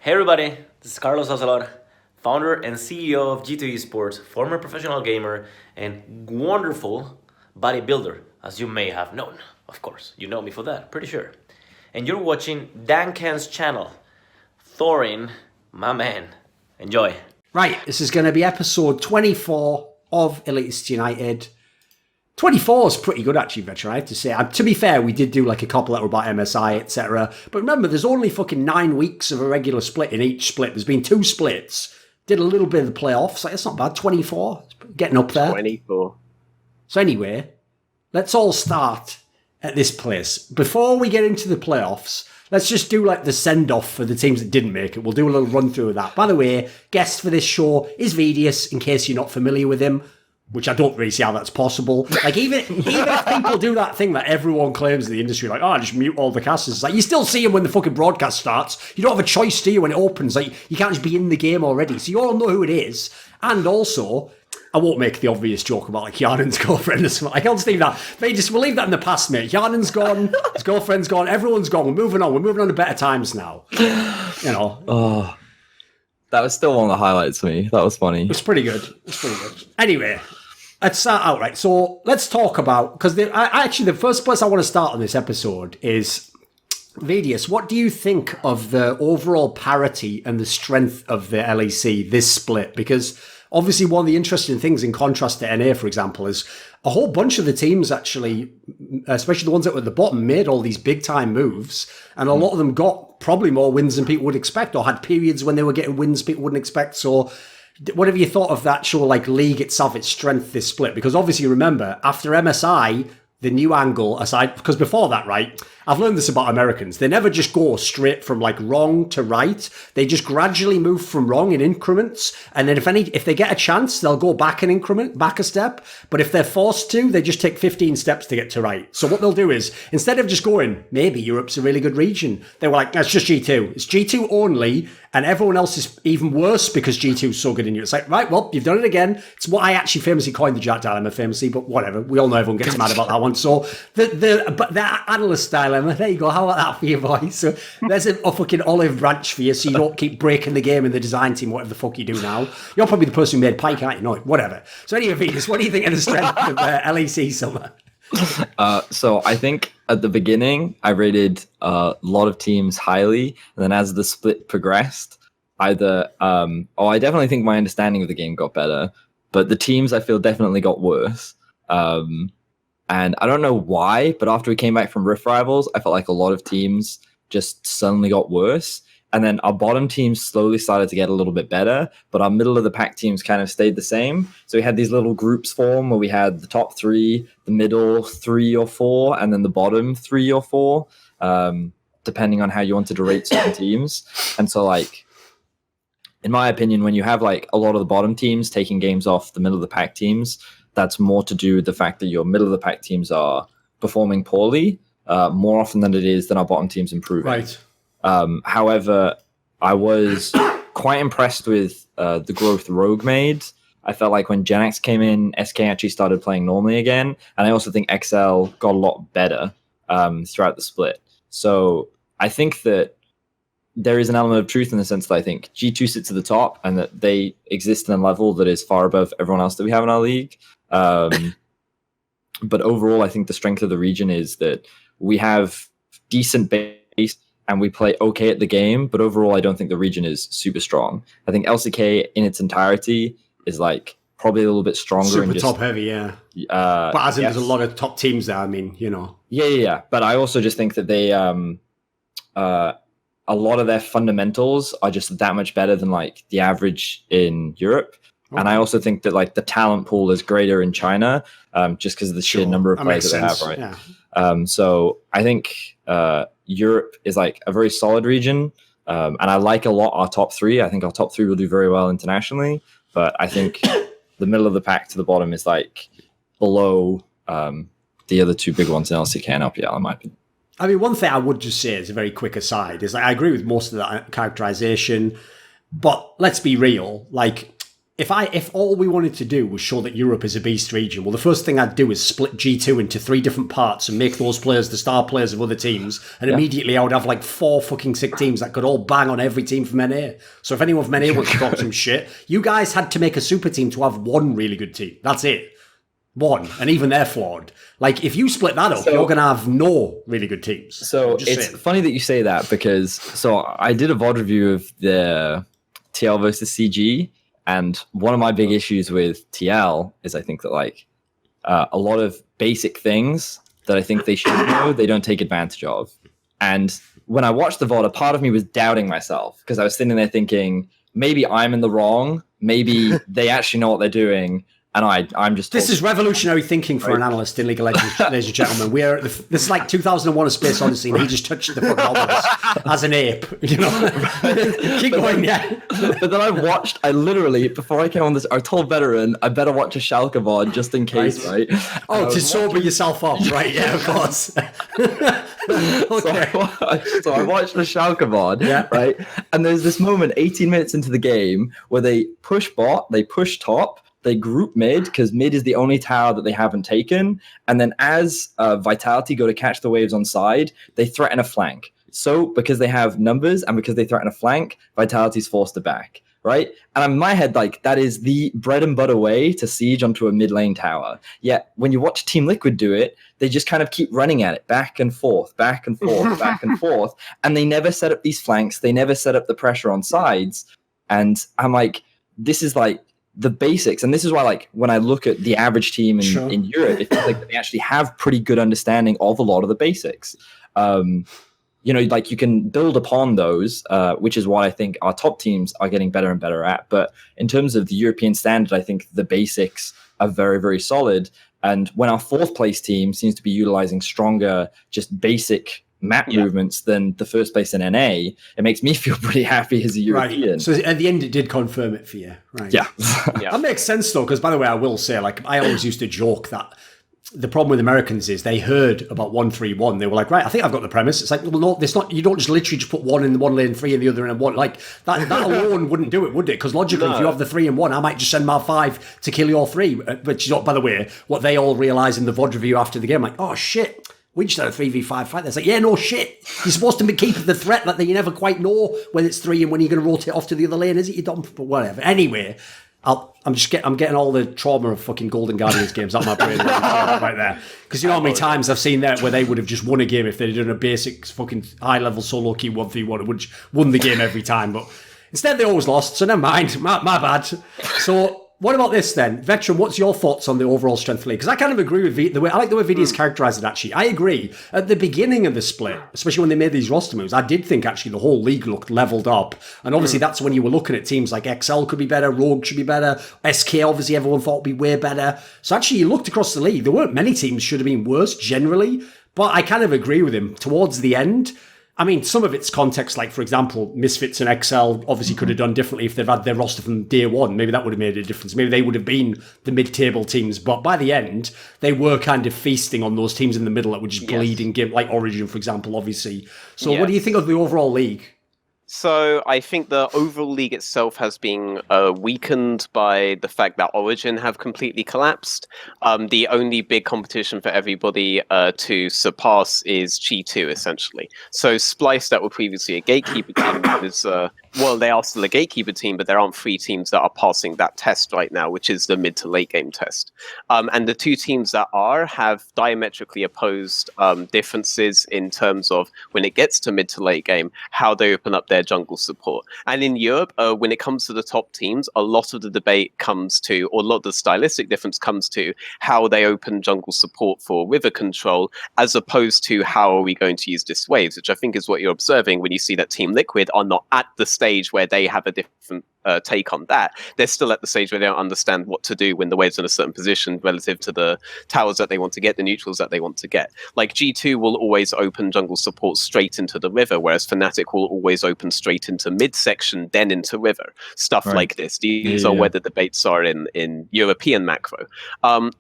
Hey everybody, this is Carlos Ocelot, founder and CEO of G2 Esports, former professional gamer, and wonderful bodybuilder, as you may have known. Of course, you know me for that, pretty sure. And you're watching Dankan's channel. Thorin, my man. Enjoy. Right, this is going to be episode 24 of Elitists United. 24 is pretty good actually, Veteran, I have to say. To be fair, we did do like a couple that were about MSI, etc. But remember, there's only fucking 9 weeks of a regular split in each split. There's been 2 splits. Did a little bit of the playoffs. Like, it's not bad. 24. It's getting up there. 24. So anyway, let's all start at this place. Before we get into the playoffs, let's just do like the send-off for the teams that didn't make it. We'll do a little run-through of that. By the way, guest for this show is Vedius, in case you're not familiar with him. Which I don't really see how that's possible. Like, even if people do that thing that everyone claims in the industry, like, just mute all the casters. It's like, you still see them when the fucking broadcast starts. You don't have a choice, do you, when it opens? Like, you can't just be in the game already. So you all know who it is. And also, I won't make the obvious joke about, like, Yarnan's girlfriend or something. I can't just leave that. We'll leave that in the past, mate. Yarnan's gone. His girlfriend's gone. Everyone's gone. We're moving on. We're moving on to better times now. You know. Oh, that was still one of the highlights for me. That was funny. It was pretty good. Anyway, let's start out, right? So let's talk about, because the first place I want to start on this episode is, Vedius, what do you think of the overall parity and the strength of the LEC this split? Because obviously one of the interesting things, in contrast to NA, for example, is a whole bunch of the teams actually, especially the ones that were at the bottom, made all these big-time moves, and a lot of them got probably more wins than people would expect, or had periods when they were getting wins people wouldn't expect. So what have you thought of that actual like league itself, its strength, this split? Because obviously, remember, after MSI, the new angle aside, because before that, right, I've learned this about Americans. They never just go straight from like wrong to right. They just gradually move from wrong in increments. And then if they get a chance, they'll go back an increment, back a step. But if they're forced to, they just take 15 steps to get to right. So what they'll do is, instead of just going, maybe Europe's a really good region, they were like, that's just G2. It's G2 only. And everyone else is even worse because G2 is so good in Europe. It's like, right, well, you've done it again. It's what I actually famously coined the Jack dilemma famously, but whatever. We all know everyone gets mad about that one. So the analyst dilemma, there you go. How about that for you, boys? So there's a fucking olive branch for you, so you don't keep breaking the game in the design team, whatever the fuck you do now. You're probably the person who made Pike, aren't you? No, whatever. So anyway, Venus, what do you think of the strength of LEC Summer? So I think at the beginning, I rated a lot of teams highly, and then as the split progressed, I definitely think my understanding of the game got better, but the teams I feel definitely got worse. And I don't know why, but after we came back from Rift Rivals, I felt like a lot of teams just suddenly got worse. And then our bottom teams slowly started to get a little bit better, but our middle of the pack teams kind of stayed the same. So we had these little groups form where we had the top 3, the middle 3 or 4, and then the bottom 3 or 4, depending on how you wanted to rate certain teams. And so, like, in my opinion, when you have like a lot of the bottom teams taking games off the middle of the pack teams, that's more to do with the fact that your middle of the pack teams are performing poorly more often than it is than our bottom teams improving. Right. However, I was quite impressed with the growth Rogue made. I felt like when Genax came in, SK actually started playing normally again. And I also think XL got a lot better throughout the split. So I think that there is an element of truth in the sense that I think G2 sits at the top and that they exist in a level that is far above everyone else that we have in our league. But overall, I think the strength of the region is that we have decent base and we play okay at the game, but overall, I don't think the region is super strong. I think LCK in its entirety is like probably a little bit stronger. Super and just, top heavy, yeah. But as in, there's a lot of top teams there, I mean, you know. Yeah. But I also just think that they, a lot of their fundamentals are just that much better than like the average in Europe. Okay. And I also think that like the talent pool is greater in China, just because of the sheer number of players that they have, right? Yeah. So I think Europe is like a very solid region, and I like a lot our top 3. I think our top 3 will do very well internationally, but I think the middle of the pack to the bottom is like below the other 2 big ones in LCK and LPL, in my opinion. I mean, one thing I would just say as a very quick aside is like, I agree with most of that characterization, but let's be real. Like, if all we wanted to do was show that Europe is a beast region, well, the first thing I'd do is split G2 into 3 different parts and make those players the star players of other teams. And immediately I would have like 4 fucking sick teams that could all bang on every team from NA. So if anyone from NA wants to talk some shit, you guys had to make a super team to have 1 really good team. That's it. 1. And even they're flawed. Like, if you split that up, you're going to have no really good teams. So it's funny that you say that, because I did a VOD review of the TL versus CG. And one of my big issues with TL is I think that like a lot of basic things that I think they should know, they don't take advantage of. And when I watched the VOD, a part of me was doubting myself, because I was sitting there thinking, maybe I'm in the wrong, maybe they actually know what they're doing, and I'm just... This is revolutionary thinking for an analyst in League of Legends, ladies and gentlemen. This is like 2001: A Space Odyssey, and he just touched the fucking obelisk as an ape, you know? Keep going, yeah. But then I literally, before I came on this, I told Veteran, I better watch a Schalke VOD just in case, right? Oh, to sober yourself up, right? Yeah, of course. Okay. So I watched the Schalke VOD, right? And there's this moment, 18 minutes into the game, where they push bot, they push top, they group mid, because mid is the only tower that they haven't taken. And then as Vitality go to catch the waves on side, they threaten a flank. So because they have numbers and because they threaten a flank, Vitality's forced to back, right? And in my head, like, that is the bread and butter way to siege onto a mid lane tower. Yet when you watch Team Liquid do it, they just kind of keep running at it back and forth, back and forth, back and forth. And they never set up these flanks. They never set up the pressure on sides. And I'm like, this is like the basics. And this is why, like, when I look at the average team in Europe, it feels like they actually have pretty good understanding of a lot of the basics. You know, like, you can build upon those, which is what I think our top teams are getting better and better at. But in terms of the European standard, I think the basics are very, very solid. And when our 4th place team seems to be utilizing stronger, just basic map movements than the 1st place in NA, it makes me feel pretty happy as a European. Right. So at the end, it did confirm it for you, right? Yeah. That makes sense, though, because, by the way, I will say, like, I always used to joke that the problem with Americans is they heard about 1-3-1. They were like, right, I think I've got the premise. It's like, well, no, it's not. You don't just literally just put 1 in one lane, 3 in the other, and 1. Like, that alone wouldn't do it, would it? Because logically, if you have the 3 and 1, I might just send my 5 to kill your 3. Which is not, by the way, what they all realise in the VOD review after the game. Like, oh, shit. We just had a 3v5 fight. It's like, yeah, no shit. You're supposed to keep the threat that you never quite know when it's 3 and when you're going to rotate off to the other lane, is it? You don't, but whatever. Anyway, I'm getting all the trauma of fucking Golden Guardians games out of my brain right there. Because you know how many times I've seen that where they would have just won a game if they'd done a basic fucking high level solo queue 1v1. It would have won the game every time, but instead they always lost. So never mind, my bad. So. What about this then? Veteran, what's your thoughts on the overall strength of the league? Because I kind of agree with the way I like the way Vedius characterised it, actually. I agree. At the beginning of the split, especially when they made these roster moves, I did think actually the whole league looked levelled up. And obviously that's when you were looking at teams like XL could be better, Rogue should be better, SK obviously everyone thought would be way better. So actually you looked across the league, there weren't many teams should have been worse generally, but I kind of agree with him. Towards the end, I mean, some of it's context, like, for example, Misfits and XL obviously could have done differently if they've had their roster from day one. Maybe that would have made a difference. Maybe they would have been the mid-table teams. But by the end, they were kind of feasting on those teams in the middle that were just bleeding game, like Origen, for example, obviously. So what do you think of the overall league? So I think the overall league itself has been weakened by the fact that Origen have completely collapsed. The only big competition for everybody to surpass is Chi 2, essentially. So Splice, that were previously a gatekeeper team, is well, they are still a gatekeeper team, but there aren't 3 teams that are passing that test right now, which is the mid to late game test. And the 2 teams that have diametrically opposed differences in terms of when it gets to mid to late game, how they open up their jungle support. And in Europe, when it comes to the top teams, a lot of the debate comes to, or a lot of the stylistic difference comes to, how they open jungle support for river control, as opposed to how are we going to use this waves, which I think is what you're observing when you see that Team Liquid are not at the stage where they have a different take on that. They're still at the stage where they don't understand what to do when the wave's in a certain position relative to the towers that they want to get, the neutrals that they want to get. Like G2 will always open jungle support straight into the river, whereas Fnatic will always open straight into midsection, then into river. Stuff like this. These are where the debates are in European macro.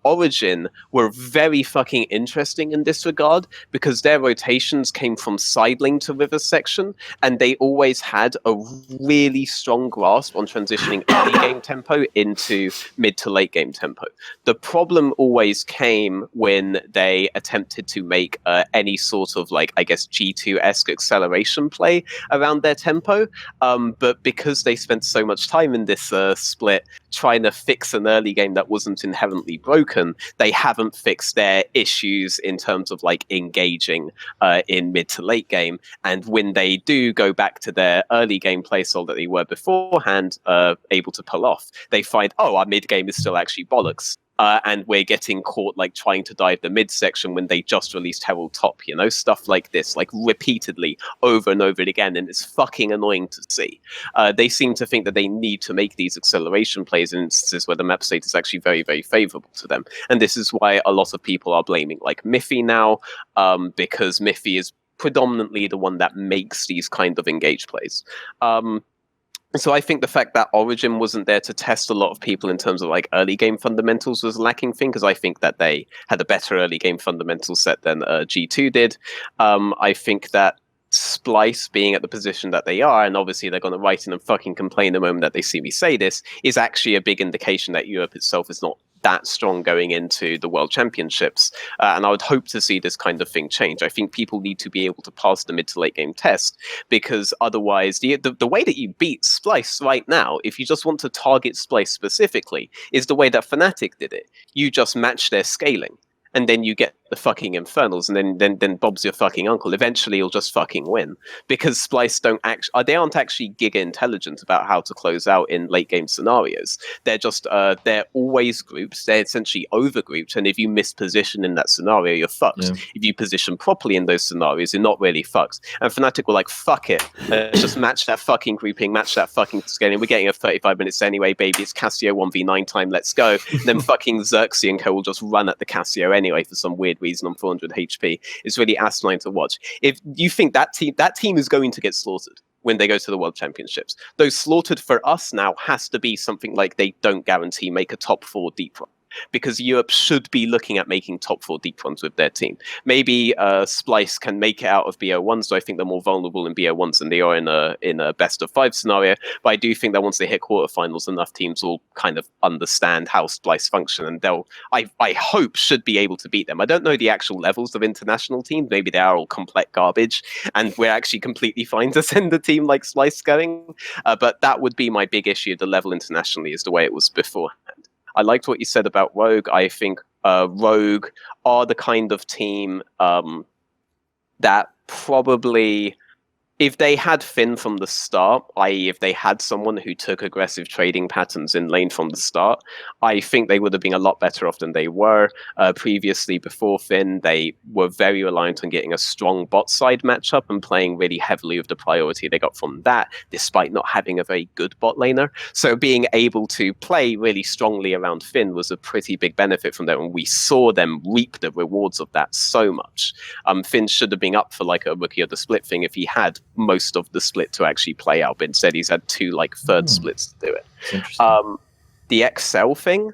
Origen were very fucking interesting in this regard because their rotations came from side lane to river section, and they always had a really strong grasp on transitioning early game tempo into mid to late game tempo. The problem always came when they attempted to make any sort of like, I guess, G2-esque acceleration play around their tempo. But because they spent so much time in this split trying to fix an early game that wasn't inherently broken, they haven't fixed their issues in terms of like engaging in mid to late game. And when they do go back to their early game play style that they were beforehand able to pull off, they find, oh, our mid game is still actually bollocks. And we're getting caught like trying to dive the mid section when they just released Herald Top, you know, stuff like this, like repeatedly over and over again, and it's fucking annoying to see. They seem to think that they need to make these acceleration plays in instances where the map state is actually very, very favorable to them, and this is why a lot of people are blaming like Miffy now, because Miffy is predominantly the one that makes these kind of engage plays. So I think the fact that Origen wasn't there to test a lot of people in terms of like early game fundamentals was a lacking thing, because I think that they had a better early game fundamental set than G2 did. I think that Splice being at the position that they are, and obviously they're going to write in and fucking complain the moment that they see me say this, is actually a big indication that Europe itself is not that strong going into the World Championships. And I would hope to see this kind of thing change. I think people need to be able to pass the mid to late game test, because otherwise the way that you beat Splice right now, if you just want to target Splice specifically, is the way that Fnatic did it. You just match their scaling, and then you get the fucking Infernals, and then Bob's your fucking uncle. Eventually you'll just fucking win, because Splice they aren't actually giga intelligent about how to close out in late game scenarios. They're just they're always grouped. They're essentially overgrouped, and if you miss position in that scenario, you're fucked. Yeah. If you position properly in those scenarios, you're not really fucked. And Fnatic were like, fuck it, just match that fucking grouping, match that fucking scaling. We're getting a 35 minutes anyway, baby. It's Cassio 1v9 time, let's go. Then fucking Xerxes and co will just run at the Cassio anyway for some weird reason on 400 HP. It's really asinine to watch. If you think that team is going to get slaughtered when they go to the World Championships, though slaughtered for us now has to be something like they don't guarantee make a top 4 deep run, because Europe should be looking at making top 4 deep runs with their team. Maybe Splice can make it out of BO1, so I think they're more vulnerable in BO1s than they are in a best of 5 scenario. But I do think that once they hit quarterfinals, enough teams will kind of understand how Splice function, and I hope should be able to beat them. I don't know the actual levels of international teams. Maybe they are all complete garbage, and we're actually completely fine to send a team like Splice going. But that would be my big issue. The level internationally is the way it was beforehand. I liked what you said about Rogue. I think Rogue are the kind of team that probably, if they had Finn from the start, i.e. if they had someone who took aggressive trading patterns in lane from the start, I think they would have been a lot better off than they were. Previously, before Finn, they were very reliant on getting a strong bot side matchup and playing really heavily with the priority they got from that, despite not having a very good bot laner. So being able to play really strongly around Finn was a pretty big benefit from them, and we saw them reap the rewards of that so much. Finn should have been up for like a Rookie of the Split thing if he had most of the split to actually play out, but instead he's had 2 like third splits to do it. The XL thing,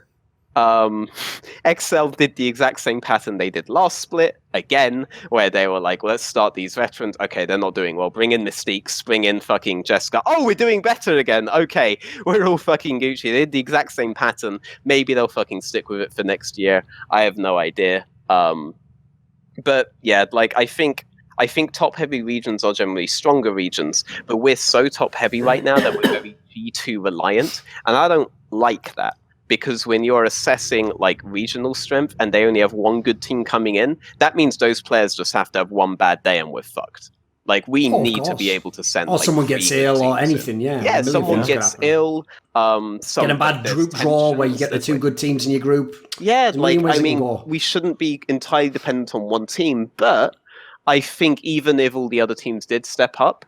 XL did the exact same pattern they did last split again, where they were like, well, let's start these veterans. Okay, they're not doing well, bring in Mystiques, bring in fucking Jessica. Oh, we're doing better again. Okay, we're all fucking Gucci. They did the exact same pattern. Maybe they'll fucking stick with it for next year. I have no idea. But yeah, like I think top-heavy regions are generally stronger regions, but we're so top-heavy right now that we're very G2 reliant, and I don't like that, because when you're assessing like regional strength and they only have one good team coming in, that means those players just have to have one bad day and we're fucked. Like we need to be able to send. Or like, someone gets ill or anything. Yeah, someone gets ill. Get a bad group draw where you get the 2 good teams in your group. Yeah, like I mean, we shouldn't be entirely dependent on one team, but I think even if all the other teams did step up,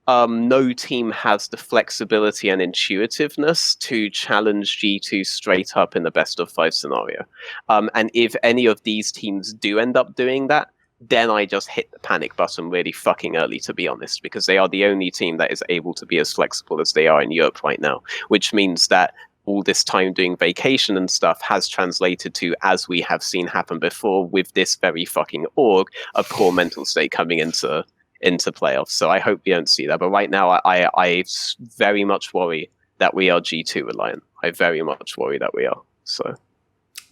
no team has the flexibility and intuitiveness to challenge G2 straight up in the best of 5 scenario. And if any of these teams do end up doing that, then I just hit the panic button really fucking early, to be honest, because they are the only team that is able to be as flexible as they are in Europe right now, which means that all this time doing vacation and stuff has translated to, as we have seen happen before with this very fucking org, a poor mental state coming into playoffs. So I hope we don't see that. But right now, I very much worry that we are G2 reliant. I very much worry that we are. So,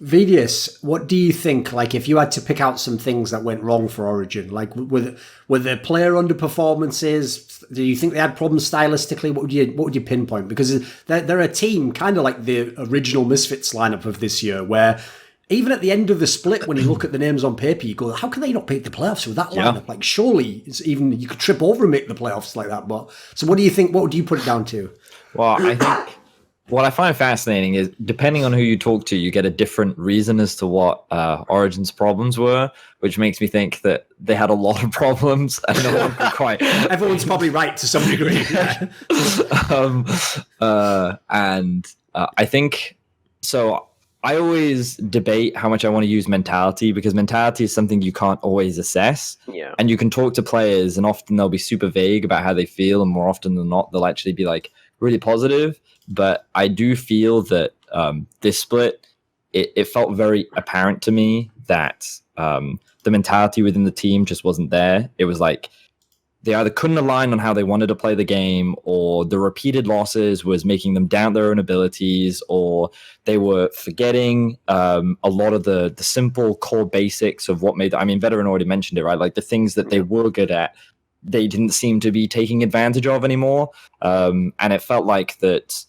Vedius, what do you think? Like, if you had to pick out some things that went wrong for Origin, like were the player underperformances? Do you think they had problems stylistically? What would you pinpoint? Because they're a team kind of like the original Misfits lineup of this year, where even at the end of the split, when you look at the names on paper, you go, how can they not make the playoffs with that lineup? Like, surely you could trip over and make the playoffs like that. But so, what do you think? What would you put it down to? Well, I think what I find fascinating is, depending on who you talk to, you get a different reason as to what Origin's problems were, which makes me think that they had a lot of problems and no one could quite. Everyone's probably right to some degree. I think so. I always debate how much I want to use mentality, because mentality is something you can't always assess. Yeah. And you can talk to players and often they'll be super vague about how they feel, and more often than not, they'll actually be like really positive. But I do feel that this split, it felt very apparent to me that the mentality within the team just wasn't there. It was like they either couldn't align on how they wanted to play the game, or the repeated losses was making them doubt their own abilities, or they were forgetting a lot of the simple core basics of what made. I mean, Veteran already mentioned it, right? Like the things that they were good at, they didn't seem to be taking advantage of anymore. And it felt like that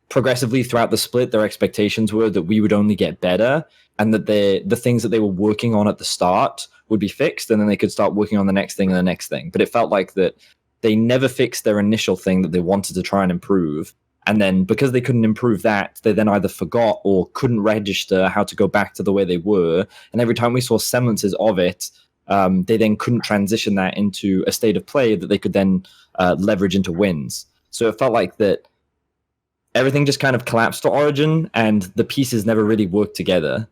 progressively throughout the split, their expectations were that we would only get better, and that the things that they were working on at the start would be fixed, and then they could start working on the next thing and the next thing. But it felt like that they never fixed their initial thing that they wanted to try and improve. And then because they couldn't improve that, they then either forgot or couldn't register how to go back to the way they were. And every time we saw semblances of it, they then couldn't transition that into a state of play that they could then leverage into wins. So it felt like that everything just kind of collapsed to Origin, and the pieces never really worked together.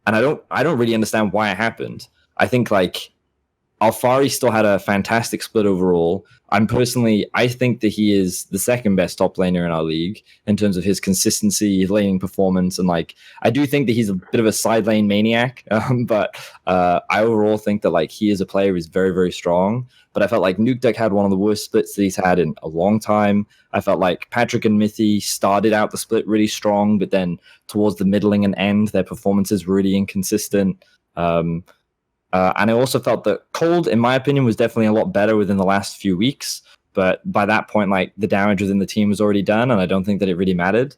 And I don't really understand why it happened. I think like Alfari still had a fantastic split overall. I think that he is the second best top laner in our league in terms of his consistency, his laning performance, and like I do think that he's a bit of a side lane maniac. But I overall think that like he is a player who's very, very strong. But I felt like NateDOhDoubleG had one of the worst splits that he's had in a long time. I felt like Patrick and Mithy started out the split really strong, but then towards the middling and end, their performances were really inconsistent. And I also felt that Cold, in my opinion, was definitely a lot better within the last few weeks. But by that point, like the damage within the team was already done, and I don't think that it really mattered.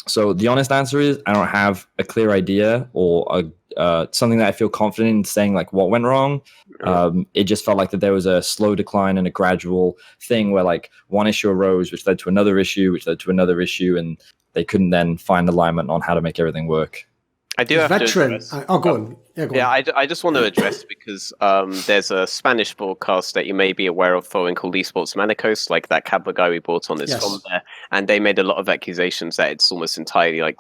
So the honest answer is I don't have a clear idea or something that I feel confident in saying like what went wrong. It just felt like that there was a slow decline and a gradual thing where like one issue arose, which led to another issue, which led to another issue, and they couldn't then find alignment on how to make everything work. I do have Veteran. to Go on. Yeah, go on. I just want to address because there's a Spanish broadcast that you may be aware of, Thorin, called Esports Manicos, like that Cabra guy we brought on is from there, and they made a lot of accusations that it's almost entirely like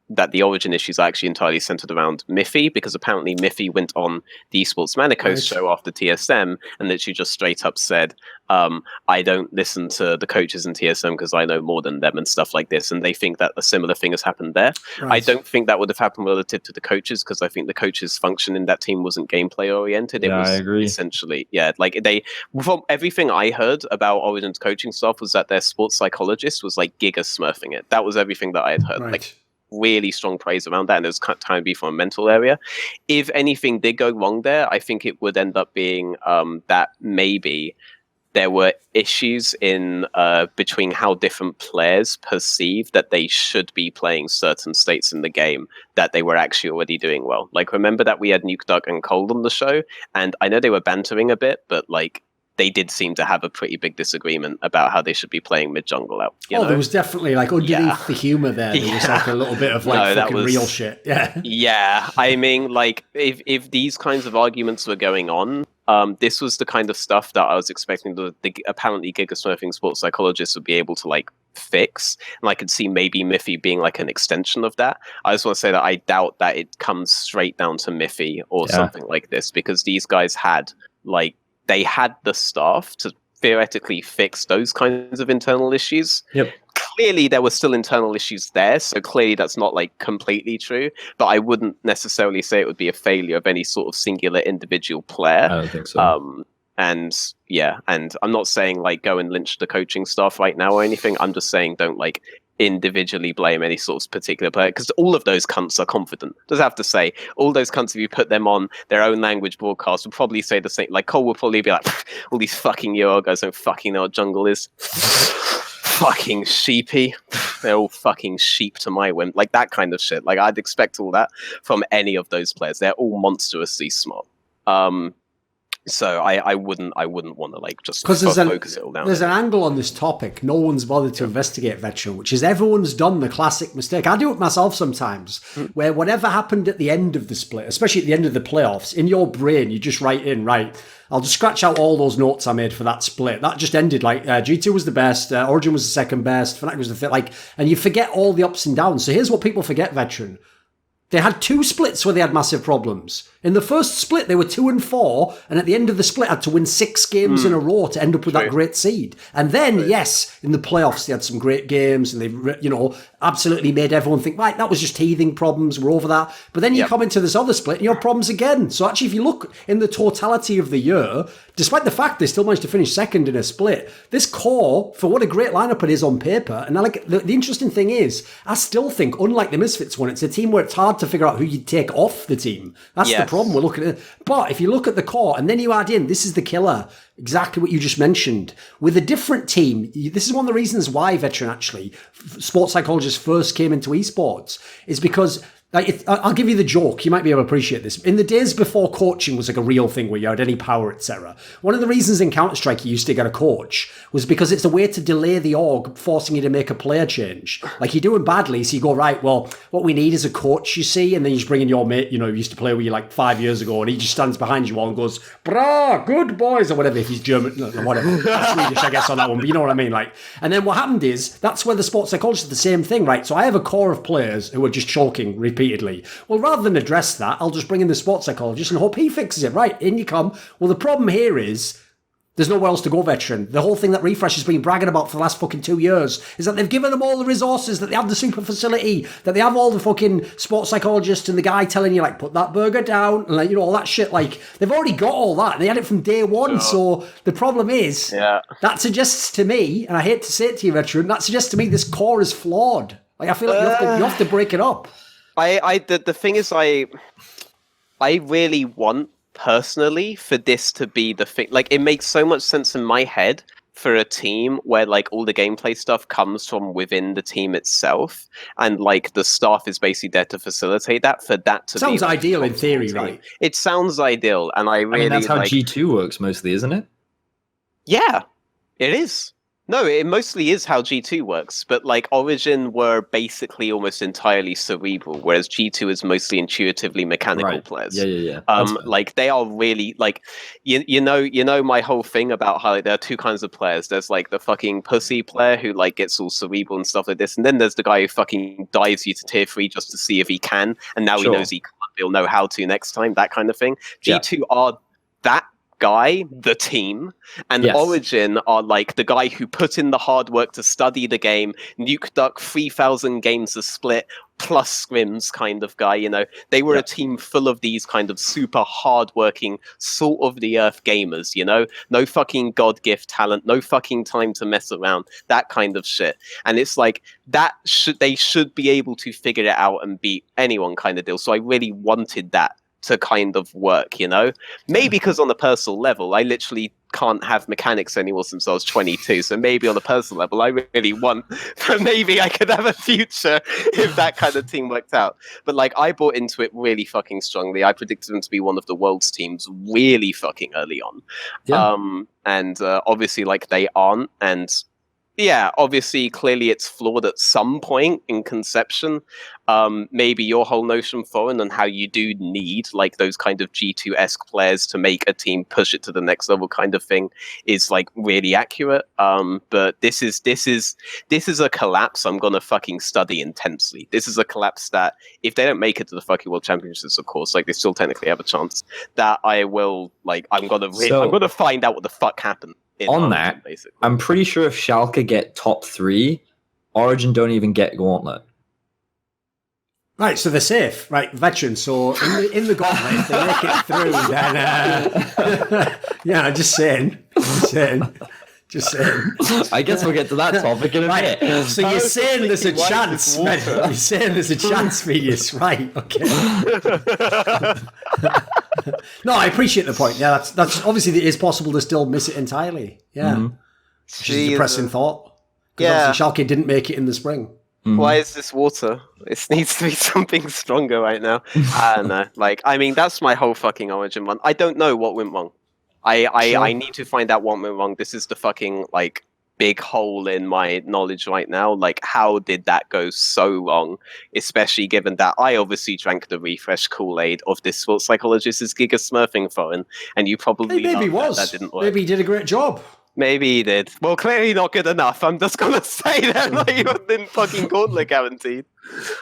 that the Origin issues are actually entirely centered around Miffy, because apparently Miffy went on the Esports Manicos show after TSM and that she just straight up said, I don't listen to the coaches in TSM because I know more than them and stuff like this. And they think that a similar thing has happened there. Right. I don't think that would have happened relative to the coaches, because I think the coaches' function in that team wasn't gameplay oriented. It was I agree. Essentially, like from everything I heard about Origin's coaching staff was that their sports psychologist was like giga smurfing it. That was everything that I had heard. Right. Like really strong praise around that, and it was kind of time to be from a mental area. If anything did go wrong there, I think it would end up being that maybe there were issues in between how different players perceive that they should be playing certain states in the game that they were actually already doing well. Like, remember that we had NateDOhDoubleG and Cold on the show, and I know they were bantering a bit, but like they did seem to have a pretty big disagreement about how they should be playing mid-jungle out. You know? There was definitely, like, underneath the humour there, there was like a little bit of, like, fucking real shit. Yeah. Yeah, I mean, like, if these kinds of arguments were going on, this was the kind of stuff that I was expecting the apparently giga-smurfing sports psychologists would be able to, like, fix. And I could see maybe Miffy being, like, an extension of that. I just want to say that I doubt that it comes straight down to Miffy or something like this, because these guys had, like, they had the staff to theoretically fix those kinds of internal issues. Yep. Clearly, there were still internal issues there, so clearly that's not like completely true. But I wouldn't necessarily say it would be a failure of any sort of singular individual player. I don't think so. And yeah, and I'm not saying like go and lynch the coaching staff right now or anything. I'm just saying don't like individually blame any sort of particular player, because all of those cunts are confident. Just have to say, all those cunts, if you put them on their own language broadcast, would probably say the same. Like Cole would probably be like, all these fucking Euro guys don't fucking know what jungle is. Fucking sheepy. They're all fucking sheep to my whim. Like that kind of shit. Like I'd expect all that from any of those players. They're all monstrously smart. So I wouldn't want to like just focus it all down. There's an angle on this topic no one's bothered to investigate, Veteran, which is everyone's done the classic mistake. I do it myself sometimes, where whatever happened at the end of the split, especially at the end of the playoffs, in your brain you just write in, right, I'll just scratch out all those notes I made for that split. That just ended like G2 was the best, Origin was the second best, Fnatic was the third, like, and you forget all the ups and downs. So here's what people forget, Veteran. They had 2 splits where they had massive problems. In the first split, they were 2-4, and at the end of the split, had to win 6 games in a row to end up with that great seed. And then, yes, in the playoffs, they had some great games, and they, absolutely made everyone think, right, that was just teething problems, we're over that. But then you come into this other split, and you have problems again. So actually, if you look in the totality of the year, despite the fact they still managed to finish second in a split, this core, for what a great lineup it is on paper, and like the interesting thing is, I still think, unlike the Misfits one, it's a team where it's hard to figure out who you take off the team. That's the problem we're looking at. But if you look at the core and then you add in, this is the killer, exactly what you just mentioned, with a different team. This is one of the reasons why, Veteran, actually, sports psychologists first came into esports, is because I'll give you the joke. You might be able to appreciate this. In the days before coaching was like a real thing where you had any power, etc., one of the reasons in Counter-Strike you used to get a coach was because it's a way to delay the org, forcing you to make a player change. Like you're doing badly, so you go, right, well, what we need is a coach, you see, and then you just bring in your mate, who used to play with you like 5 years ago, and he just stands behind you all and goes, brah, good boys, or whatever, if he's German, no, whatever. That's Swedish, I guess, on that one, but you know what I mean? Like, and then what happened is, that's where the sports psychologist did the same thing, right? So I have a core of players who are just choking repeatedly. Well, rather than address that, I'll just bring in the sports psychologist and hope he fixes it. Right, in you come. Well, the problem here is there's nowhere else to go, Veteran. The whole thing that Refresh has been bragging about for the last fucking 2 years is that they've given them all the resources, that they have the super facility, that they have all the fucking sports psychologists and the guy telling you, like, put that burger down, and, like, all that shit. Like, they've already got all that, and they had it from day one. So the problem is, that suggests to me, and I hate to say it to you, Veteran, that suggests to me this core is flawed. Like, I feel like you have to break it up. The thing is, I really want personally for this to be the thing. Like, it makes so much sense in my head for a team where like all the gameplay stuff comes from within the team itself, and like the staff is basically there to facilitate that. For that to sounds be, like, ideal in theory, team. Right? It sounds ideal, and I mean that's how G2 works mostly, isn't it? Yeah, it is. No, it mostly is how G2 works, but like Origin were basically almost entirely cerebral, whereas G2 is mostly intuitively mechanical players. Yeah. Like they are really like, you know my whole thing about how like, there are 2 kinds of players. There's like the fucking pussy player who like gets all cerebral and stuff like this, and then there's the guy who fucking dives you to tier 3 just to see if he can, and now he knows he can't, he'll know how to next time. That kind of thing. G2 are that guy, the team, and Origin are like the guy who put in the hard work to study the game, nuke duck 3,000 games a split plus scrims kind of guy. They were a team full of these kind of super hardworking, salt of the earth gamers. No fucking god gift talent, no fucking time to mess around, that kind of shit. And it's like they should be able to figure it out and beat anyone kind of deal. So I really wanted that to kind of work, maybe because on a personal level, I literally can't have mechanics anymore since I was 22. So maybe on a personal level, I really want, maybe I could have a future if that kind of team worked out. But like, I bought into it really fucking strongly. I predicted them to be one of the world's teams really fucking early on. And obviously like they aren't. And yeah, obviously, clearly it's flawed at some point in conception. Maybe your whole notion, Thorin, and how you do need like those kind of G2-esque players to make a team push it to the next level kind of thing is like really accurate. But this is a collapse I'm gonna fucking study intensely. This is a collapse that if they don't make it to the fucking World Championships, of course, like they still technically have a chance, that I will like I'm gonna find out what the fuck happened. On Origin, that, basically. I'm pretty sure if Schalke get top 3, Origin don't even get Gauntlet. Right, so they're safe, right? Veteran. So in the gauntlet, if they make it through, then yeah, just saying. I guess we'll get to that topic in a Right. minute. So you're saying there's a chance. You're saying there's a chance, Vedius. Right. Okay. No, I appreciate the point. Yeah, that's obviously it is possible to still miss it entirely. Yeah. Which is a depressing thought. Yeah. Obviously Schalke didn't make it in the spring. Why is this water? It needs to be something stronger right now. I don't know. Like, I mean, that's my whole fucking Origin one. I don't know what went wrong. I need to find out what went wrong. This is the fucking, like, big hole in my knowledge right now. Like, how did that go so wrong? Especially given that I obviously drank the refresh Kool-Aid of this sports psychologist's Giga Smurfing Thorin, and you probably Maybe that didn't work. Maybe he did a great job. Maybe he did. Well, clearly not good enough. I'm just gonna say that. Like, you didn't fucking gauntlet guaranteed.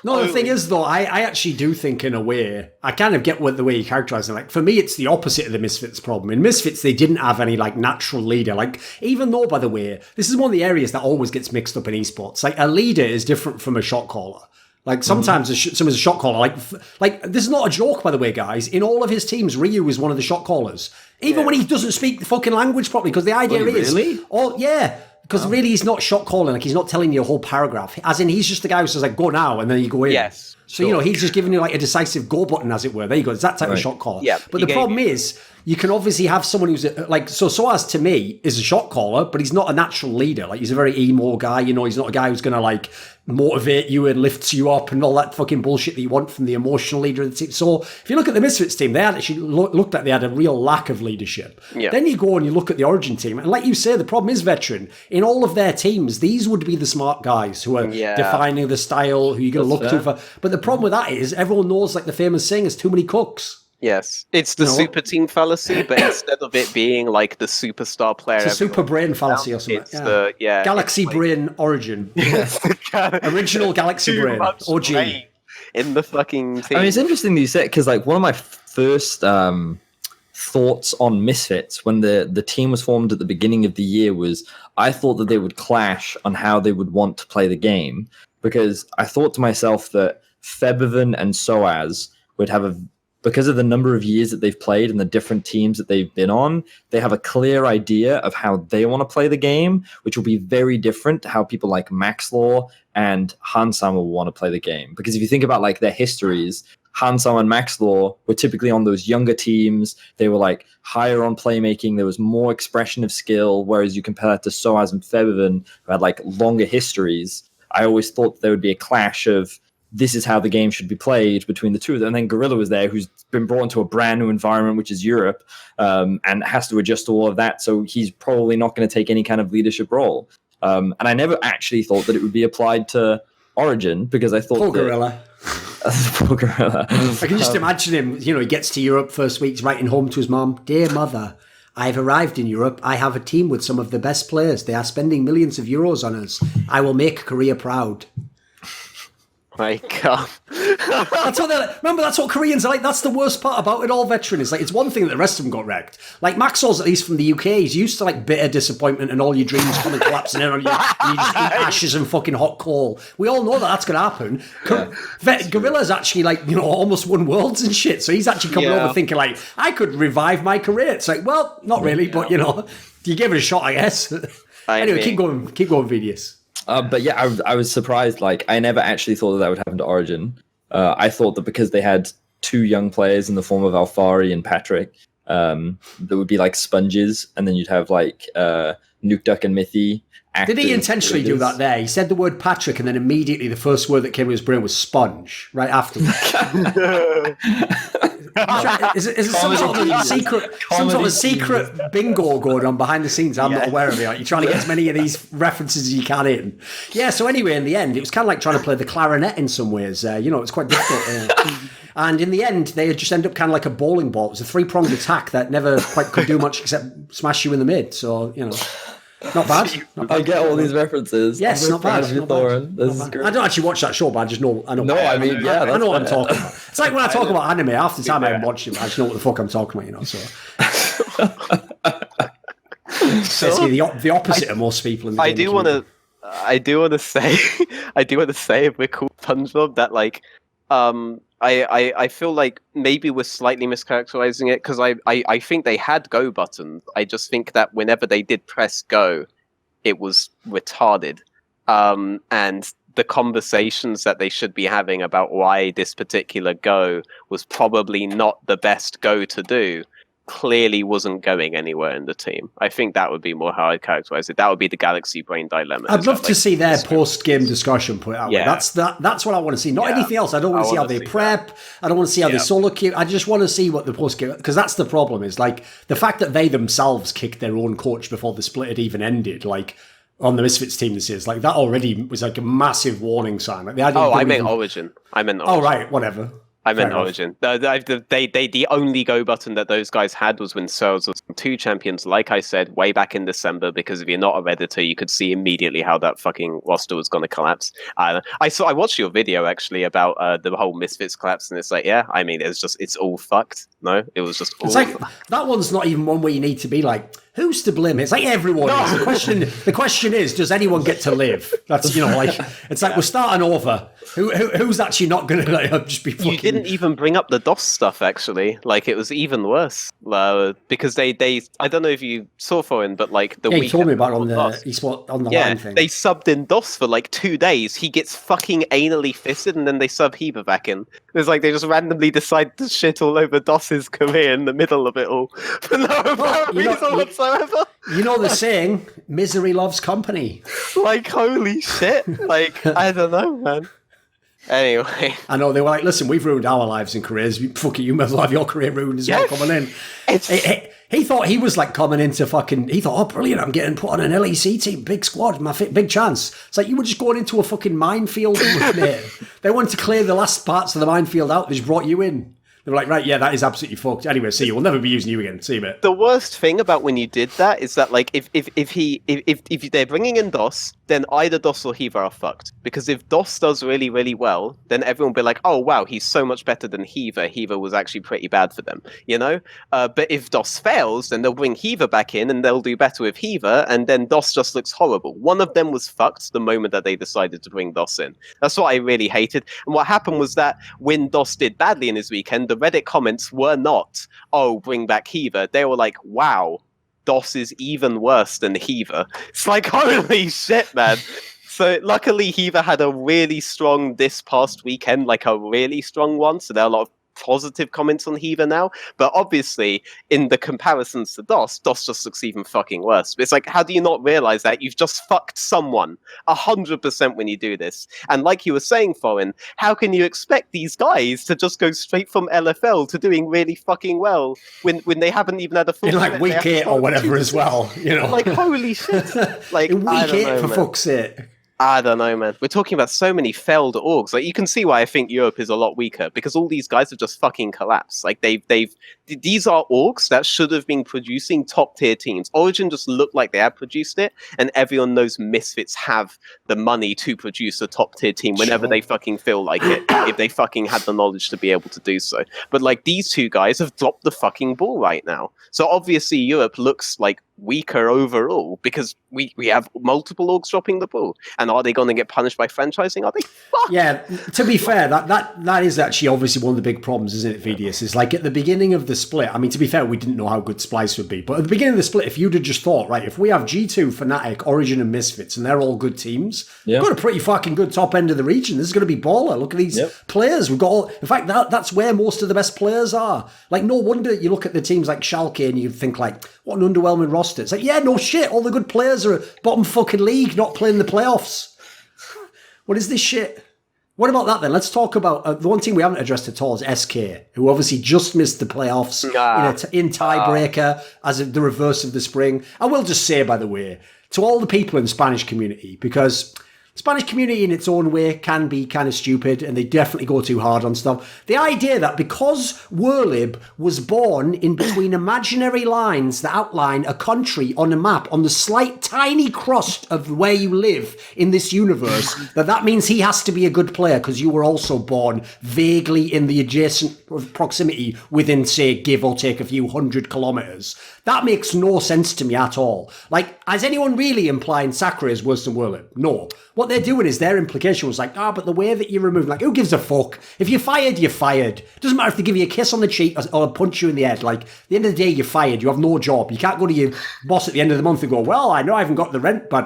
No, the thing is, though, I actually do think, in a way, I kind of get the way you characterize it. Like, for me, it's the opposite of the Misfits problem. In Misfits, they didn't have any, like, natural leader. Like, even though, by the way, this is one of the areas that always gets mixed up in esports. Like, a leader is different from a shot caller. Like, sometimes someone's a shot caller. Like, this is not a joke, by the way, guys. In all of his teams, Ryu is one of the shot callers. Even when he doesn't speak the fucking language properly, because the idea is... Really? Oh, yeah. Because really, he's not shot calling. Like, he's not telling you a whole paragraph. As in, he's just the guy who says, like, go now, and then you go in. Yes. So, you know, he's just giving you, like, a decisive go button, as it were. There you go. It's that type of shot caller. Yeah. But the problem is, you can obviously have someone who's, like... So Soaz, to me, is a shot caller, but he's not a natural leader. Like, he's a very emo guy. You know, he's not a guy who's going to, like, motivate you and lifts you up and all that fucking bullshit that you want from the emotional leader of the team. So if you look at the Misfits team, they had actually looked like they had a real lack of leadership. Yeah. Then you go and you look at the Origin team, and like you say, the problem is Veteran. In all of their teams, these would be the smart guys who are defining the style, who you're going to look to for. But the problem with that is everyone knows, like the famous saying, is too many cooks. Yes, it's the super team fallacy, but instead of it being like the superstar player, it's a super brain fallacy or something. It's the Galaxy Brain Origin, original Galaxy Brain OG in the fucking team. I mean, it's interesting that you said, because like one of my first thoughts on Misfits when the team was formed at the beginning of the year was I thought that they would clash on how they would want to play the game, because I thought to myself that Febivan and Soaz would have because of the number of years that they've played and the different teams that they've been on, they have a clear idea of how they want to play the game, which will be very different to how people like Maxlaw and Hansama will want to play the game. Because if you think about like their histories, Hansama and Maxlaw were typically on those younger teams. They were like higher on playmaking. There was more expression of skill. Whereas you compare that to Soaz and Febivan, who had like longer histories. I always thought there would be a clash of this is how the game should be played between the two of them. And then Gorilla was there, who's been brought into a brand new environment, which is Europe, and has to adjust to all of that. So he's probably not going to take any kind of leadership role. And I never actually thought that it would be applied to Origin, because I thought Poor Gorilla. Poor Gorilla. I can just imagine him, you know, he gets to Europe first week, he's writing home to his mom, "Dear mother, I've arrived in Europe. I have a team with some of the best players. They are spending millions of euros on us. I will make Korea proud." My God. That's what remember, that's what Koreans are like. That's the worst part about it all, Veteran. Is like, it's one thing that the rest of them got wrecked. Like Maxwell's, at least from the UK, he's used to like bitter disappointment and all your dreams coming collapsing in on you, and you just eat ashes and fucking hot coal. We all know that that's going to happen. Gorilla's actually like, you know, almost won worlds and shit. So he's actually coming over thinking like, I could revive my career. It's like, well, not really, but you know, you give it a shot, I guess. Anyway, keep going, Vedius. But yeah, I was surprised. Like, I never actually thought that would happen to Origin. I thought that because they had two young players in the form of Alfari and Patrick, that would be like sponges, and then you'd have like Nuke Duck and Mithy. Did he intentionally do that there? He said the word Patrick, and then immediately the first word that came to his brain was sponge, right afterwards. Is it some sort of secret bingo going on behind the scenes I'm not aware of it? Like, you're trying to get as many of these references as you can in. Yeah, so anyway, in the end, it was kind of like trying to play the clarinet in some ways. You know, it's quite difficult. And in the end, they just end up kind of like a bowling ball. It was a three-pronged attack that never quite could do much except smash you in the mid. So, you know. Not bad. I get all these references. Yes, not bad. Thorin. This is great. I don't actually watch that show, but I just know. I know. No, I mean, yeah, I know what I'm talking about. It's like when I talk about anime. Half the time I haven't watched it, but I just know what the fuck I'm talking about. You know, so. Basically, the opposite of most people in the game. I do want to say, if we're called SpongeBob, that like I feel like maybe we're slightly mischaracterizing it because I think they had go buttons. I just think that whenever they did press go, it was retarded. And the conversations that they should be having about why this particular go was probably not the best go to do clearly wasn't going anywhere in the team. I think that would be more how I'd characterize it. That would be the Galaxy Brain dilemma. I'd love to see their post-game discussion put it that way. Yeah. That's what I want to see. Not anything else. I don't want to see how they prep. I don't want to see how they solo queue. I just want to see what the post-game... Because that's the problem, is like the fact that they themselves kicked their own coach before the split had even ended, like on the Misfits team this is, like that already was like a massive warning sign. Like, I meant Origin. Oh, right, whatever. I meant Origin. The only go button that those guys had was when Searles was 2 champions, like I said, way back in December, because if you're not a Redditor, you could see immediately how that fucking roster was going to collapse. I watched your video, actually, about the whole Misfits collapse, and it's like, yeah, I mean, it's all fucked. No, it was just all... It's like, that one's not even one where you need to be like, who's to blame? It's like everyone is. The question is, does anyone get to live? That's, like, it's like, we're starting over. Who's actually not going to just be fucking... You didn't even bring up the DOS stuff, actually. Like, it was even worse. Because they I don't know if you saw Thorin, but like the week... you told me about on the line thing. They subbed in DOS for like 2 days. He gets fucking anally fisted, and then they sub Heber back in. It's like they just randomly decide to shit all over DOS's career in the middle of it all. For no apparent reason whatsoever. You know the saying, misery loves company. Like, holy shit. Like, I don't know, man. Anyway. I know, they were like, listen, we've ruined our lives and careers. Fuck it, you might as well have your career ruined as well coming in. He thought he was like coming into fucking... He thought, oh, brilliant, I'm getting put on an LEC team. Big squad, big chance. It's like you were just going into a fucking minefield, mate. They wanted to clear the last parts of the minefield out. They just brought you in. They were like, right, yeah, that is absolutely fucked. Anyway, see you. We'll never be using you again. See you, mate. The worst thing about when you did that is that, like, if they're bringing in DOS, then either DOS or Heaver are fucked. Because if DOS does really, really well, then everyone will be like, oh, wow, he's so much better than Heaver. Heaver was actually pretty bad for them, you know? But if DOS fails, then they'll bring Heaver back in and they'll do better with Heaver, and then DOS just looks horrible. One of them was fucked the moment that they decided to bring DOS in. That's what I really hated. And what happened was that when DOS did badly in his weekend, the Reddit comments were not, oh, bring back Heaver. They were like, wow, DOS is even worse than Heaver. It's like, holy shit, man. So luckily Heaver had a really strong this past weekend, like a really strong one. So there are a lot of positive comments on Heaver now, but obviously in the comparisons to DOS just looks even fucking worse. It's like, how do you not realize that you've just fucked someone 100% when you do this? And like you were saying, Thorin, how can you expect these guys to just go straight from LFL to doing really fucking well when they haven't even had a full in like week 8 or whatever as well, you know? Like, holy shit. Like, in week 8 for fuck's sake. I don't know, man. We're talking about so many failed orgs. Like, you can see why I think Europe is a lot weaker, because all these guys have just fucking collapsed. Like, these are orgs that should have been producing top tier teams. Origin just looked like they had produced it, and everyone knows Misfits have the money to produce a top tier team whenever they fucking feel like it, if they fucking had the knowledge to be able to do so. But like, these two guys have dropped the fucking ball right now. So obviously Europe looks like weaker overall because we have multiple orgs dropping the ball. And are they going to get punished by franchising? Are they? Fuck. Yeah, to be fair, that is actually obviously one of the big problems, isn't it, Vedius? Is like at the beginning of the split, I mean, to be fair, we didn't know how good Splice would be, but at the beginning of the split, if you'd have just thought, right, if we have G2, Fnatic, Origin and Misfits, and they're all good teams, we've got a pretty fucking good top end of the region. This is going to be baller. Look at these players. We've got all, in fact, that's where most of the best players are. Like, no wonder you look at the teams like Schalke and you think like, what an underwhelming roster. It's like, yeah, no shit, all the good players are at bottom fucking league, not playing the playoffs. What is this shit? What about that then? Let's talk about the one team we haven't addressed at all is SK, who obviously just missed the playoffs in tiebreaker as the reverse of the spring. I will just say, by the way, to all the people in the Spanish community, because Spanish community in its own way can be kind of stupid and they definitely go too hard on stuff. The idea that because Werlib was born in between imaginary lines that outline a country on a map on the slight tiny crust of where you live in this universe, that means he has to be a good player because you were also born vaguely in the adjacent proximity within, say, give or take a few 100 kilometers. That makes no sense to me at all. Like, is anyone really implying Sakura is worse than Werlib? No. what they're doing is their implication was like, but the way that you remove, like, who gives a fuck? If you're fired, you're fired. Doesn't matter if they give you a kiss on the cheek or punch you in the head. Like, at the end of the day, you're fired. You have no job. You can't go to your boss at the end of the month and go, well, I know I haven't got the rent, but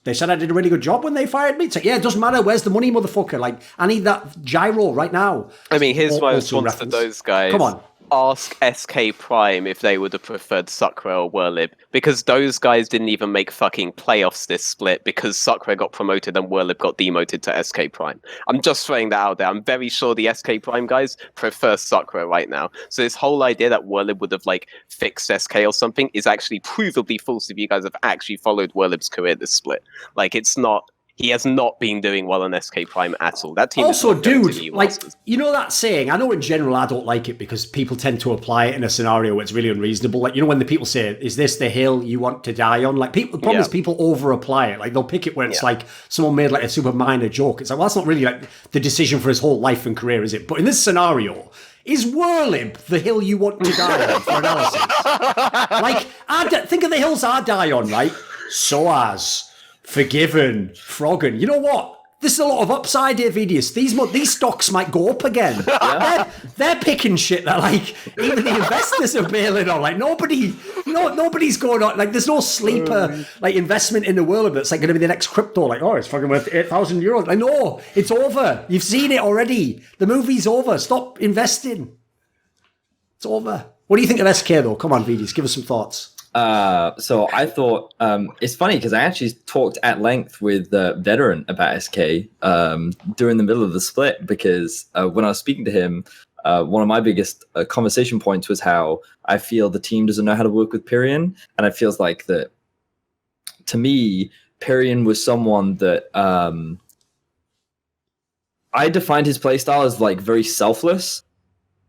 they said I did a really good job when they fired me. It's like, yeah, it doesn't matter. Where's the money, motherfucker? Like, I need that gyro right now. I mean, here's my response to those guys. Come on. Ask SK Prime if they would have preferred Sucre or Werlib, because those guys didn't even make fucking playoffs this split because Sucre got promoted and Werlib got demoted to SK Prime. I'm just throwing that out there. I'm very sure the SK Prime guys prefer Sucre right now. So this whole idea that Werlib would have like fixed SK or something is actually provably false if you guys have actually followed Werlib's career this split. Like, it's not. He has not been doing well on SK Prime at all. That team also, is not going to dude, the like, Masters. you know that saying? I know in general I don't like it because people tend to apply it in a scenario where it's really unreasonable. Like, you know, when the people say, is this the hill you want to die on? Like, people, the problem is people over-apply it. Like, they'll pick it where it's like someone made like a super minor joke. It's like, well, that's not really like the decision for his whole life and career, is it? But in this scenario, is Werlib the hill you want to die on for analysis? Like, think of the hills I die on, right? Soaz, Forgiven, Froggen. You know what? There's a lot of upside here, Vedius. These stocks might go up again. They're picking shit that, like, even the investors are bailing on. Like, nobody's going on. Like, there's no sleeper like investment in the world that's like going to be the next crypto. Like, oh, it's fucking worth €8,000. Like, no, it's over. You've seen it already. The movie's over. Stop investing. It's over. What do you think of SK though? Come on, Vedius, give us some thoughts. So I thought it's funny because I actually talked at length with Veteran about SK during the middle of the split, because when I was speaking to him, one of my biggest conversation points was how I feel the team doesn't know how to work with Pyrion, and it feels like that. To me, Pyrion was someone that I defined his playstyle as like very selfless.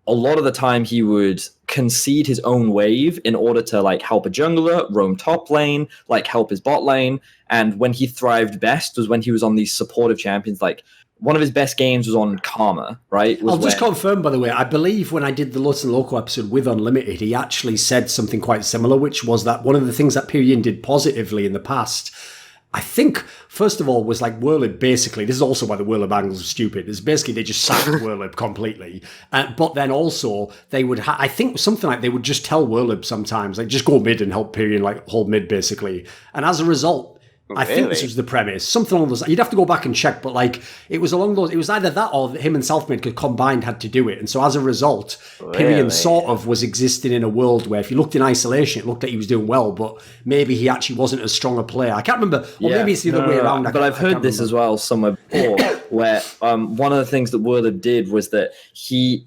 A lot of the time he would concede his own wave in order to like help a jungler, roam top lane, like help his bot lane. And when he thrived best was when he was on these supportive champions. Like, one of his best games was on Karma, right? I'll just confirm, by the way, I believe when I did the Lots and Loco episode with Unlimited, he actually said something quite similar, which was that one of the things that Pyrion did positively in the past, I think, first of all, was like Werlib basically, this is also why the Werlib angles are stupid, is basically they just sacked Werlib completely. But then also, they would, I think something like they would just tell Werlib sometimes, like, just go mid and help Pyrion, like, hold mid, basically. And as a result, I think this was the premise. Something along those. You'd have to go back and check, but like it was along those. It was either that or him and Selfmade combined had to do it. And so as a result, Pyrion sort of was existing in a world where if you looked in isolation, it looked like he was doing well, but maybe he actually wasn't as strong a player. I can't remember. Or maybe it's the other way around. But I've heard this as well somewhere before, where one of the things that Werlib did was that he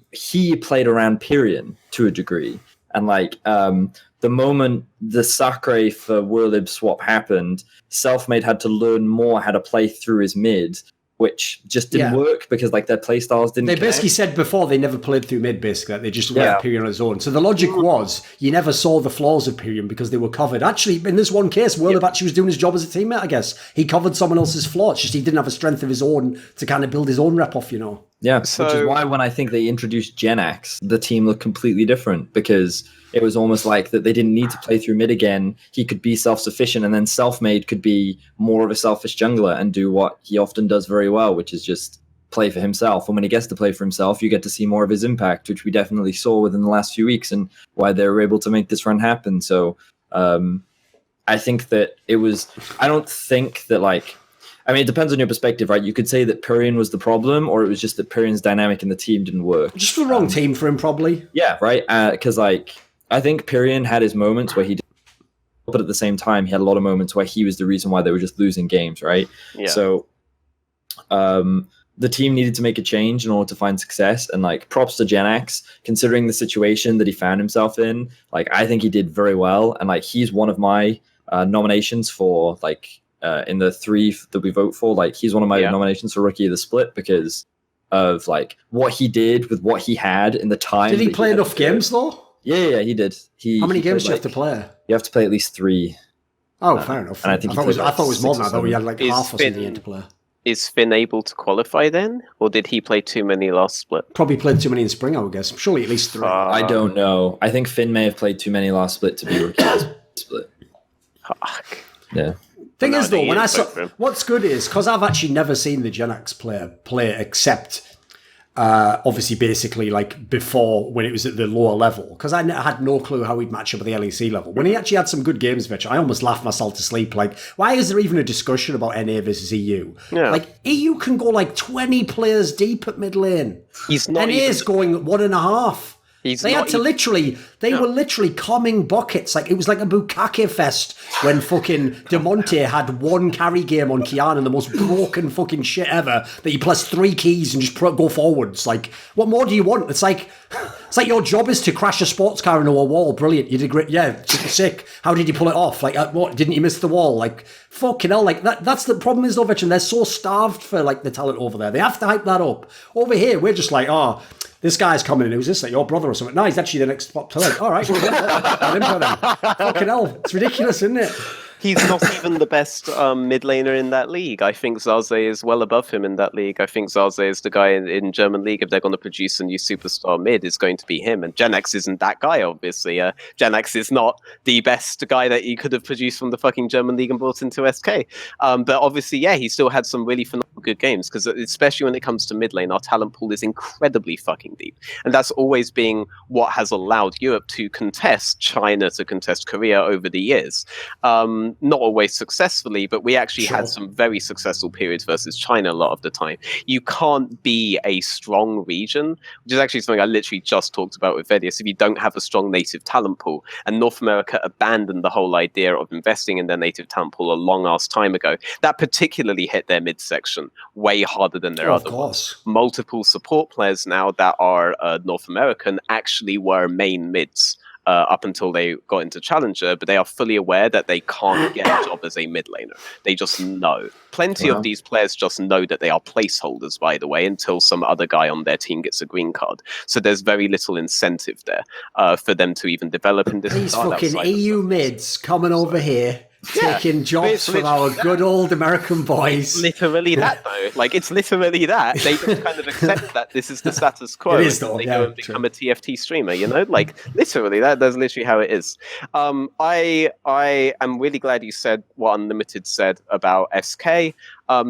played around Pyrion to a degree, and like the moment the Sacre for Werlib swap happened, Selfmade had to learn more how to play through his mid, which just didn't work because like their play styles didn't They connect. basically said before they never played through mid, basically. They just left Pyrion on his own. So the logic was you never saw the flaws of Pyrion because they were covered. Actually, in this one case, Werlib actually was doing his job as a teammate, I guess. He covered someone else's flaw. It's just he didn't have a strength of his own to kind of build his own rep off, you know. Yeah, which is why when I think they introduced Genax, the team looked completely different because it was almost like that they didn't need to play through mid again. He could be self-sufficient, and then Selfmade could be more of a selfish jungler and do what he often does very well, which is just play for himself. And when he gets to play for himself, you get to see more of his impact, which we definitely saw within the last few weeks and why they were able to make this run happen. So I think that it was... I don't think that like... I mean, it depends on your perspective, right? You could say that Pyrion was the problem, or it was just that Pyrion's dynamic in the team didn't work. Just the wrong team for him, probably. Yeah, right? Because, like, I think Pyrion had his moments where he did, but at the same time, he had a lot of moments where he was the reason why they were just losing games, right? Yeah. So, the team needed to make a change in order to find success, and, like, props to Genax, considering the situation that he found himself in. Like, I think he did very well, and, like, he's one of my nominations for, like... in the three that we vote for, like he's one of my nominations for Rookie of the Split because of like what he did with what he had in the time. Did he play enough games though? Yeah, he did. How many games do you have to play? You have to play at least 3. Oh, fair enough. And I think I thought it was more than that. I thought we had like half or something to play. Is Finn able to qualify then, or did he play too many last split? Probably played too many in spring, I would guess. Surely at least 3. I don't know. I think Finn may have played too many last split to be Rookie of the Split. Fuck. Yeah. Thing is, though, nowadays when I is saw, both for him. what's good is because I've actually never seen the Gen X play except obviously basically like before when it was at the lower level, because I had no clue how he'd match up at the LEC level. When he actually had some good games, which I almost laughed myself to sleep. Like, why is there even a discussion about NA versus EU? Yeah. Like, EU can go like 20 players deep at mid lane. He's not NA's going 1.5. They had to they were literally calming buckets. Like, it was like a bukkake fest when fucking DeMonte had one carry game on Kian and the most broken fucking shit ever that you press 3 keys and just go forwards. Like, what more do you want? It's like your job is to crash a sports car into a wall. Brilliant. You did great. Yeah, sick. How did you pull it off? Like, what? Didn't you miss the wall? Like, fucking hell. Like, that's the problem is, though, Veteran. They're so starved for, like, the talent over there. They have to hype that up. Over here, we're just like, this guy's coming in. Who's this? Like your brother or something? No, he's actually the next top talent. All right. Fucking hell. It's ridiculous, isn't it? He's not even the best mid laner in that league. I think Zaze is well above him in that league. I think Zaze is the guy in German league. If they're going to produce a new superstar mid, it's going to be him. And Gen X isn't that guy, obviously. Gen X is not the best guy that you could have produced from the fucking German league and brought into SK. But obviously, yeah, he still had some really phenomenal good games, because especially when it comes to mid lane, our talent pool is incredibly fucking deep. And that's always been what has allowed Europe to contest China, to contest Korea over the years. Not always successfully, but we actually had some very successful periods versus China a lot of the time. You can't be a strong region, which is actually something I literally just talked about with Vedius, if you don't have a strong native talent pool. And North America abandoned the whole idea of investing in their native talent pool a long ass time ago. That particularly hit their midsection way harder than their other ones. Multiple support players now that are North American actually were main mids. Up until they got into Challenger, but they are fully aware that they can't get a job as a mid laner. They just know. Plenty of these players just know that they are placeholders, by the way, until some other guy on their team gets a green card. So there's very little incentive there for them to even develop in this. These fucking EU mids coming over here. Taking jobs from our good old American boys. Literally that, though. Like, it's literally that. They just kind of accept that this is the status quo. It is, though. They go and become a TFT streamer, you know? Like, literally, that's literally how it is. I am really glad you said what Unlimited said about SK.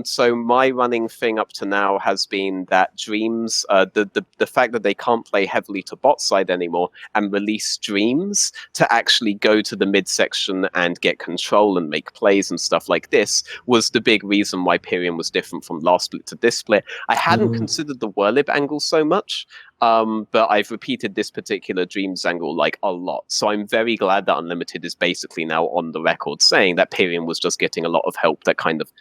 So my running thing up to now has been that Dreams, the fact that they can't play heavily to bot side anymore and release Dreams to actually go to the midsection and get control and make plays and stuff like this was the big reason why Pyrion was different from last split to this split. I hadn't considered the Whirlib angle so much, but I've repeated this particular Dreams angle like a lot. So I'm very glad that Unlimited is basically now on the record saying that Pyrion was just getting a lot of help that kind of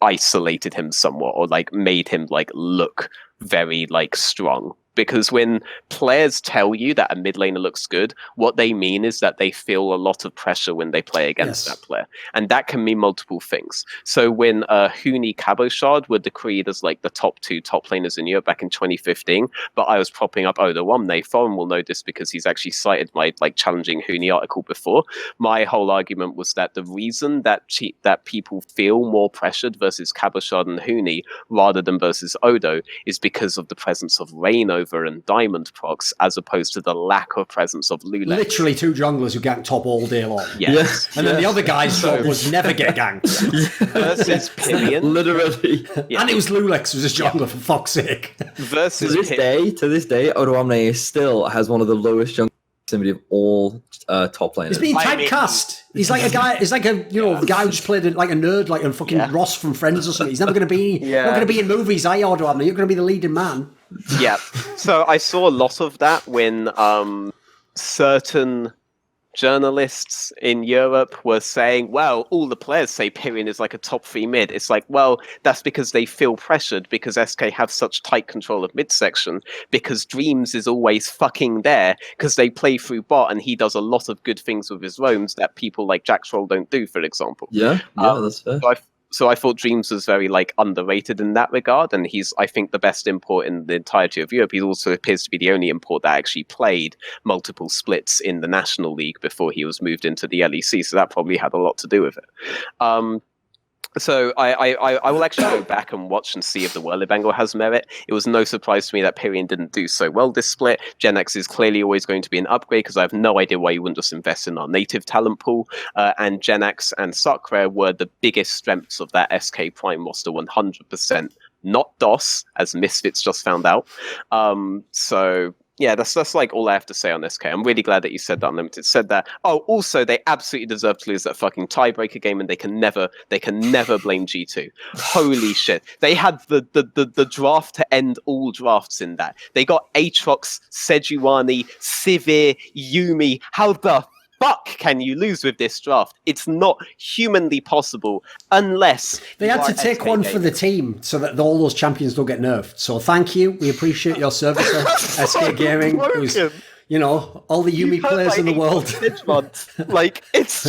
isolated him somewhat, or like made him like look very like strong. Because when players tell you that a mid laner looks good, what they mean is that they feel a lot of pressure when they play against that player. And that can mean multiple things. So when Huni Cabochard were decreed as like the top 2 top laners in Europe back in 2015, but I was propping up Thorin, Thorin will know this because he's actually cited my like challenging Huni article before. My whole argument was that the reason that that people feel more pressured versus Cabochard and Huni rather than versus Odo is because of the presence of Reign and Diamond procs, as opposed to the lack of presence of Lulek. Literally 2 junglers who gank top all day long. Yes. And then the other guy's job was never get ganked. Versus Pyrion. Literally. And it was Lulex was his jungler, for fuck's sake. Versus to this day, Odoamne still has one of the lowest jungle proximity of all top laners. He's being typecast. He's like a guy. He's like a the guy who just played like a nerd, like a fucking Ross from Friends or something. He's never going to be. Not going to be in movies. I order him. You're going to be the leading man. Yeah. So I saw a lot of that when certain journalists in Europe were saying, well, all the players say Pyrion is like a top 3 mid. It's like, well, that's because they feel pressured because SK have such tight control of midsection, because Dreams is always fucking there because they play through bot and he does a lot of good things with his roams that people like Jack Troll don't do, for example. Yeah, that's fair. So I thought Dreams was very like underrated in that regard, and he's, I think, the best import in the entirety of Europe. He also appears to be the only import that actually played multiple splits in the National League before he was moved into the LEC, so that probably had a lot to do with it. So I will actually go back and watch and see if the Whirlib angle has merit. It was no surprise to me that Pyrian didn't do so well this split. Gen X is clearly always going to be an upgrade because I have no idea why you wouldn't just invest in our native talent pool. And Gen X and Sacre were the biggest strengths of that SK Prime roster, 100%. Not DOS, as Misfits just found out. So yeah, that's like all I have to say on SK. I'm really glad that you said that. Unlimited said that. Oh, also they absolutely deserve to lose that fucking tiebreaker game, and they can never blame G2. Holy shit! They had the draft to end all drafts in that. They got Aatrox, Sejuani, Sivir, Yumi. How the fuck can you lose with this draft? It's not humanly possible unless they had to take SK one gamers. for the team so that all those champions don't get nerfed. So thank you. We appreciate your service, SK Gaming. Who's, you know, all the Yumi players in the world. Like it's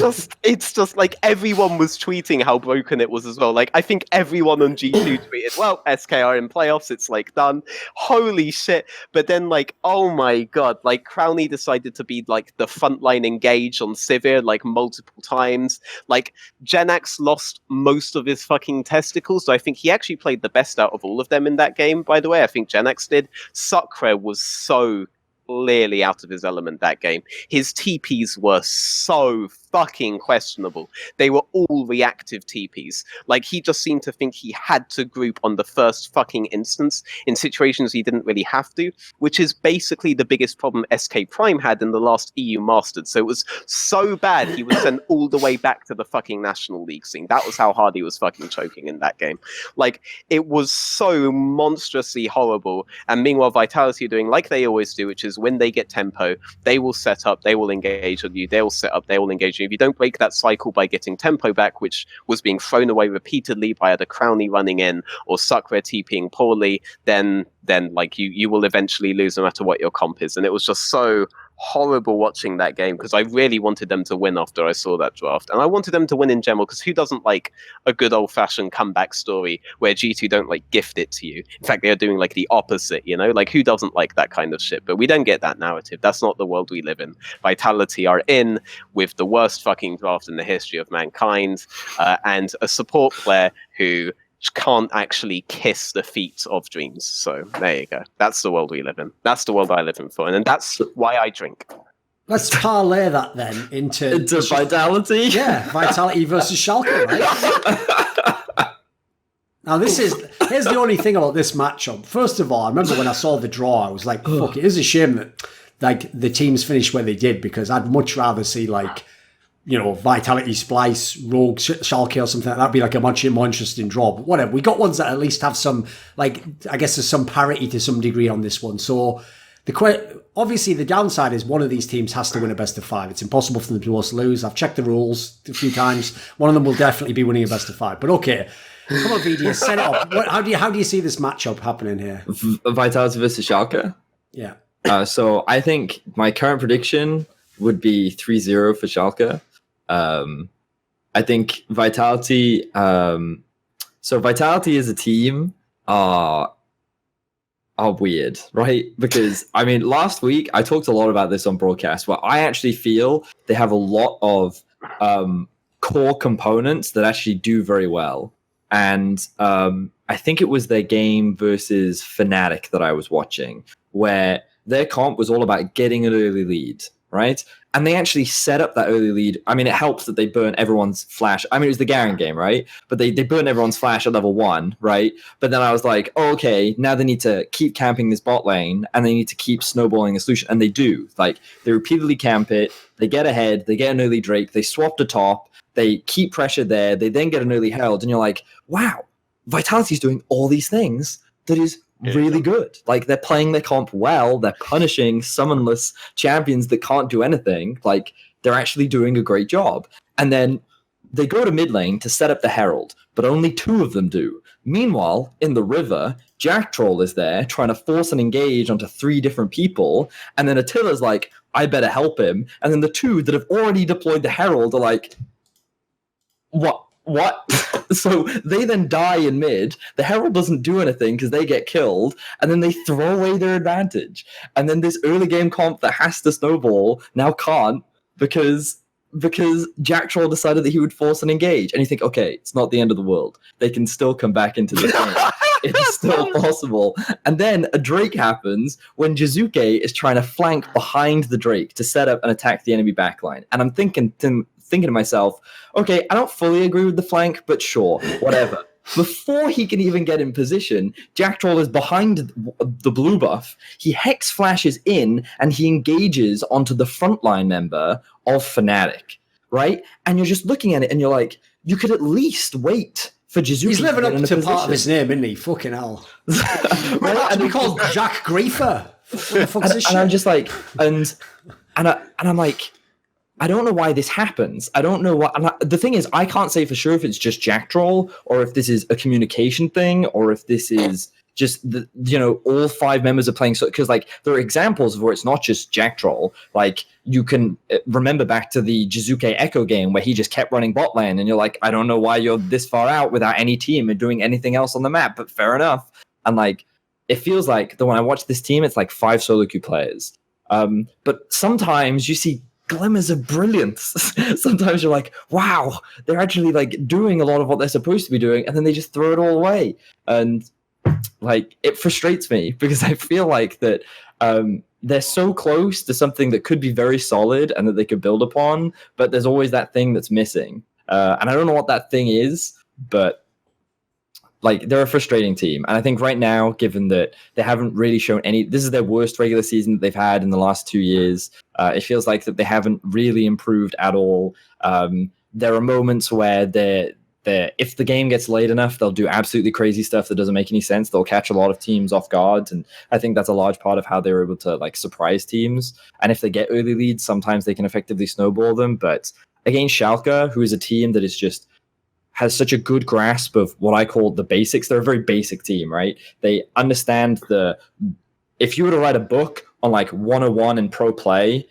just like everyone was tweeting how broken it was as well. Like I think everyone on G2 tweeted, well, SK are in playoffs, it's like done. Holy shit. But then like, oh my god, like Crowley decided to be like the frontline engage on Sivir like multiple times. Like Genax lost most of his fucking testicles, so I think he actually played the best out of all of them in that game, by the way. I think Genax did. Sacre was so clearly out of his element that game. His TPs were so fucking questionable. They were all reactive TPs. Like, he just seemed to think he had to group on the first fucking instance in situations he didn't really have to, which is basically the biggest problem SK Prime had in the last EU Masters. So it was so bad he was sent all the way back to the fucking National League scene. That was how hard he was fucking choking in that game. Like, it was so monstrously horrible. And meanwhile, Vitality are doing like they always do, which is when they get tempo, they will set up, they will engage with you, they will set up, they will engage you. If you don't break that cycle by getting tempo back, which was being thrown away repeatedly by either Crowley running in or Sacre TPing poorly, then like you will eventually lose no matter what your comp is. And it was just so horrible watching that game because I really wanted them to win after I saw that draft. And I wanted them to win in general because who doesn't like a good old-fashioned comeback story where G2 don't like gift it to you? In fact, they are doing like the opposite, you know? Like, who doesn't like that kind of shit? But we don't get that narrative. That's not the world we live in. Vitality are in with the worst fucking draft in the history of mankind, and a support player who can't actually kiss the feet of dreams. So there you go. That's the world we live in. That's the world I live in for, and that's why I drink. Let's parlay that then into Vitality. Yeah, Vitality versus Schalke, right? Now here's the only thing about this matchup. First of all, I remember when I saw the draw, I was like, fuck, it is a shame that like the teams finished where they did, because I'd much rather see like, you know, Vitality, Splice, Rogue, Schalke or something like that. That'd be like a much more interesting draw. But whatever, we got ones that at least have some, like, I guess there's some parity to some degree on this one. So obviously the downside is one of these teams has to win a best of 5. It's impossible for them to both lose. I've checked the rules a few times. One of them will definitely be winning a best of 5. But okay, come on, Vedius, set it up. How do you see this matchup happening here? Vitality versus Schalke? Yeah. So I think my current prediction would be 3-0 for Schalke. I think Vitality. So Vitality as a team are weird, right? Because I mean, last week I talked a lot about this on broadcast, where I actually feel they have a lot of core components that actually do very well. And I think it was their game versus Fnatic that I was watching, where their comp was all about getting an early lead, right? And they actually set up that early lead. I mean, it helps that they burn everyone's flash. I mean, it was the Garen game, right? But they burn everyone's flash at level 1, right? But then I was like, oh, okay, now they need to keep camping this bot lane, and they need to keep snowballing a solution. And they do. Like, they repeatedly camp it. They get ahead. They get an early Drake. They swap to top. They keep pressure there. They then get an early Herald. And you're like, wow, Vitality's doing all these things that is really good. Like, they're playing their comp well. They're punishing summonless champions that can't do anything. Like, they're actually doing a great job. And then they go to mid lane to set up the Herald, but only 2 of them do. Meanwhile, in the river, Jack Troll is there trying to force an engage onto 3 different people. And then Attila's like, I better help him. And then the 2 that have already deployed the Herald are like, what? So they then die in mid. The Herald doesn't do anything because they get killed, and then they throw away their advantage. And then this early game comp that has to snowball now can't, because because Jack Troll decided that he would force an engage. And you think, okay, it's not the end of the world. They can still come back into the game. It's still possible. And then a Drake happens when Jizuke is trying to flank behind the Drake to set up and attack the enemy backline. And I'm thinking to myself, okay, I don't fully agree with the flank, but sure, whatever. Before he can even get in position, Jack Troll is behind the blue buff. He hex flashes in and he engages onto the frontline member of Fnatic, right? And you're just looking at it and you're like, you could at least wait for Jizuki. He's living up to position. part of his name, isn't he? Fucking hell. Right? And we called Jack Griefer. What the fuck's this shit? And I'm just like, and I'm like, I don't know why this happens. I don't know what. The thing is, I can't say for sure if it's just Jack Troll or if this is a communication thing or if this is just all 5 members are playing. So because like there are examples of where it's not just Jack Troll. Like you can remember back to the Jizuke Echo game where he just kept running bot lane, and you're like, I don't know why you're this far out without any team and doing anything else on the map, but fair enough. And like it feels like that when I watch this team, it's like 5 solo queue players. But sometimes you see glimmers of brilliance. Sometimes you're like, wow, they're actually like doing a lot of what they're supposed to be doing, and then they just throw it all away. And like it frustrates me because I feel like that they're so close to something that could be very solid and that they could build upon, but there's always that thing that's missing. And I don't know what that thing is, but like they're a frustrating team. And I think right now, given that they haven't really shown this is their worst regular season that they've had in the last 2 years. It feels like that they haven't really improved at all. There are moments where if the game gets late enough, they'll do absolutely crazy stuff that doesn't make any sense. They'll catch a lot of teams off guard. And I think that's a large part of how they're able to like surprise teams. And if they get early leads, sometimes they can effectively snowball them. But against Schalke, who is a team that is just has such a good grasp of what I call the basics. They're a very basic team, right? They understand if you were to write a book on like 101 in pro play,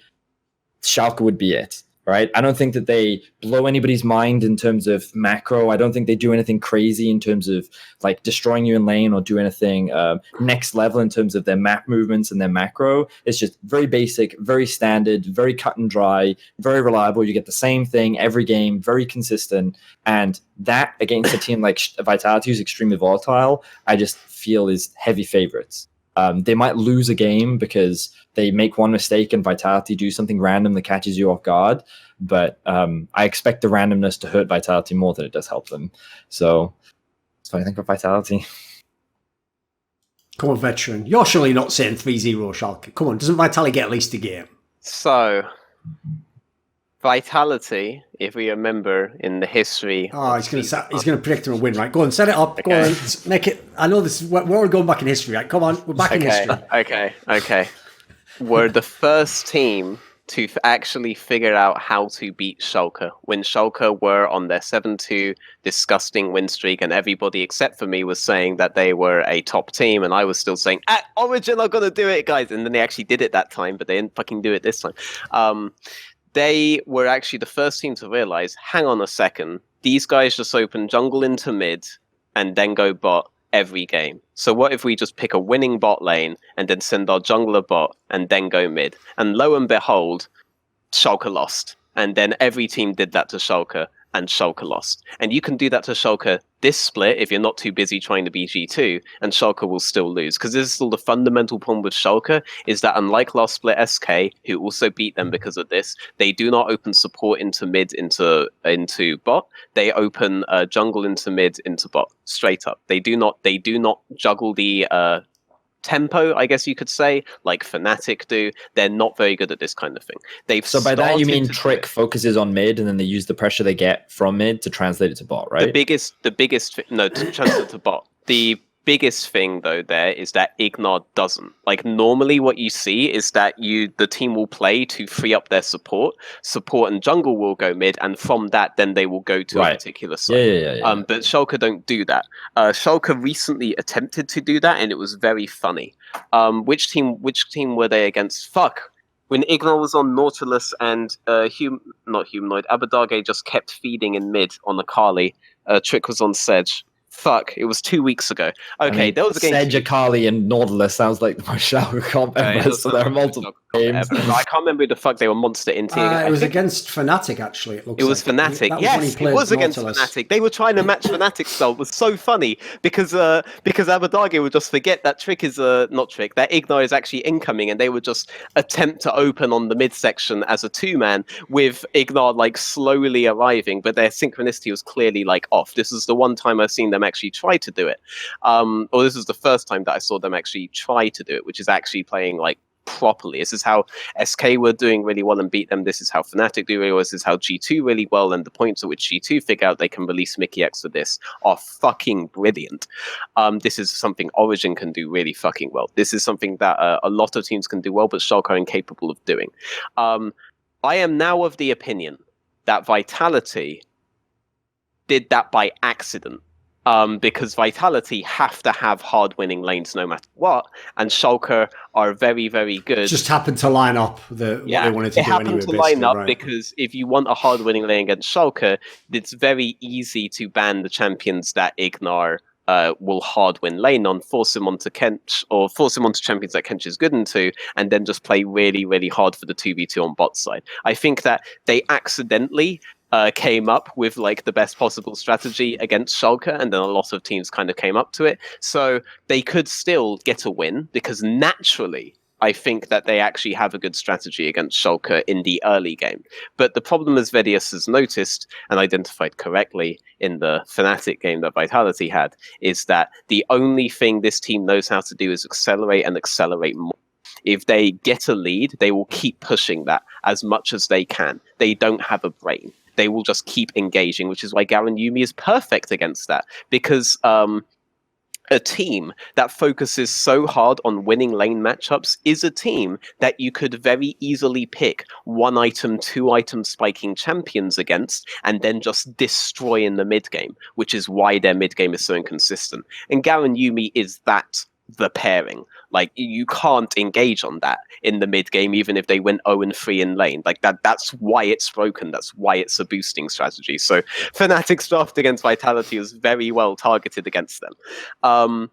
Schalke would be it, right? I don't think that they blow anybody's mind in terms of macro. I don't think they do anything crazy in terms of like destroying you in lane or do anything next level in terms of their map movements and their macro. It's just very basic, very standard, very cut and dry, very reliable. You get the same thing every game, very consistent. And that against a team like Vitality, who's extremely volatile, I just feel is heavy favorites. They might lose a game because they make one mistake and Vitality do something random that catches you off guard. But I expect the randomness to hurt Vitality more than it does help them. So that's what I think of Vitality. Come on, Veteran. You're surely not saying 3-0 Schalke. Come on, doesn't Vitality get at least a game? So, Vitality, if we remember in the history... Oh, he's going to predict them a win, right? Go on, set it up. Okay. Go on, make it... I know this. We're all going back in history, right? Come on, we're back in history. Okay. We're the first team to actually figure out how to beat Schalke. When Schalke were on their 7-2 disgusting win streak, and everybody except for me was saying that they were a top team, and I was still saying, Origen are going to do it, guys. And then they actually did it that time, but they didn't fucking do it this time. They were actually the first team to realize, hang on a second, these guys just open jungle into mid and then go bot every game. So what if we just pick a winning bot lane and then send our jungler bot and then go mid? And lo and behold, Schalke lost. And then every team did that to Schalke, and Schalke lost. And you can do that to Schalke this split if you're not too busy trying to be G2, and Schalke will still lose. Because this is still the fundamental problem with Schalke, is that unlike last split SK, who also beat them because of this, they do not open support into mid into bot. They open jungle into mid into bot, straight up. They do not juggle the tempo, I guess you could say, like Fnatic do. They're not very good at this kind of thing. So by that you mean Trick focuses on mid and then they use the pressure they get from mid to translate it to bot, right? To translate to bot. The biggest thing though there is that Ignore doesn't. Like normally what you see is that the team will play to free up their support and jungle will go mid, and from that then they will go to a particular side. Yeah. But Schalke don't do that. Schalke recently attempted to do that and it was very funny. Which team were they against? When Ignore was on Nautilus and not Humanoid, Abadage just kept feeding in mid on Akali. Trick was on Sedge. Fuck, it was 2 weeks ago. Okay, there was a game. Serge and Nautilus sounds like the most Schalke comp ever, so there are multiple games. I can't remember who the fuck they were monster into. It was against Fnatic, actually. It was Fnatic. Yes, it was against Fnatic. They were trying to match Fnatic style. It was so funny because Abadage would just forget that trick is not trick. That Ignite is actually incoming, and they would just attempt to open on the midsection as a 2-man with Ignite like slowly arriving, but their synchronicity was clearly like off. This is the one time I've seen them actually try to do it. Or this is the first time that I saw them actually try to do it, which is actually playing like properly. This is how SK were doing really well and beat them. This is how Fnatic do really well. This is how G2 really well, and the points at which G2 figure out they can release Mickey X for this are fucking brilliant. This is something Origen can do really fucking well. This is something that a lot of teams can do well, but Schalke are incapable of doing. I am now of the opinion that Vitality did that by accident. Because Vitality have to have hard winning lanes no matter what, and Schalke are very, very good. Just happened to line up what they wanted to do anyway. Happened to line up because if you want a hard winning lane against Schalke, it's very easy to ban the champions that Ignar will hard win lane on, force him onto Kench, or force him onto champions that Kench is good into, and then just play really, really hard for the 2v2 on bot side. I think that they accidentally came up with like the best possible strategy against Schalke, and then a lot of teams kind of came up to it. So they could still get a win because naturally I think that they actually have a good strategy against Schalke in the early game. But the problem, as Vedius has noticed and identified correctly in the Fnatic game that Vitality had, is that the only thing this team knows how to do is accelerate and accelerate more. If they get a lead, they will keep pushing that as much as they can. They don't have a brain. They will just keep engaging, which is why Garen Yumi is perfect against that. Because a team that focuses so hard on winning lane matchups is a team that you could very easily pick 1 item, 2 item spiking champions against, and then just destroy in the mid game, which is why their mid game is so inconsistent. And Garen Yumi is that the pairing. Like, you can't engage on that in the mid game, even if they went 0-3 in lane. Like that's why it's broken. That's why it's a boosting strategy. So Fnatic's draft against Vitality was very well targeted against them.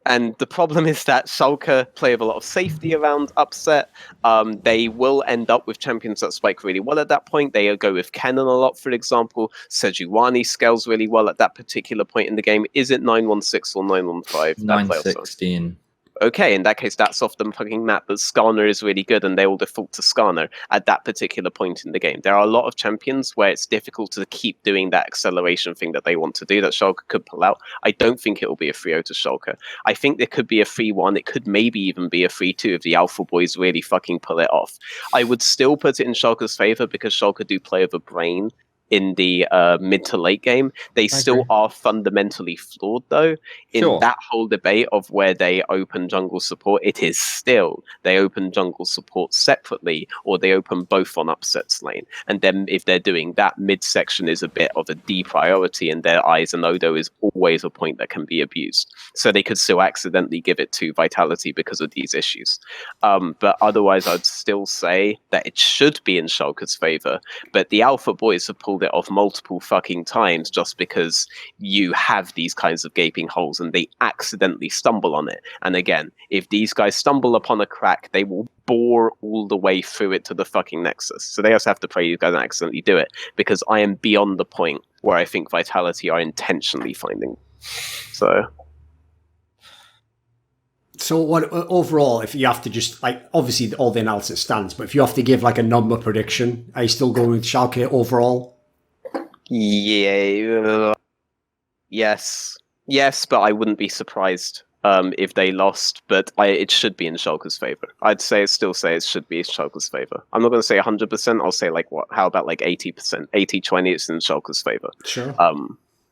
And the problem is that Schalke play with a lot of safety around upset. They will end up with champions that spike really well at that point. They go with Kennen a lot, for example. Sejuani scales really well at that particular point in the game. Is it 9-1-6 or 9-1-5? 9-16. Okay, in that case, that's off the fucking map, but Skarner is really good, and they will default to Skarner at that particular point in the game. There are a lot of champions where it's difficult to keep doing that acceleration thing that they want to do, that Schalke could pull out. I don't think it will be a 3-0 to Schalke. I think there could be a 3-1. It could maybe even be a 3-2 if the Alpha Boys really fucking pull it off. I would still put it in Schalke's favor because Schalke do play with a brain in the mid to late game. They still are fundamentally flawed, though. In that whole debate of where they open jungle support, it is still they open jungle support separately, or they open both on upsets lane. And then if they're doing that, midsection is a bit of a D priority in their eyes, and Odo is always a point that can be abused. So they could still accidentally give it to Vitality because of these issues. But otherwise, I'd still say that it should be in Schalke's favor. But the Alpha Boys have pulled it off multiple fucking times just because you have these kinds of gaping holes and they accidentally stumble on it. And again, if these guys stumble upon a crack, they will bore all the way through it to the fucking Nexus. So they also have to pray you guys don't accidentally do it, because I am beyond the point where I think Vitality are intentionally finding. So what overall, if you have to just, like, obviously all the analysis stands, but if you have to give like a number prediction, are you still going with Schalke overall? Yeah. Yes, but I wouldn't be surprised if they lost, but it should be in Schalke's favor. Still say it should be in Schalke's favor. I'm not going to say 100%. I'll say how about 80%? 80-20, it's in Schalke's favor. Sure.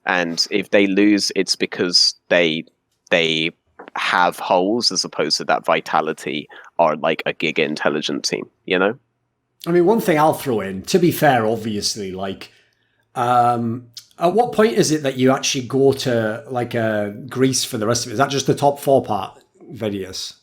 And if they lose, it's because they have holes, as opposed to that Vitality are like a giga intelligent team, you know? I mean, one thing I'll throw in, to be fair, obviously, like, at what point is it that you actually go to like Greece for the rest of it? Is that just the top 4 part, Vedius?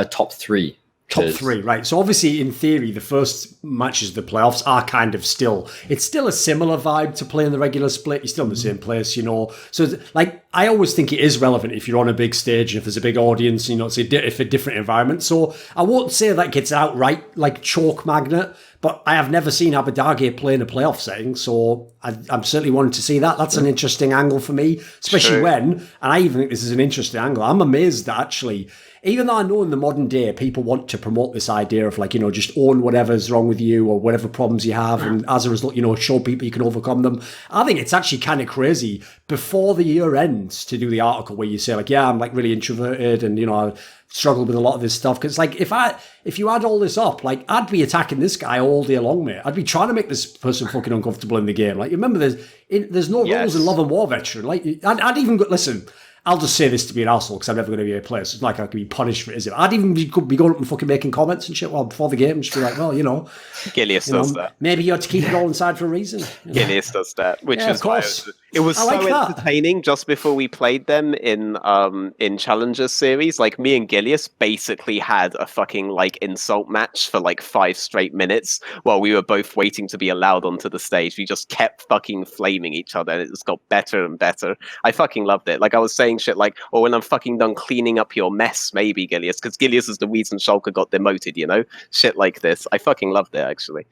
Top 3. Top 3, right. So obviously, in theory, the first matches of the playoffs are kind of still a similar vibe to playing the regular split. You're still in the same place, you know. So like, I always think it is relevant if you're on a big stage, if there's a big audience, you know, it's if a different environment. So I won't say that gets outright like chalk magnet, but I have never seen Abadage play in a playoff setting. So I'm certainly wanting to see that. That's an interesting angle for me, especially when, and I even think this is an interesting angle. I'm amazed that actually, even though I know in the modern day people want to promote this idea of like, you know, just own whatever's wrong with you or whatever problems you have, and as a result, you know, show people you can overcome them. I think it's actually kind of crazy before the year ends to do the article where you say like, yeah, I'm like really introverted and, you know, I struggle with a lot of this stuff. Because like if you add all this up, like I'd be attacking this guy all day long, mate. I'd be trying to make this person fucking uncomfortable in the game. Like, remember, there's no rules in Love and War, Veteran. Like, I'd even go, listen, I'll just say this to be an arsehole because I'm never going to be a player. So it's not like I could be punished for it, is it? I'd even be going up and fucking making comments and shit before the game. Just be like, well, you know. Gilius does that. Maybe you had to keep it all inside for a reason. You know? Gilius does that, which is of course. why it was so entertaining just before we played them in Challengers series. Like, me and Gilius basically had a fucking, like, insult match for, like, 5 straight minutes while we were both waiting to be allowed onto the stage. We just kept fucking flaming each other, and it just got better and better. I fucking loved it. Like, I was saying shit like, or when I'm fucking done cleaning up your mess, maybe, Gilius, because Gilius is the reason Schalke got demoted, you know? Shit like this. I fucking loved it, actually.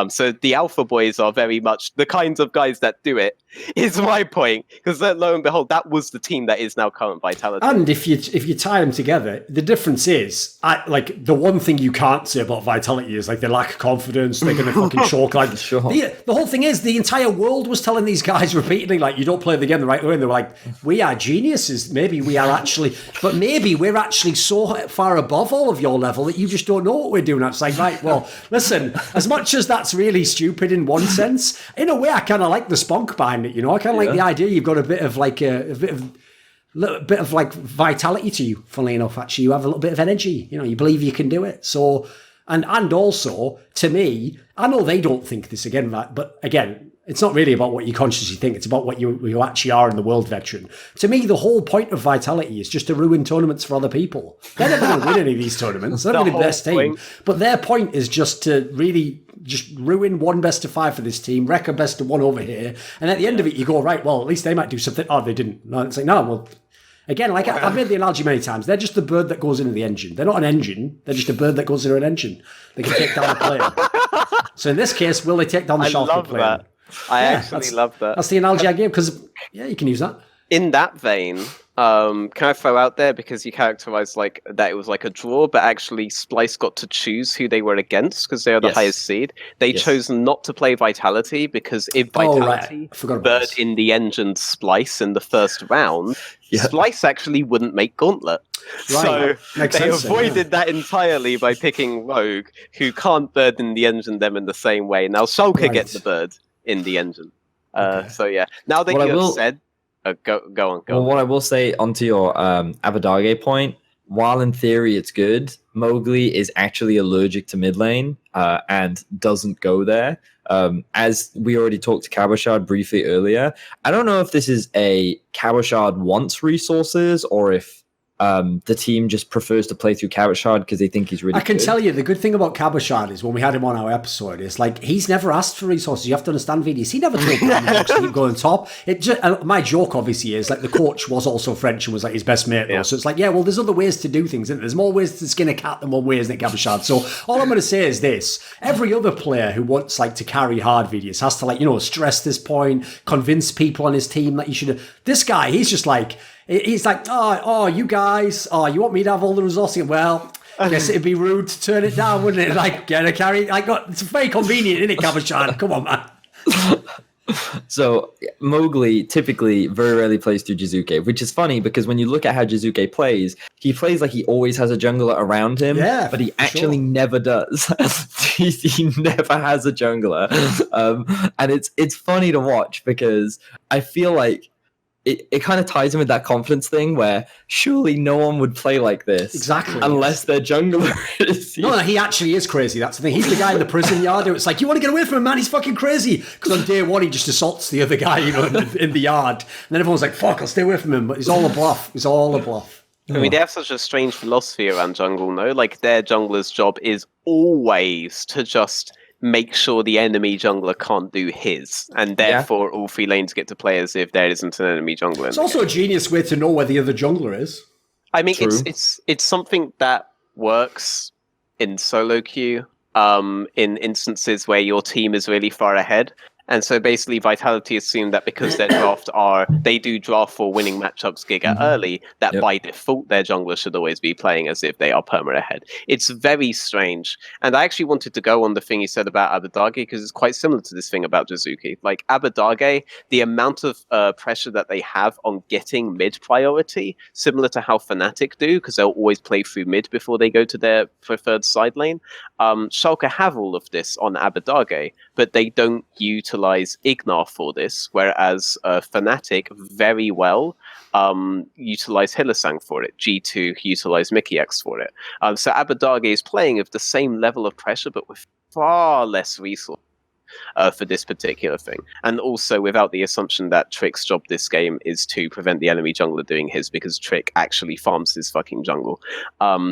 So the Alpha Boys are very much the kinds of guys that do it, is my point. Because lo and behold, that was the team that is now current Vitality. And if you tie them together, the difference is, like, the one thing you can't say about Vitality is, like, they lack confidence, they're going to fucking choke. Like, sure. The whole thing is, the entire world was telling these guys repeatedly, like, you don't play the game the right way. And they were like, we are geniuses. Maybe we are actually, but maybe we're actually so far above all of your level that you just don't know what we're doing. It's like, right, well, listen, as much as that's really stupid in one sense, in a way, I kind of like the spunk behind it, you know? I kind of like the idea you've got a bit of like little bit of like vitality to you, funnily enough. Actually, you have a little bit of energy, you know, you believe you can do it. So, and also, to me, I know they don't think this again, but again, it's not really about what you consciously think. It's about what you actually are in the world, Veteran. To me, the whole point of Vitality is just to ruin tournaments for other people. They're never going to win any of these tournaments. They're not going to be the best team. But their point is just to really just ruin one best of 5 for this team, wreck a best of 1 over here. And at the end of it, you go, right, well, at least they might do something. Oh, they didn't. No, it's like, no, well, again, like I've made the analogy many times. They're just the bird that goes into the engine. They're not an engine. They're just a bird that goes into an engine. They can take down a player. So in this case, will they take down the Schalke player? I love that. I actually love that. That's the analogy I gave, because, yeah, you can use that. In that vein, can I throw out there, because you characterized like that it was like a draw, but actually Splice got to choose who they were against because they are the highest seed. They chose not to play Vitality because if Vitality bird in the engine Splice in the first round, Splice actually wouldn't make Gauntlet. Right. So they avoided that entirely by picking Rogue, who can't bird in the engine them in the same way. Now Schalke gets the bird in the engine. So yeah, now that you have said, go on. What I will say onto your Abadage point, while in theory it's good, Mowgli is actually allergic to mid lane and doesn't go there. As we already talked to Cabochard briefly earlier, I don't know if this is a Cabochard wants resources or if the team just prefers to play through Cabochard because they think he's really good. I can tell you, the good thing about Cabochard is when we had him on our episode, is like, he's never asked for resources. You have to understand, Vedius. He never told me to keep going top. My joke, obviously, is like the coach was also French and was like his best mate. Yeah. So it's like, yeah, well, there's other ways to do things, isn't there? There's more ways to skin a cat than one way, isn't it, Cabochard? So all I'm going to say is this. Every other player who wants like to carry hard, Vedius, has to like, you know, stress this point, convince people on his team that you should. This guy, he's just like, he's like, oh, you guys, you want me to have all the resources? Well, I guess it'd be rude to turn it down, wouldn't it? Like, get a carry. Like, it's very convenient, isn't it, Cabochard? Come on, man. So Mowgli typically very rarely plays through Jizuke, which is funny because when you look at how Jizuke plays, he plays like he always has a jungler around him, but he actually never does. He never has a jungler, and it's funny to watch because I feel like it kind of ties in with that confidence thing where surely no one would play like this. Exactly. Unless their jungler is... No, he actually is crazy. That's the thing. He's the guy in the prison yard who it's like, you want to get away from him, man? He's fucking crazy. Because on day 1, he just assaults the other guy, you know, in the yard. And then everyone's like, fuck, I'll stay away from him. But it's all a bluff. It's all a bluff. I mean, they have such a strange philosophy around jungle, no? Like, their jungler's job is always to just make sure the enemy jungler can't do his, and therefore all 3 lanes get to play as if there isn't an enemy jungler. It's also a genius way to know where the other jungler is. I mean, it's something that works in solo queue, in instances where your team is really far ahead. And so basically Vitality assume that because their they do draft for winning matchups Giga early, that by default their jungler should always be playing as if they are perma ahead. It's very strange. And I actually wanted to go on the thing you said about Abadage, because it's quite similar to this thing about Jizuki. Like Abadage, the amount of pressure that they have on getting mid priority, similar to how Fnatic do, because they'll always play through mid before they go to their preferred side lane. Schalke have all of this on Abadage, but they don't utilize Ignar for this, whereas Fnatic very well utilize Hylissang for it. G2 utilize Mickey X for it. So Abadage is playing with the same level of pressure, but with far less resources for this particular thing. And also without the assumption that Trick's job this game is to prevent the enemy jungler doing his, because Trick actually farms his fucking jungle.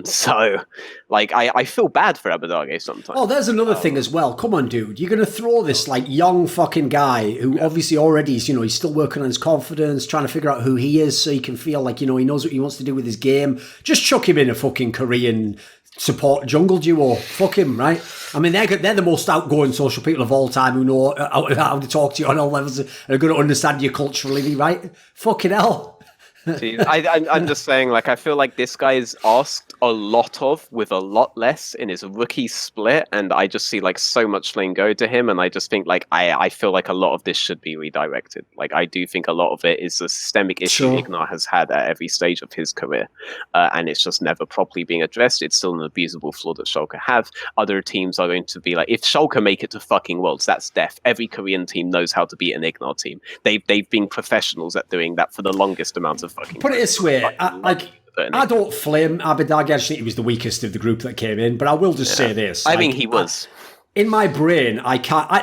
So, like, I feel bad for Abadage sometimes. Oh, there's another thing as well. Come on, dude. You're going to throw this, like, young fucking guy who obviously already is, he's still working on his confidence, trying to figure out who he is so he can feel like, he knows what he wants to do with his game. Just chuck him in a fucking Korean support jungle duo. Fuck him, right? I mean, they're the most outgoing social people of all time who know how to talk to you on all levels and are going to understand you culturally, right? Fucking hell. Jeez. I'm just saying, like, I feel like this guy is asked a lot of with a lot less in his rookie split, and I just see like so much lane go to him, and I just think like I feel like a lot of this should be redirected. Like, I do think a lot of it is a systemic issue Ignar has had at every stage of his career, and it's just never properly being addressed. It's still an abusable flaw that Schalke have. Other teams are going to be like, if Schalke make it to fucking Worlds, that's death. Every Korean team knows how to beat an Ignar team. They've been professionals at doing that for the longest amount of fucking Put it this way, I don't flame Abadage. I just think he was the weakest of the group that came in, but I will just say this. I mean, he was. In my brain,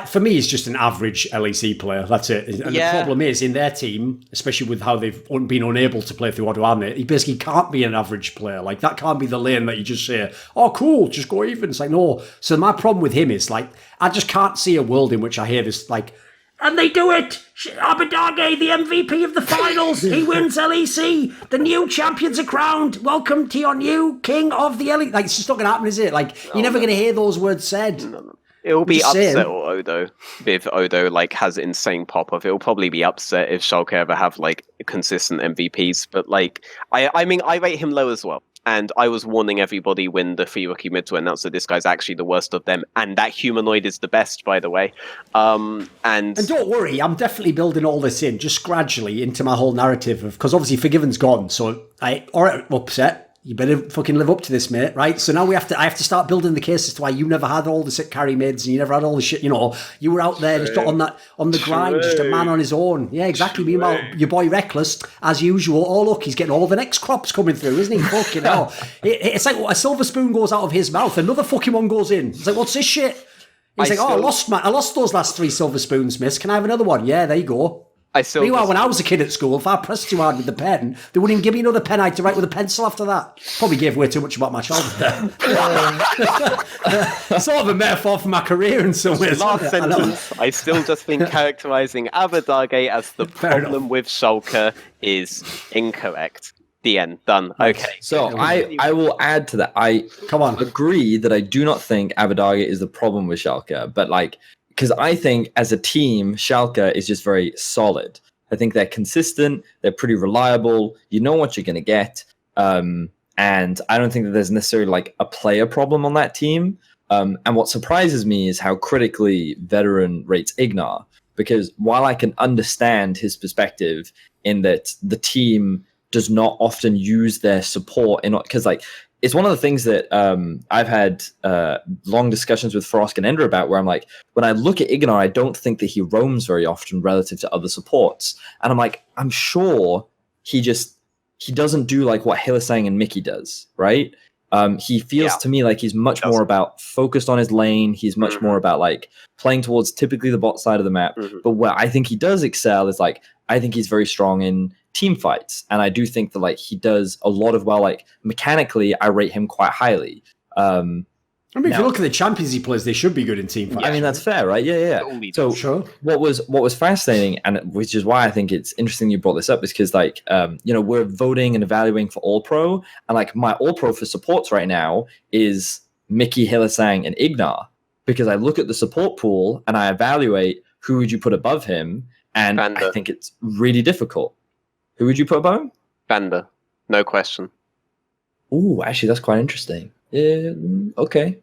for me, he's just an average LEC player. That's it. And the problem is, in their team, especially with how they've been unable to play through Odoamne, he basically can't be an average player. Like, that can't be the lane that you just say, oh, cool, just go even. It's like, no. So my problem with him is, like, I just can't see a world in which I hear this, like, and they do it! Abadage, the MVP of the finals! He wins LEC! The new champions are crowned! Welcome to your new king of the LEC! Like, it's just not going to happen, is it? Like, you're never going to hear those words said. No. It'll be upset or Odo. If Odo, like, has insane pop-off, it'll probably be upset if Schalke ever have, like, consistent MVPs. But, like, I mean, I rate him low as well. And I was warning everybody when the free rookie mid to announce that this guy's actually the worst of them, and that Humanoid is the best, by the way. And don't worry, I'm definitely building all this in just gradually into my whole narrative of, because obviously Forgiven's gone, so upset. You better fucking live up to this, mate, right? So now I have to start building the case as to why you never had all the sick carry mids and you never had all the shit, you were out there just on the grind, just a man on his own. Yeah, exactly. Meanwhile, your boy Reckless, as usual, look, he's getting all the next crops coming through, isn't he? Fucking hell. It's like a silver spoon goes out of his mouth, another fucking one goes in. It's like, what's this shit? He's I lost those last 3 silver spoons, miss. Can I have another one? Yeah, there you go. Meanwhile, when I was a kid at school, if I pressed too hard with the pen, they wouldn't even give me another pen. I had to write with a pencil after that. Probably gave away too much about my childhood there. Sort of a metaphor for my career in some ways. Last sentence, I still just think characterising Abadage as the problem with Schalke is incorrect. The end. Done. Okay. So I will add to that. I agree that I do not think Abadage is the problem with Schalke, but like, because I think as a team, Schalke is just very solid. I think they're consistent. They're pretty reliable. You know what you're going to get. And I don't think that there's necessarily like a player problem on that team. And what surprises me is how critically Veteran rates Ignar. Because while I can understand his perspective in that the team does not often use their support, because like, it's one of the things that I've had long discussions with Frosk and Ender about, where I'm like, when I look at Ignar, I don't think that he roams very often relative to other supports. And I'm like, I'm sure he doesn't do like what Hylissang and Mickey does, right? He feels to me like he's much more about focused on his lane. He's much more about like playing towards typically the bot side of the map. But where I think he does excel is like, I think he's very strong in team fights, and I do think that like he does a lot of well. Like mechanically, I rate him quite highly. I mean, if you look at the Champions League players, they should be good in team fights. I mean, that's fair, right? Yeah. So sure. What was fascinating, and which is why I think it's interesting you brought this up, is because like we're voting and evaluating for All Pro, and like my All Pro for supports right now is Mickey, Hillisang, and Ignar, because I look at the support pool and I evaluate who would you put above him, and Vander. I think it's really difficult. Who would you put above him? Vander, no question. Ooh, actually, that's quite interesting. Yeah, okay.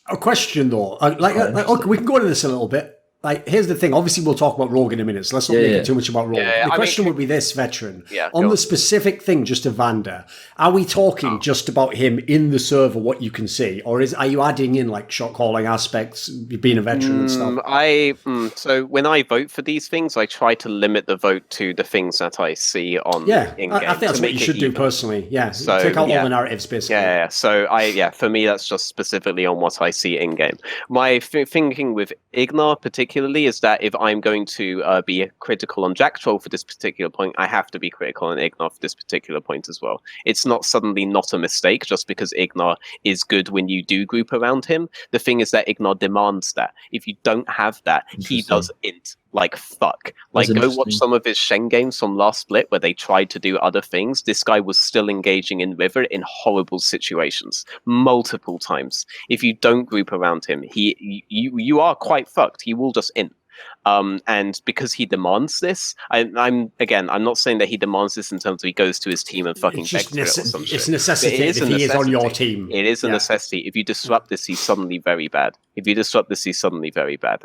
A question though, okay, we can go into this a little bit. Like, here's the thing. Obviously, we'll talk about Rogue in a minute, so let's not make it too much about Rogue. The question would be this, Veteran. On the specific thing, just to Vander, are we talking just about him in the server, what you can see? Or are you adding in, like, shot calling aspects, being a veteran and stuff? So when I vote for these things, I try to limit the vote to the things that I see on in-game. I think that's what you should do personally. Yeah, so, take out all the narratives, basically. Yeah. So, for me, that's just specifically on what I see in-game. My thinking with Ignar particularly is that if I'm going to be critical on Jack Troll for this particular point, I have to be critical on Ignar for this particular point as well. It's not suddenly not a mistake just because Ignar is good when you do group around him. The thing is that Ignar demands that. If you don't have that, he does int like fuck. Like, go watch some of his Shen games from last split where they tried to do other things. This guy was still engaging in River in horrible situations multiple times. If you don't group around him, you are quite fucked. He will just int. And because he demands this, I'm not saying that he demands this in terms of he goes to his team and fucking begs for it or some shit. It's necessitated if he is on your team. It is a necessity. If you disrupt this, he's suddenly very bad.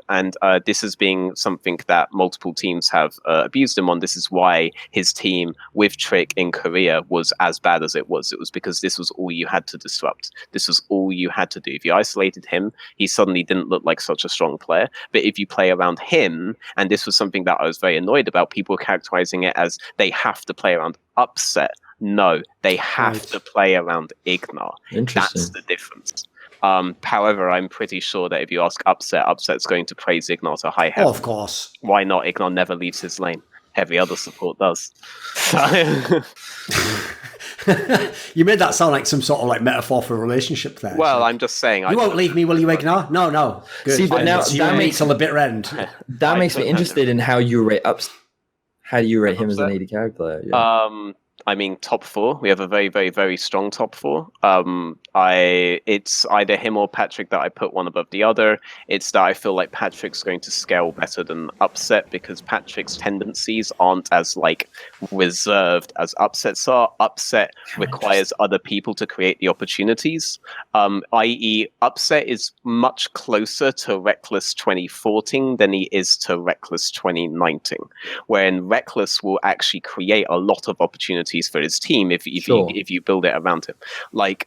And this is being something that multiple teams have abused him on. This is why his team with Trick in Korea was as bad as it was. It was because this was all you had to disrupt. This was all you had to do. If you isolated him, he suddenly didn't look like such a strong player. But if you play around him, and this was something that I was very annoyed about, people characterizing it as they have to play around Upset. No, they have to play around Ignar. That's the difference. However, I'm pretty sure that if you ask Upset's going to praise Ignar to high heaven. Oh, of course. Why not? Ignar never leaves his lane. Every other support does. You made that sound like some sort of like metaphor for a relationship there. Well, I'm just saying. You won't leave me, will you, Ignar? No. Good. See, but now that makes till the bitter end. That makes me interested in how you rate How do you rate him as an AD character player? Yeah. I mean, top 4. We have a very, very, very strong top 4. It's either him or Patrick that I put one above the other. It's that I feel like Patrick's going to scale better than Upset because Patrick's tendencies aren't as like reserved as Upset's are. Upset requires other people to create the opportunities. I.e., Upset is much closer to Reckless 2014 than he is to Reckless 2019, wherein Reckless will actually create a lot of opportunities for his team if you build it around him. Like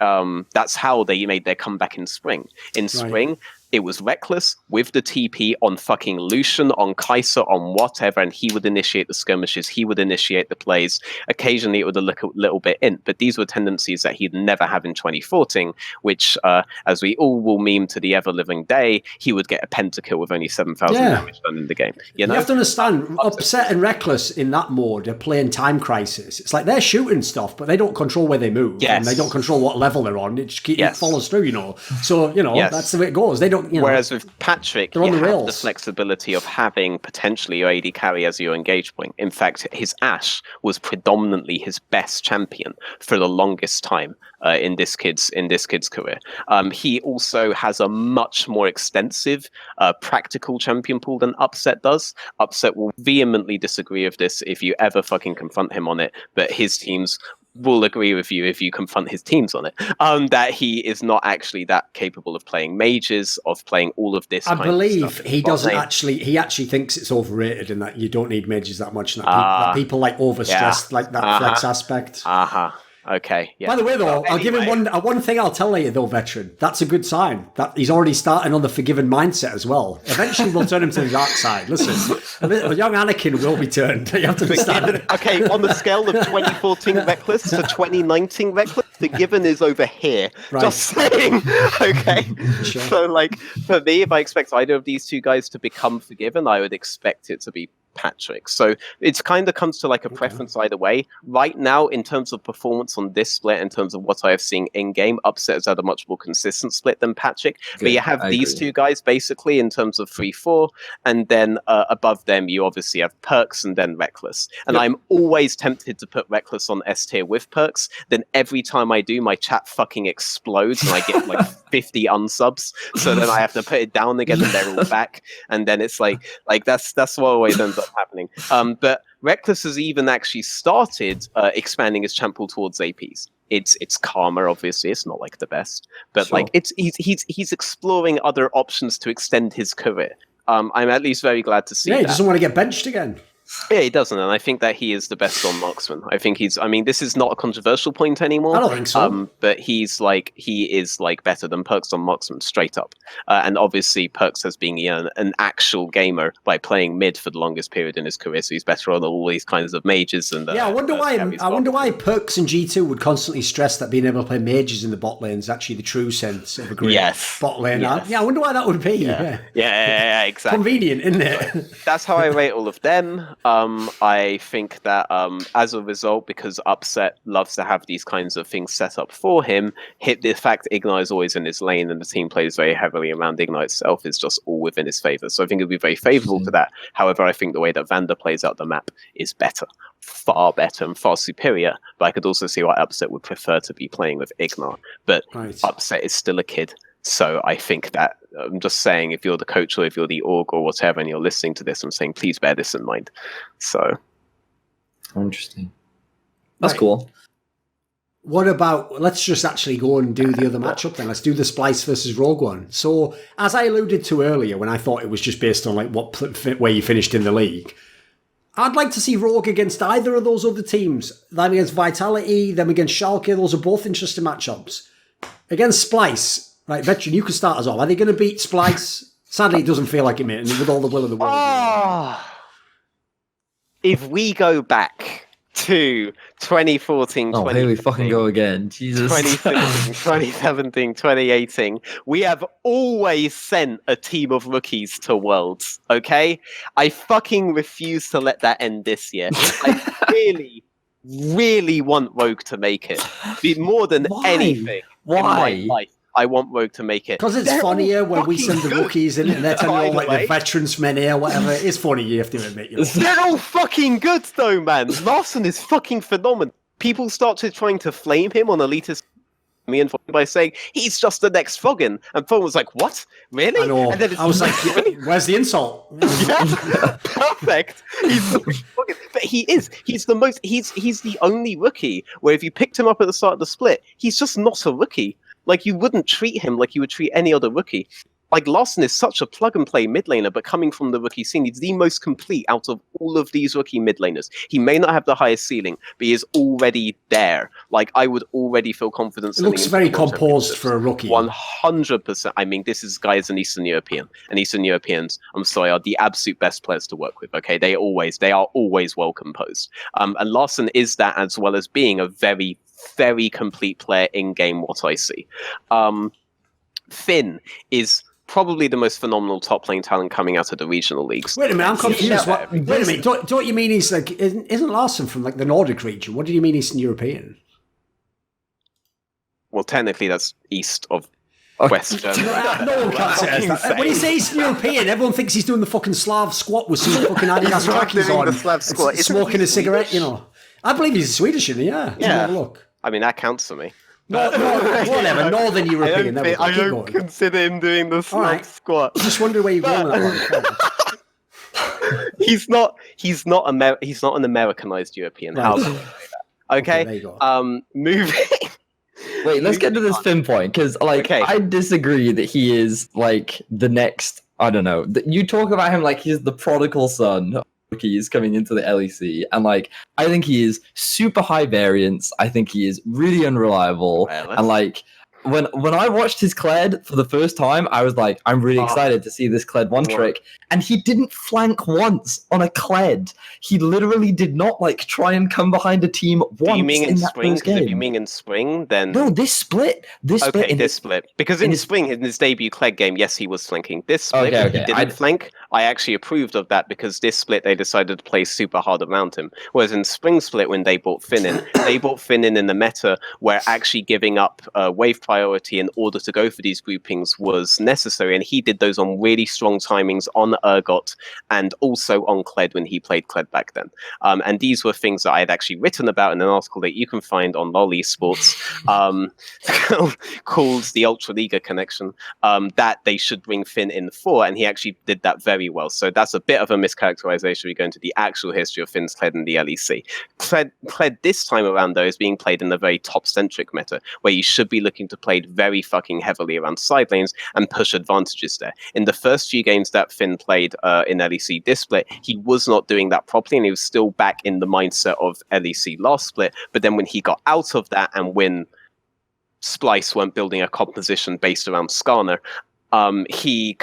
that's how they made their comeback in spring. Spring, it was Reckless with the TP on fucking Lucian, on Kaiser, on whatever, and he would initiate the skirmishes, he would initiate the plays. Occasionally it would look a little bit in, but these were tendencies that he'd never have in 2014, which, as we all will meme to the ever-living day, he would get a pentakill with only 7,000 damage done in the game. You know? You have to understand, Upset and Reckless in that mode are playing Time Crisis. It's like they're shooting stuff, but they don't control where they move, and they don't control what level they're on. It follows through, you know. So, you know, that's the way it goes. They don't. Whereas with Patrick, you have the flexibility of having potentially your AD carry as your engage point. In fact, his Ashe was predominantly his best champion for the longest time in this kid's career. He also has a much more extensive practical champion pool than Upset does. Upset will vehemently disagree with this if you ever fucking confront him on it, but his teams will agree with you if you confront his teams on it, that he is not actually that capable of playing mages, of playing all of this. I believe he doesn't actually. He actually thinks it's overrated and that you don't need mages that much. And that people like overstressed, like that flex aspect. Okay. Yeah. By the way, though, I'll give him one thing. I'll tell you though, Veteran. That's a good sign that he's already starting on the forgiven mindset as well. Eventually, we'll turn him to the dark side. Listen, a young Anakin will be turned. You have to understand. Okay, on the scale of 2014 Reckless to 2019 Reckless, the given is over here. Right. Just saying. Okay. Sure. So, like, for me, if I expect either of these two guys to become forgiven, I would expect it to be Patrick. So it's kind of comes to like a preference either way. Right now, in terms of performance on this split, in terms of what I have seen in game, Upset has had a much more consistent split than Patrick. But you have these two guys basically in terms of 3-4, and then above them you obviously have Perks and then Reckless. And I'm always tempted to put Reckless on S tier with Perks. Then every time I do, my chat fucking explodes and I get like 50 unsubs. So then I have to put it down again and they're all back. And then it's like that's what always ends up happening. But Reckless has even actually started expanding his champ pool towards APs. It's Karma, obviously. It's not like the best, but like he's exploring other options to extend his career. I'm at least very glad to see. Yeah, he doesn't want to get benched again. Yeah, he doesn't, and I think that he is the best on marksman. I think this is not a controversial point anymore. I don't think so. But he is better than Perks on marksman, straight up. And obviously, Perks has been an actual gamer by playing mid for the longest period in his career, so he's better on all these kinds of mages. And I wonder why Perks and G2 would constantly stress that being able to play mages in the bot lane is actually the true sense of a great bot lane. Yes. I wonder why that would be. Yeah, exactly. Convenient, isn't it? That's how I rate all of them. I think that as a result, because Upset loves to have these kinds of things set up for him, the fact Ignite is always in his lane and the team plays very heavily around Ignite itself is just all within his favor. So I think it'll be very favorable to that. However, I think the way that Vander plays out the map is better, far better and far superior. But I could also see why Upset would prefer to be playing with Ignite. But Upset is still a kid. So I think that I'm just saying, if you're the coach or if you're the org or whatever, and you're listening to this, I'm saying, please bear this in mind. So interesting. That's cool. What about, let's just actually go and do the other matchup then. Let's do the Splice versus Rogue one. So as I alluded to earlier, when I thought it was just based on like where you finished in the league, I'd like to see Rogue against either of those other teams. Them against Vitality, them against Schalke. Those are both interesting matchups. Against Splice, right, Veteran, you can start us off. Are they going to beat Splice? Sadly, it doesn't feel like it, mate, and with all the will of the world. If we go back to 2014, here we fucking go again. Jesus. 2016, 2017, 2018, we have always sent a team of rookies to Worlds, okay? I fucking refuse to let that end this year. I really want Rogue to make it. More than anything in my life. I want Rogue to make it. Because it's funnier when we send the rookies in and they're telling you all like the veterans from NA or whatever. It's funny, you have to admit. They're all fucking good though, man. Larson is fucking phenomenal. People started trying to flame him on Elitists me and by saying he's just the next Foggin, and Foggin was like, "What? Really?" I know. And then I was like, "Where's the insult?" Yeah, perfect. He's Foggin, but he is. He's the most. He's the only rookie where if you picked him up at the start of the split, he's just not a rookie. Like, you wouldn't treat him like you would treat any other rookie. Like, Larson is such a plug-and-play mid laner, but coming from the rookie scene, he's the most complete out of all of these rookie mid laners. He may not have the highest ceiling, but he is already there. Like, I would already feel confident. It looks very composed for a rookie. 100%. I mean, this guy is an Eastern European. And Eastern Europeans, I'm sorry, are the absolute best players to work with, okay? They are always well composed. And Larson is that, as well as being a very, very complete player in-game, what I see. Finn is probably the most phenomenal top lane talent coming out of the regional leagues. Wait a minute, I'm confused. Wait a minute, don't you mean he's like, isn't Larson from like the Nordic region? What do you mean Eastern European? Well, technically that's east of West Germany. No one can say that. When he says Eastern European, everyone thinks he's doing the fucking Slav squat with some fucking Adidas trackies on. The Slav squat. Smoking a cigarette, you know. I believe he's Swedish, isn't he? Yeah. Look. I mean, that counts for me. No, whatever. Northern European. I don't consider him doing the Slav squat. I just wonder where you're going with that one. He's not an Americanized European. Right. Okay. There you go. Moving. Wait, let's get to this Finn point, because I disagree that he is like the next. I don't know. You talk about him like he's the prodigal son. Rookies coming into the LEC, and like I think he is super high variance. I think he is really unreliable, and like when I watched his Kled for the first time, I was like, I'm really excited to see this Kled one trick, and he didn't flank once on a Kled. He literally did not like try and come behind a team once. Do you mean in spring? Game. If you mean in spring, then no, this split. This split. Because in spring, in his debut Kled game, yes, he was flanking. This split, he didn't flank. I actually approved of that because this split they decided to play super hard around him. Whereas in Spring Split, when they brought Finn in, they brought Finn in the meta where actually giving up wave priority in order to go for these groupings was necessary, and he did those on really strong timings on Urgot and also on Kled when he played Kled back then. And these were things that I had actually written about in an article that you can find on LoL Sports called The Ultra Liga Connection, that they should bring Finn in for, and he actually did that very well. So that's a bit of a mischaracterization. We go into the actual history of Finn's Kled in the LEC. Kled this time around, though, is being played in a very top-centric meta, where you should be looking to play very fucking heavily around side lanes and push advantages there. In the first few games that Finn played in LEC this split, he was not doing that properly, and he was still back in the mindset of LEC last split. But then when he got out of that, and when Splice weren't building a composition based around Skarner, he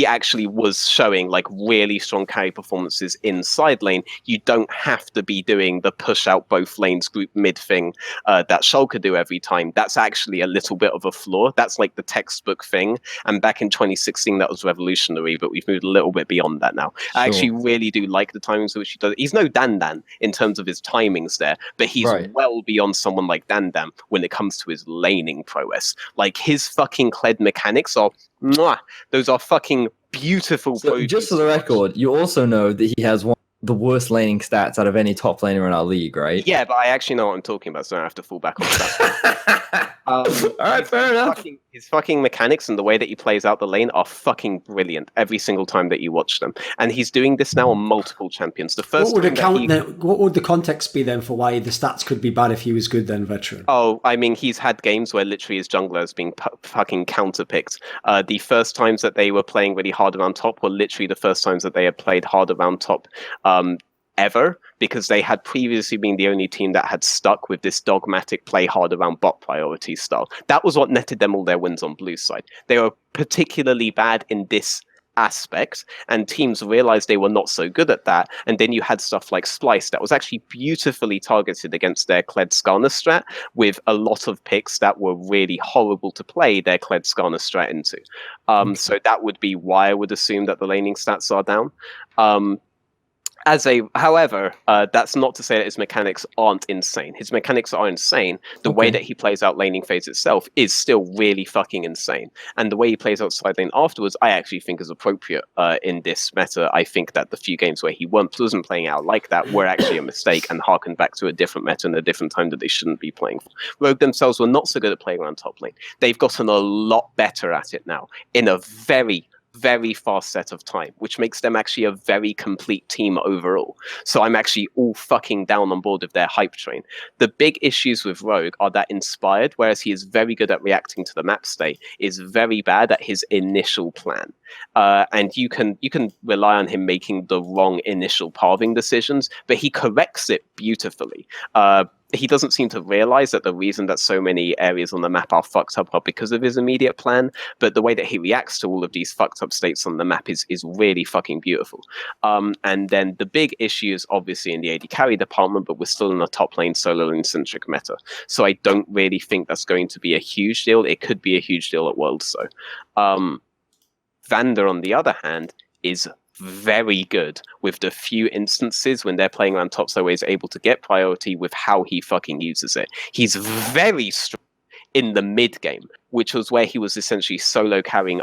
actually was showing like really strong carry performances in side lane. You don't have to be doing the push out both lanes group mid thing that Schalke do every time. That's actually a little bit of a flaw. That's like the textbook thing. And back in 2016, that was revolutionary, but we've moved a little bit beyond that now. Sure. I actually really do like the timings in which he does it. He's no Dan in terms of his timings there, but he's well beyond someone like Dan when it comes to his laning prowess. Like his fucking Kled mechanics are those are fucking beautiful. So just for the record, you also know that he has one of the worst laning stats out of any top laner in our league, right? Yeah, but I actually know what I'm talking about, so I don't have to fall back on that. All right, fair enough. His fucking mechanics and the way that he plays out the lane are fucking brilliant every single time that you watch them. And he's doing this now on multiple champions. The first what would the context be then for why the stats could be bad if he was good then, Veteran? Oh, I mean, he's had games where literally his jungler is being fucking counterpicked. The first times that they were playing really hard around top were literally the first times that they had played hard around top ever, because they had previously been the only team that had stuck with this dogmatic play hard around bot priority style. That was what netted them all their wins on blue side. They were particularly bad in this aspect, and teams realized they were not so good at that. And then you had stuff like Splice that was actually beautifully targeted against their Kled Skarner strat, with a lot of picks that were really horrible to play their Kled Skarner strat into. So that would be why I would assume that the laning stats are down. However, that's not to say that his mechanics aren't insane. His mechanics are insane. The way that he plays out laning phase itself is still really fucking insane. And the way he plays out side lane afterwards, I actually think is appropriate in this meta. I think that the few games where he wasn't playing out like that were actually a mistake and harken back to a different meta and a different time that they shouldn't be playing for. Rogue themselves were not so good at playing around top lane. They've gotten a lot better at it now in a very fast set of time, which makes them actually a very complete team overall. So I'm actually all fucking down on board with their hype train. The big issues with Rogue are that Inspired, whereas he is very good at reacting to the map state, is very bad at his initial plan. And you can rely on him making the wrong initial pathing decisions, but he corrects it beautifully. He doesn't seem to realize that the reason that so many areas on the map are fucked up are because of his immediate plan, but the way that he reacts to all of these fucked up states on the map is really fucking beautiful. And then the big issue is obviously in the AD carry department, but we're still in a top lane solo lane centric meta. So I don't really think that's going to be a huge deal. It could be a huge deal at Worlds though. Vander, on the other hand, is very good with the few instances when they're playing around top, so he's able to get priority with how he fucking uses it. He's very strong in the mid game, which was where he was essentially solo carrying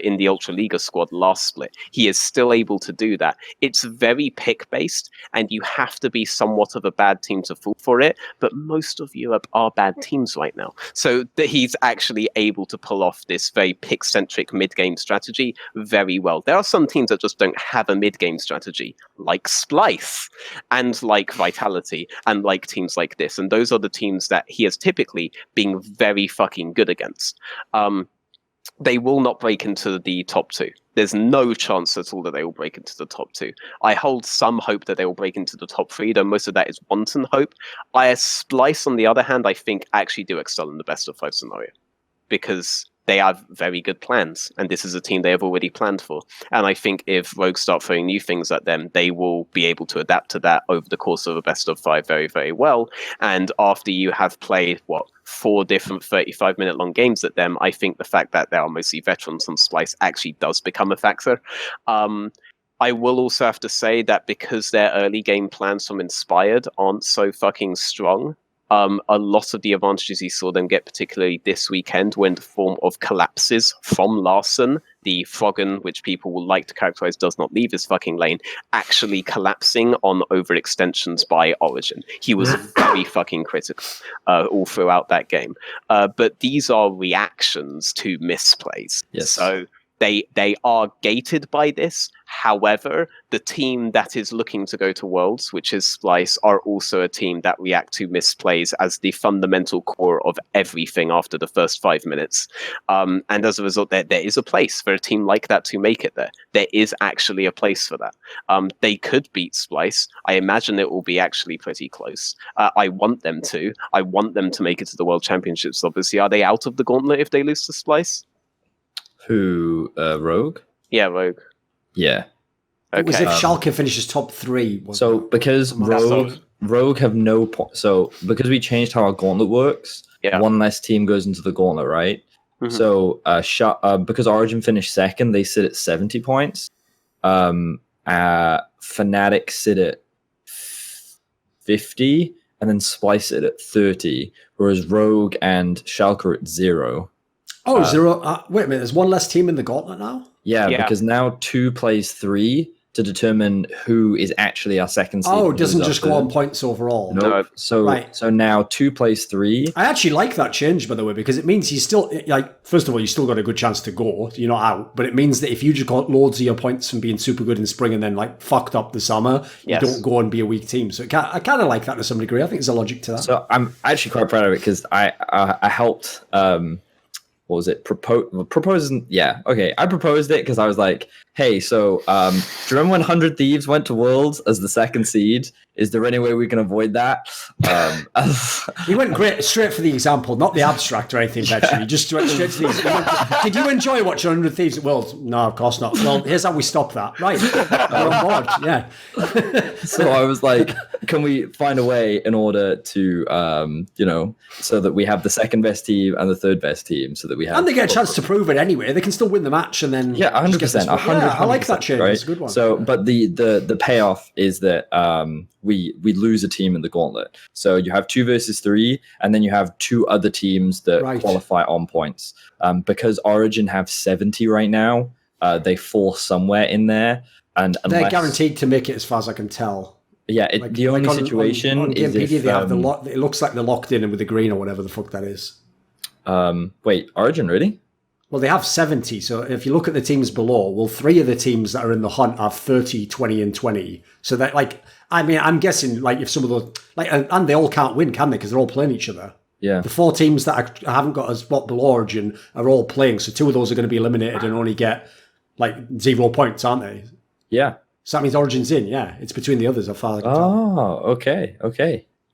in the Ultra Liga squad last split. He is still able to do that. It's very pick based, and you have to be somewhat of a bad team to fall for it, but most of Europe are bad teams right now. So that he's actually able to pull off this very pick centric mid game strategy very well. There are some teams that just don't have a mid game strategy, like Splice and like Vitality and like teams like this, and those are the teams that he has typically been very fucking good against. They will not break into the top two. There's no chance at all that they will break into the top two. I hold some hope that they will break into the top three, though most of that is wanton hope. Splice, on the other hand, I think actually do excel in the best of 5 scenario, because they have very good plans, and this is a team they have already planned for. And I think if Rogue start throwing new things at them, they will be able to adapt to that over the course of a best of 5 very, very well. And after you have played, 4 different 35-minute long games at them, I think the fact that they are mostly veterans on Splice actually does become a factor. I will also have to say that because their early game plans from Inspired aren't so fucking strong, a lot of the advantages you saw them get, particularly this weekend, were in the form of collapses from Larson, the Froggen, which people will like to characterize does not leave his fucking lane, actually collapsing on overextensions by Origen. He was very fucking critical all throughout that game. But these are reactions to misplays. Yes. So they are gated by this. However, the team that is looking to go to Worlds, which is Splice, are also a team that react to misplays as the fundamental core of everything after the first 5 minutes. And as a result, there is a place for a team like that to make it there. There is actually a place for that. They could beat Splice. I imagine it will be actually pretty close. I want them to. I want them to make it to the World Championships, obviously. Are they out of the gauntlet if they lose to Splice? Who, Rogue? Yeah, Rogue. Yeah. It was Okay. if Schalke finishes top 3. So because Rogue have no point. So because we changed how our gauntlet works, Yeah. one less team goes into the gauntlet, right? Mhm. So because Origin finished second, they sit at 70 points. Fnatic sit at 50, and then Splice sit at 30, whereas Rogue and Schalke are at 0. Oh, 0. Wait a minute. There's one less team in the gauntlet now? Yeah, Yeah. because now 2 plays 3 to determine who is actually our second seed. Oh, and it doesn't who's our just go third. on points overall. Nope. No. So Right. so now 2 plays 3. I actually like that change, by the way, because it means you still, like, first of all, you still got a good chance to go. You're not out. But it means that if you just got loads of your points from being super good in spring and then, like, fucked up the summer, Yes. you don't go and be a weak team. So I kind of like that to some degree. I think there's a logic to that. So I'm actually quite proud of it because I helped. What was it? Proposing? Yeah, okay. I proposed it because I was like, hey, so do you remember when 100 Thieves went to Worlds as the second seed? Is there any way we can avoid that? He went straight for the example, not the abstract or anything, actually. He just went straight to the example. Did you enjoy watching 100 Thieves at Worlds? No, of course not. Well, here's how we stop that. Right. We're on board. Yeah. So I was like, can we find a way in order to, so that we have the second best team and the third best team, so that we have. And they get a chance to prove it anyway. They can still win the match and then. Yeah, 100%. Yeah, I like that change. Right? It's a good one. So, but the payoff is that we lose a team in the gauntlet. So you have 2 versus 3, and then you have 2 other teams that qualify on points. Because Origin have 70 right now, they fall somewhere in there. And they're guaranteed to make it, as far as I can tell. Yeah, the only situation on is Gamepedia, if they have it looks like they're locked in with the green or whatever the fuck that is. Wait, Origin really? Well, they have 70. So if you look at the teams below, well, 3 of the teams that are in the hunt have 30, 20, and 20. So that, like, I mean, I'm guessing, like, if some of those, like, and they all can't win, can they? Because they're all playing each other. Yeah. The 4 teams that haven't got a spot below Origin are all playing. So 2 of those are going to be eliminated and only get, like, 0 points, aren't they? Yeah. So that means Origin's in, yeah. It's between the others, as far as I can tell. Oh, okay.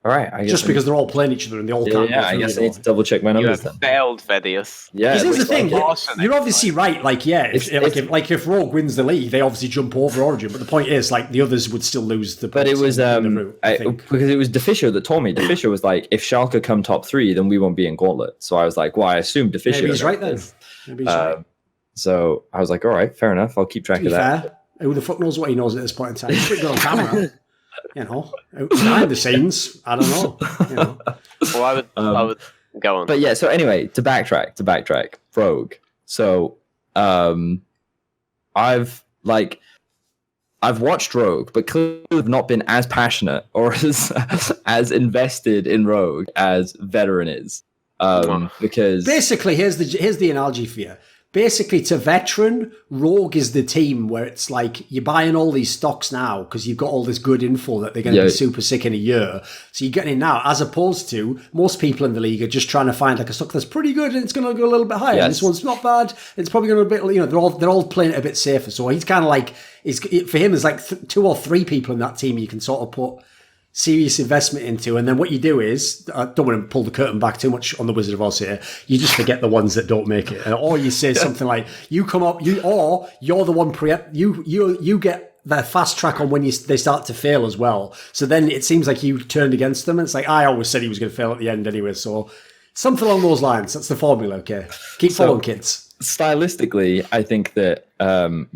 All right. I guess Just because they're all playing each other and they all can't go I through guess I anymore. need to double check my You numbers have then. failed, Vedius. Yeah. Here's the thing, Awesome. you're obviously right. Like, yeah, if Rogue wins the league, they obviously jump over Origin. But the point is, like, the others would still lose the. But it was because it was DeFisher that told me. DeFisher was like, if Schalke come top 3, then we won't be in gauntlet. So I was like, well, I assume DeFisher. Maybe he's right then. Maybe he's right. So I was like, all right, fair enough. I'll keep track To be of that. fair, who the fuck knows what he knows at this point in time? He's pretty good on camera. You know, behind the scenes, I don't know. You know. Well, I would go on. But yeah, so anyway, to backtrack, Rogue. So I've watched Rogue, but clearly have not been as passionate or as invested in Rogue as Veteran is. Because Basically, here's the analogy for you. Basically, to Veteran, Rogue is the team where it's like you're buying all these stocks now because you've got all this good info that they're going to be super sick in a year. So you're getting in now, as opposed to most people in the league are just trying to find like a stock that's pretty good and it's going to go a little bit higher. Yes. And this one's not bad. It's probably going to be, you know, they're all playing it a bit safer. So he's kind of like, for him, there's like 2 or 3 people in that team you can sort of put serious investment into, and then what you do is, I don't want to pull the curtain back too much on the Wizard of Oz here, you just forget the ones that don't make it, or you say something like, you come up, or you're the one you get the fast track on when they start to fail as well, so then it seems like you turned against them, and it's like, I always said he was going to fail at the end anyway, so something along those lines. That's the formula. Okay, keep following, kids. Stylistically, I think that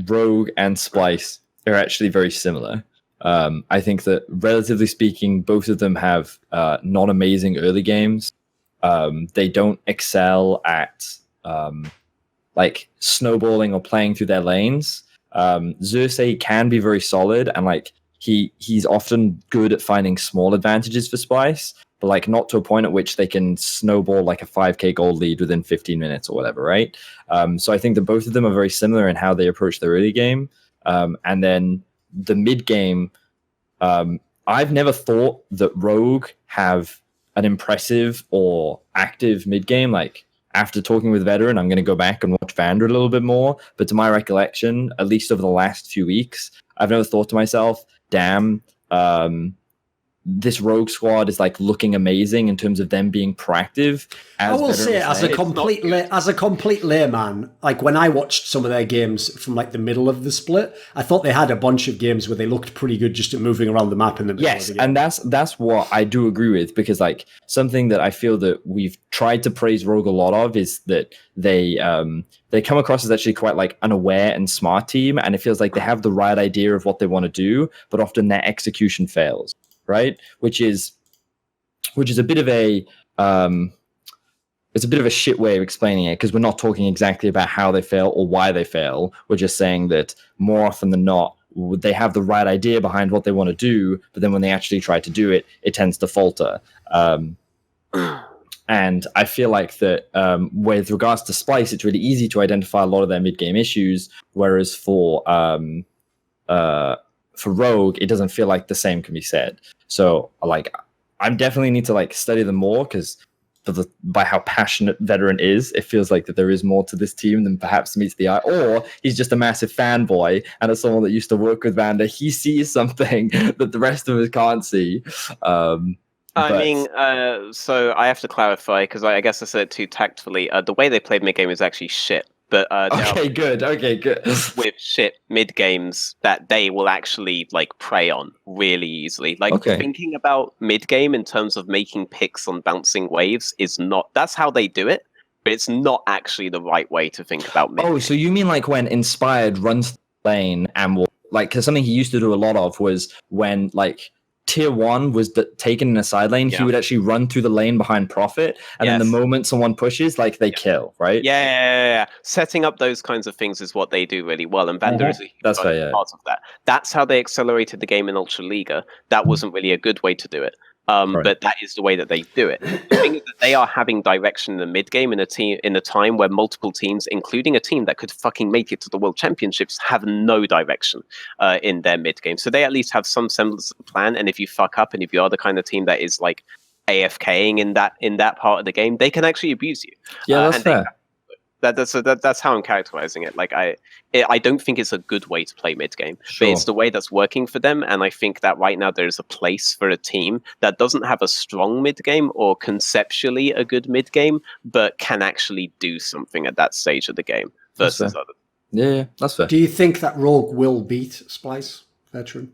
Rogue and Splice are actually very similar. I think that, relatively speaking, both of them have not amazing early games. They don't excel at like snowballing or playing through their lanes. Xerxes can be very solid, and like he's often good at finding small advantages for Splice, but like not to a point at which they can snowball like a 5k gold lead within 15 minutes or whatever, right? So I think that both of them are very similar in how they approach the early game. And then the mid game, I've never thought that Rogue have an impressive or active mid game. Like, after talking with Veteran, I'm going to go back and watch Vander a little bit more. But to my recollection, at least over the last few weeks, I've never thought to myself, damn, this Rogue squad is like looking amazing in terms of them being proactive. I will say, as a complete layman, like when I watched some of their games from like the middle of the split, I thought they had a bunch of games where they looked pretty good just at moving around the map in the middle of the game. And that's what I do agree with, because like something that I feel that we've tried to praise Rogue a lot of is that they come across as actually quite like an aware and smart team, and it feels like they have the right idea of what they want to do, but often their execution fails. Right, which is a bit of a it's a bit of a shit way of explaining it, because we're not talking exactly about how they fail or why they fail. We're just saying that more often than not, they have the right idea behind what they want to do, but then when they actually try to do it, it tends to falter. And I feel like that with regards to Splice, it's really easy to identify a lot of their mid game issues, whereas for Rogue, it doesn't feel like the same can be said. So, like, I definitely need to like study them more, because by how passionate Veteran is, it feels like that there is more to this team than perhaps meets the eye. Or he's just a massive fanboy, and as someone that used to work with Vander, he sees something that the rest of us can't see. So I have to clarify, because I guess I said it too tactfully. The way they played mid game is actually shit. But okay, good. With shit mid games that they will actually like prey on really easily. Like, thinking about mid game in terms of making picks on bouncing waves is not. That's how they do it, but it's not actually the right way to think about mid. Oh, so you mean like when Inspired runs the lane and will like, because something he used to do a lot of was when like tier 1 was taken in a side lane, he would actually run through the lane behind Prophet, and then the moment someone pushes, like they kill, right? Yeah. Setting up those kinds of things is what they do really well, and Vander is a huge part of that. That's how they accelerated the game in Ultra Liga. That wasn't really a good way to do it. But that is the way that they do it. The thing is that they are having direction in the mid game in a time where multiple teams, including a team that could fucking make it to the World Championships, have no direction in their mid game. So they at least have some semblance of a plan. And if you fuck up, and if you are the kind of team that is like AFKing in that part of the game, they can actually abuse you. Yeah, that's fair. That's how I'm characterizing it. Like I don't think it's a good way to play mid game, but it's the way that's working for them. And I think that right now there is a place for a team that doesn't have a strong mid game or conceptually a good mid game, but can actually do something at that stage of the game versus others. Yeah, that's fair. Do you think that Rogue will beat Splice, Veteran?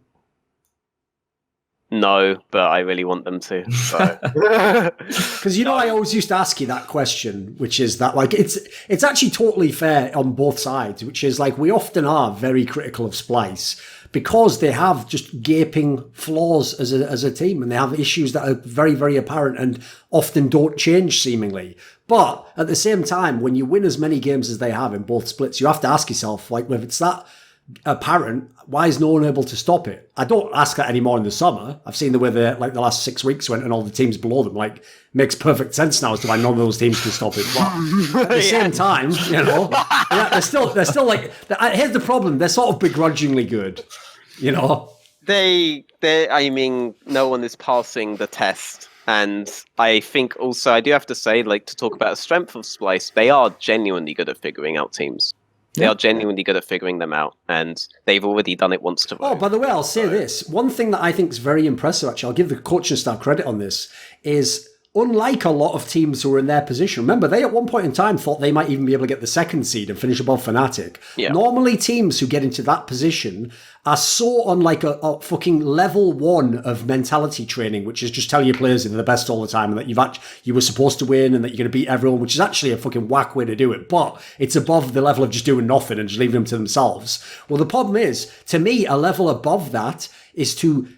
No, but I really want them to. Because I always used to ask you that question, which is that like it's actually totally fair on both sides, which is like we often are very critical of Splice because they have just gaping flaws as a team, and they have issues that are very, very apparent and often don't change seemingly. But at the same time, when you win as many games as they have in both splits, you have to ask yourself, like, if it's that apparent, why is no one able to stop it? I don't ask that anymore in the summer. I've seen the way the last 6 weeks went and all the teams below them. Like, makes perfect sense now as to why none of those teams can stop it. But at the same time, they're still like. Here's the problem: they're sort of begrudgingly good. I mean, no one is passing the test. And I think also, I do have to say, like, to talk about a strength of Splice, they are genuinely good at figuring out teams. They are genuinely good at figuring them out, and they've already done it once to. Oh, by the way, I'll say this. One thing that I think is very impressive, actually, I'll give the coaching staff credit on this, is unlike a lot of teams who were in their position, remember, they at one point in time thought they might even be able to get the second seed and finish above Fnatic. Yeah. Normally, teams who get into that position are so on like a fucking level 1 of mentality training, which is just telling your players they're the best all the time and that you were supposed to win and that you're going to beat everyone, which is actually a fucking whack way to do it. But it's above the level of just doing nothing and just leaving them to themselves. Well, the problem is, to me, a level above that is to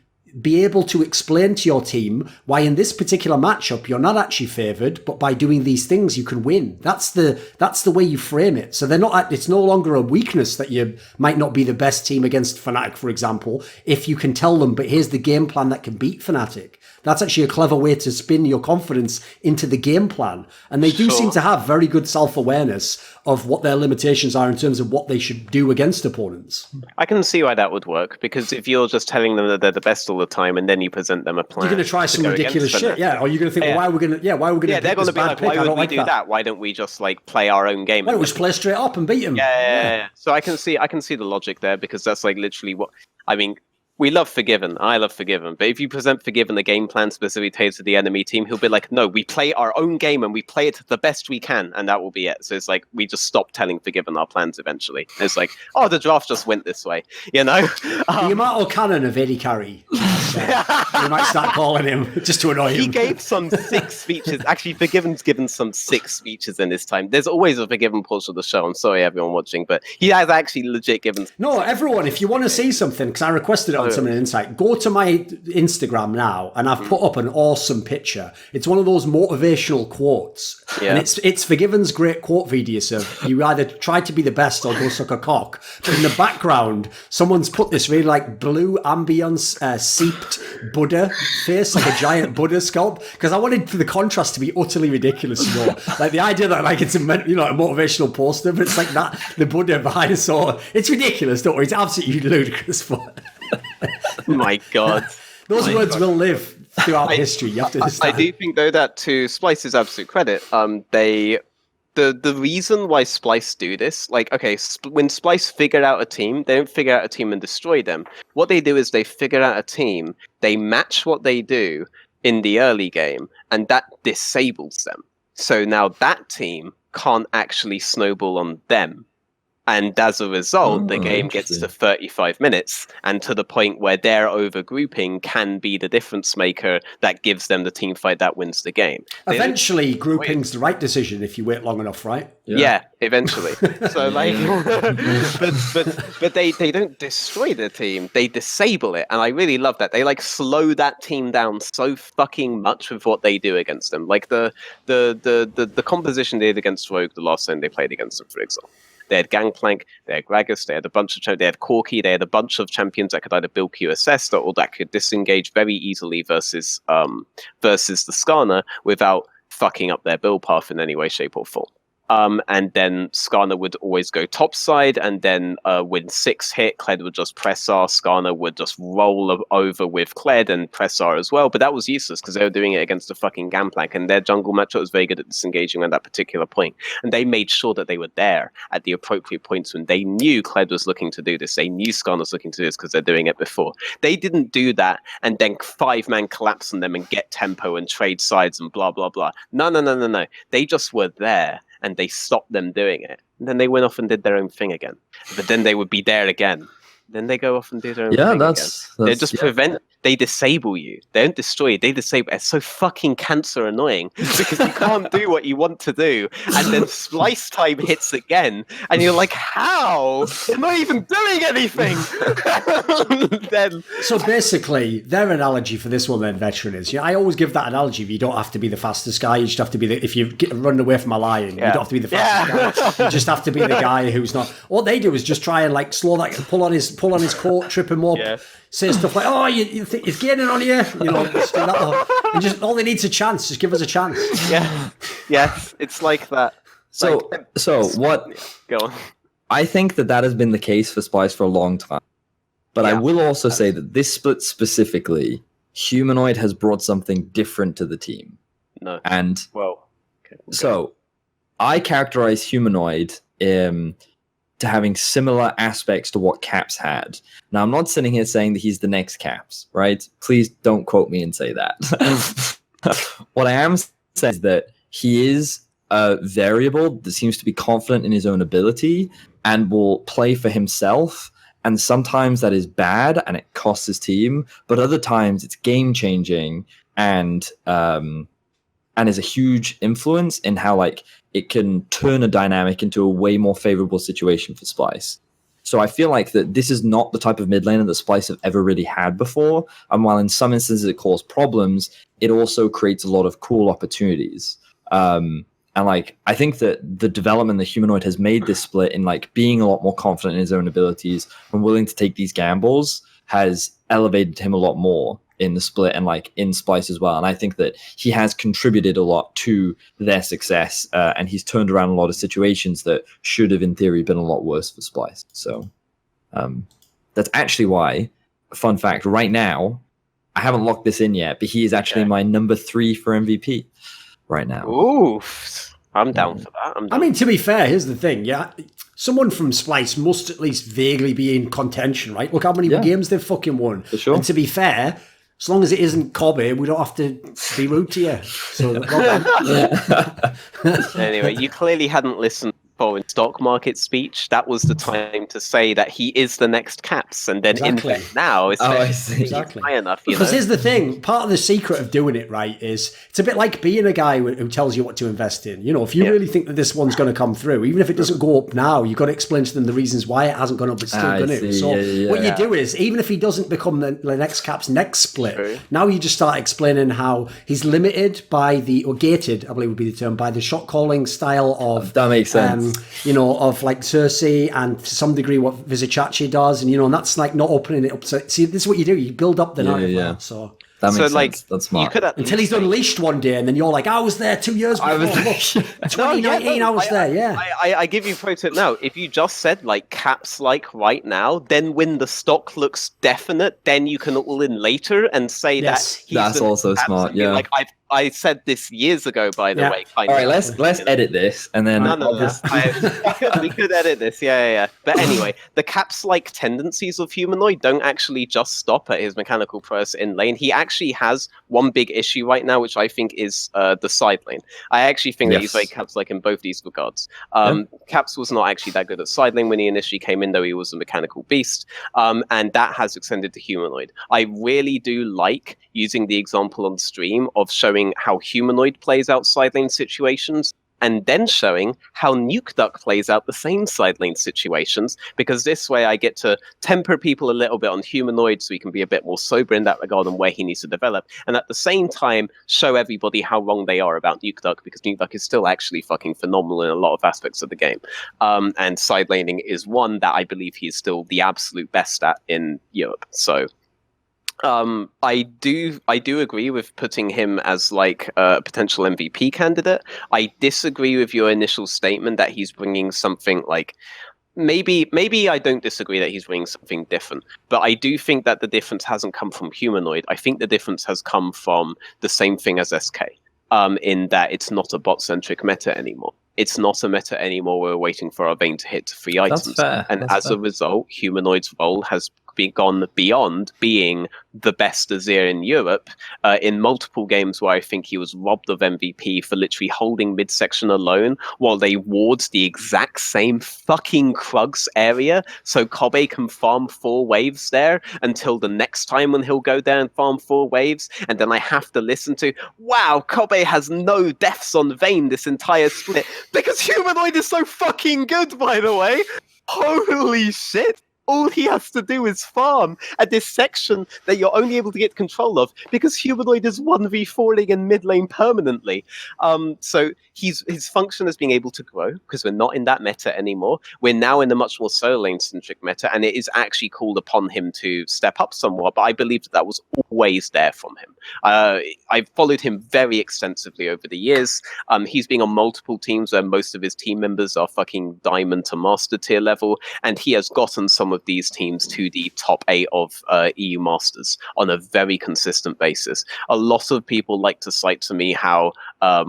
be able to explain to your team why in this particular matchup you're not actually favoured, but by doing these things you can win. That's the way you frame it. So it's no longer a weakness that you might not be the best team against Fnatic, for example, if you can tell them, but here's the game plan that can beat Fnatic. That's actually a clever way to spin your confidence into the game plan. And they do seem to have very good self-awareness of what their limitations are in terms of what they should do against opponents. I can see why that would work, because if you're just telling them that they're the best all the time and then you present them a plan, you're going to try some ridiculous shit, yeah. Or you're going to think, why are we going to they're going to be like, why would we do that? Why don't we just like play our own game? Why don't we just play straight up and beat them? Yeah. So I can see the logic there, because that's like literally what I mean. We love Forgiven. I love Forgiven. But if you present Forgiven the game plan specifically tailored to the enemy team, he'll be like, no, we play our own game and we play it the best we can, and that will be it. So it's like, we just stop telling Forgiven our plans eventually. It's like, oh, the draft just went this way, you know? The Yamato Cannon of Eddie Carey. You might start calling him just to annoy him. He gave some 6 speeches. Actually, Forgiven's given some 6 speeches in this time. There's always a Forgiven portion of the show. I'm sorry, everyone watching, but he has actually legit given... No, everyone, if you want to see something, because I requested it on Summon Insight, go to my Instagram now, and I've put up an awesome picture. It's one of those motivational quotes. Yeah. And it's Forgiven's great quote video, so you either try to be the best or go suck a cock. But in the background, someone's put this really like blue ambience seeped Buddha face, like a giant Buddha sculpt, because I wanted for the contrast to be utterly ridiculous. You know? Like the idea that like it's a motivational poster, but it's like that, the Buddha behind us. So it's ridiculous, don't worry. It's absolutely ludicrous, but... My God. Those words will live throughout history. You have to understand. I do think, though, that to Splice's absolute credit, the reason why Splice do this, like, okay, when Splice figure out a team, they don't figure out a team and destroy them. What they do is they figure out a team, they match what they do in the early game, and that disables them. So now that team can't actually snowball on them. And as a result, the game gets to 35 minutes, and to the point where their overgrouping can be the difference maker that gives them the team fight that wins the game. Eventually, grouping's the right decision if you wait long enough, right? Yeah, eventually. So, like, but they don't destroy the team; they disable it, and I really love that. They like slow that team down so fucking much with what they do against them. Like the composition they did against Rogue the last time they played against them, for example. They had Gangplank, they had Gragas, they had a bunch of they had Corki, they had a bunch of champions that could either build QSS or that could disengage very easily versus the Skarner without fucking up their build path in any way, shape, or form. And then Skarner would always go topside, and then when 6 hit, Kled would just press R, Skarner would just roll over with Kled and press R as well, but that was useless because they were doing it against a fucking Gangplank, and their jungle matchup was very good at disengaging at that particular point, and they made sure that they were there at the appropriate points when they knew Kled was looking to do this, they knew Skarner was looking to do this because they're doing it before. They didn't do that and then 5-man collapse on them and get tempo and trade sides and blah, blah, blah. No. They just were there, and they stopped them doing it. And then they went off and did their own thing again. But then they would be there again. Then they go off and do their own thing again. They just they disable you. They don't destroy you, they disable. It's so fucking cancer annoying because you can't do what you want to do. And then Splice time hits again, and you're like, how? They're not even doing anything! So basically, their analogy for this one then, Veteran, is, I always give that analogy of you don't have to be the fastest guy, you just have to be if you run away from a lion, you don't have to be the fastest guy. You just have to be the guy who's not. What they do is just try and like slow that, pull on his coat, trip him up, say stuff like, "Oh, you think he's gaining on you?" You know, and just all they need is a chance. Just give us a chance. Yeah, it's like that. So what? Go on. I think that has been the case for Splice for a long time, but I will also say that this split specifically, Humanoid has brought something different to the team. No, and so I characterize Humanoid to having similar aspects to what Caps had. Now, I'm not sitting here saying that he's the next Caps, right? Please don't quote me and say that. What I am saying is that he is a variable that seems to be confident in his own ability and will play for himself. And sometimes that is bad and it costs his team, but other times it's game changing and is a huge influence in how like it can turn a dynamic into a way more favorable situation for Splice. So I feel like that this is not the type of mid laner that Splice have ever really had before. And while in some instances it caused problems, it also creates a lot of cool opportunities. And like I think that the development that Humanoid has made this split in like being a lot more confident in his own abilities and willing to take these gambles has elevated him a lot more in the split and like in Splice as well. And I think that he has contributed a lot to their success, and he's turned around a lot of situations that should have in theory been a lot worse for Splice. So that's actually why, fun fact, right now I haven't locked this in yet, but he is actually my number 3 for MVP right now. Ooh, I'm down for that. I mean, to be fair, here's the thing. Yeah, someone from Splice must at least vaguely be in contention, right? Look how many games they've fucking won. For sure. And to be fair, as long as it isn't Kobe, we don't have to be rude to you. So, anyway, you clearly hadn't listened for in stock market speech. That was the time to say that he is the next Caps, and then in now it's high enough. Because here's the thing: part of the secret of doing it right is it's a bit like being a guy who tells you what to invest in. You know, if you really think that this one's going to come through, even if it doesn't go up now, you've got to explain to them the reasons why it hasn't gone up. It's still going to. So what you do is, even if he doesn't become the next Caps next split, now you just start explaining how he's limited by or gated, I believe would be the term, by the shot calling style of that makes sense. Of like Cersei and to some degree what Vizicachi does, and and that's like not opening it up. So see, this is what you do: you build up the narrative. So that makes sense. That's smart. Until he's unleashed one day, and then you're like, I was there 2 years before. 2019, I was there. Yeah. I give you pro tip now. If you just said like Caps like right now, then when the stock looks definite, then you can all in later and say that he's that's also smart. Yeah. Like I said this years ago, by the way. All right, let's edit this, and then we could edit this. Yeah. But anyway, the Caps-like tendencies of Humanoid don't actually just stop at his mechanical prowess in lane. He actually has one big issue right now, which I think is the side lane. I actually think that he's very Caps-like in both these regards. Caps was not actually that good at side lane when he initially came in, though he was a mechanical beast, and that has extended to Humanoid. I really do like using the example on stream of showing how Humanoid plays out side lane situations and then showing how NateDOhDoubleG plays out the same side lane situations, because this way I get to temper people a little bit on Humanoid so he can be a bit more sober in that regard and where he needs to develop, and at the same time show everybody how wrong they are about NateDOhDoubleG, because NateDOhDoubleG is still actually fucking phenomenal in a lot of aspects of the game, and side laning is one that I believe he's still the absolute best at in Europe. So I do agree with putting him as like a potential MVP candidate. I disagree with your initial statement that he's bringing something like maybe I don't disagree that he's bringing something different, but I do think that the difference hasn't come from Humanoid. I think the difference has come from the same thing as SK, in that it's not a bot-centric meta anymore. It's not a meta anymore. We're waiting for our Vayne to hit 3 items. That's fair. And as a result, Humanoid's role has gone beyond being the best Azir in Europe in multiple games where I think he was robbed of MVP for literally holding midsection alone while they ward the exact same fucking Krugs area so Kobe can farm 4 waves there until the next time when he'll go there and farm 4 waves, and then I have to listen to, wow, Kobe has no deaths on Vayne this entire split because Humanoid is so fucking good, by the way. Holy shit. All he has to do is farm at this section that you're only able to get control of because Humanoid is 1v4ing in mid lane permanently. So his function is being able to grow because we're not in that meta anymore. We're now in a much more solo lane centric meta, and it is actually called upon him to step up somewhat. But I believe that was always there from him. I've followed him very extensively over the years. He's been on multiple teams where most of his team members are fucking diamond to master tier level, and he has gotten some of these teams to the top 8 of EU Masters on a very consistent basis. A lot of people like to cite to me how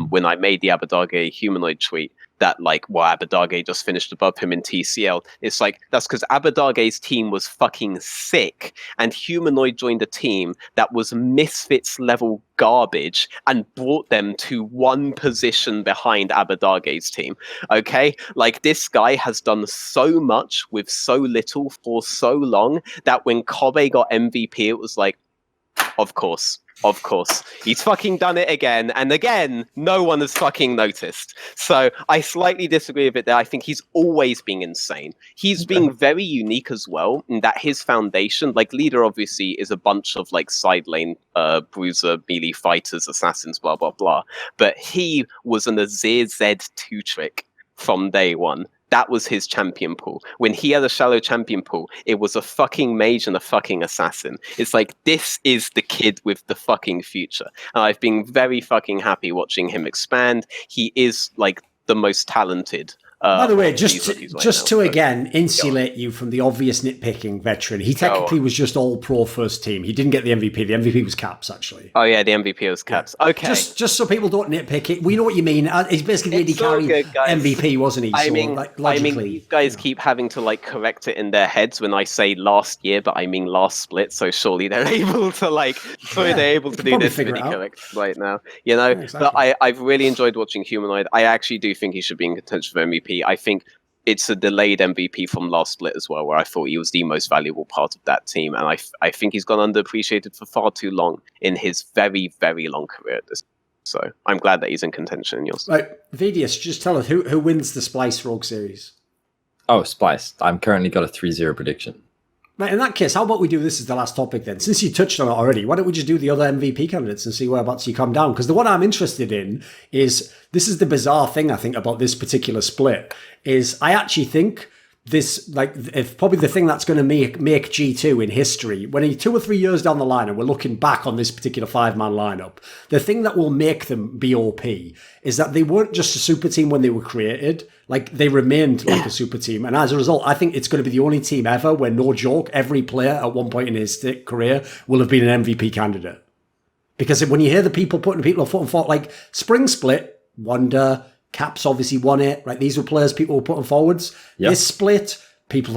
when I made the Abadage humanoid tweet, that like, well, Abadage just finished above him in TCL. It's like, that's because Abadage's team was fucking sick, and Humanoid joined a team that was Misfits level garbage and brought them to one position behind Abadage's team. Okay, like, this guy has done so much with so little for so long that when Kobe got MVP, it was like, of course. He's fucking done it again, and again, no one has fucking noticed. So I slightly disagree with it there. I think he's always been insane. He's being very unique as well, in that his foundation, like, leader obviously is a bunch of like side lane bruiser, melee fighters, assassins, blah, blah, blah. But he was an Azir Z2 trick from day one. That was his champion pool. When he had a shallow champion pool, it was a fucking mage and a fucking assassin. It's like, this is the kid with the fucking future. And I've been very fucking happy watching him expand. He is like the most talented. By the way, just to again insulate you from the obvious nitpicking, Veteran, he technically was just all pro first team. He didn't get the MVP. The MVP was Caps, actually. Oh yeah, the MVP was Caps. Yeah. Okay, just so people don't nitpick it, we know what you mean. He's basically the AD carry MVP, wasn't he? I mean, these guys keep having to like correct it in their heads when I say last year, but I mean last split. So surely they're able to do this really correct right now, you know. Yeah, exactly. But I've really enjoyed watching Humanoid. I actually do think he should be in contention for MVP. I think it's a delayed MVP from last split as well, where I thought he was the most valuable part of that team, and I think he's gone underappreciated for far too long in his very, very long career at this. So I'm glad that he's in contention in yours. Right, Vedius, just tell us who wins the Splice Rogue series. Oh, Splice. I'm currently got a 3-0 prediction. Right, in that case, how about we do this as the last topic then? Since you touched on it already, why don't we just do the other MVP candidates and see whereabouts you come down? Because the one I'm interested in is, this is the bizarre thing, I think, about this particular split, is I actually think this, like, if probably the thing that's going to make G2 in history, when 2 or 3 years down the line and we're looking back on this particular 5-man lineup, the thing that will make them be OP is that they weren't just a super team when they were created. Like, they remained like a super team. And as a result, I think it's going to be the only team ever where, no joke, every player at one point in his career will have been an MVP candidate. Because when you hear the people putting people on foot and fought, like Spring Split, Wonder, Caps obviously won it, right? These were players people were putting forwards. Yep. This split,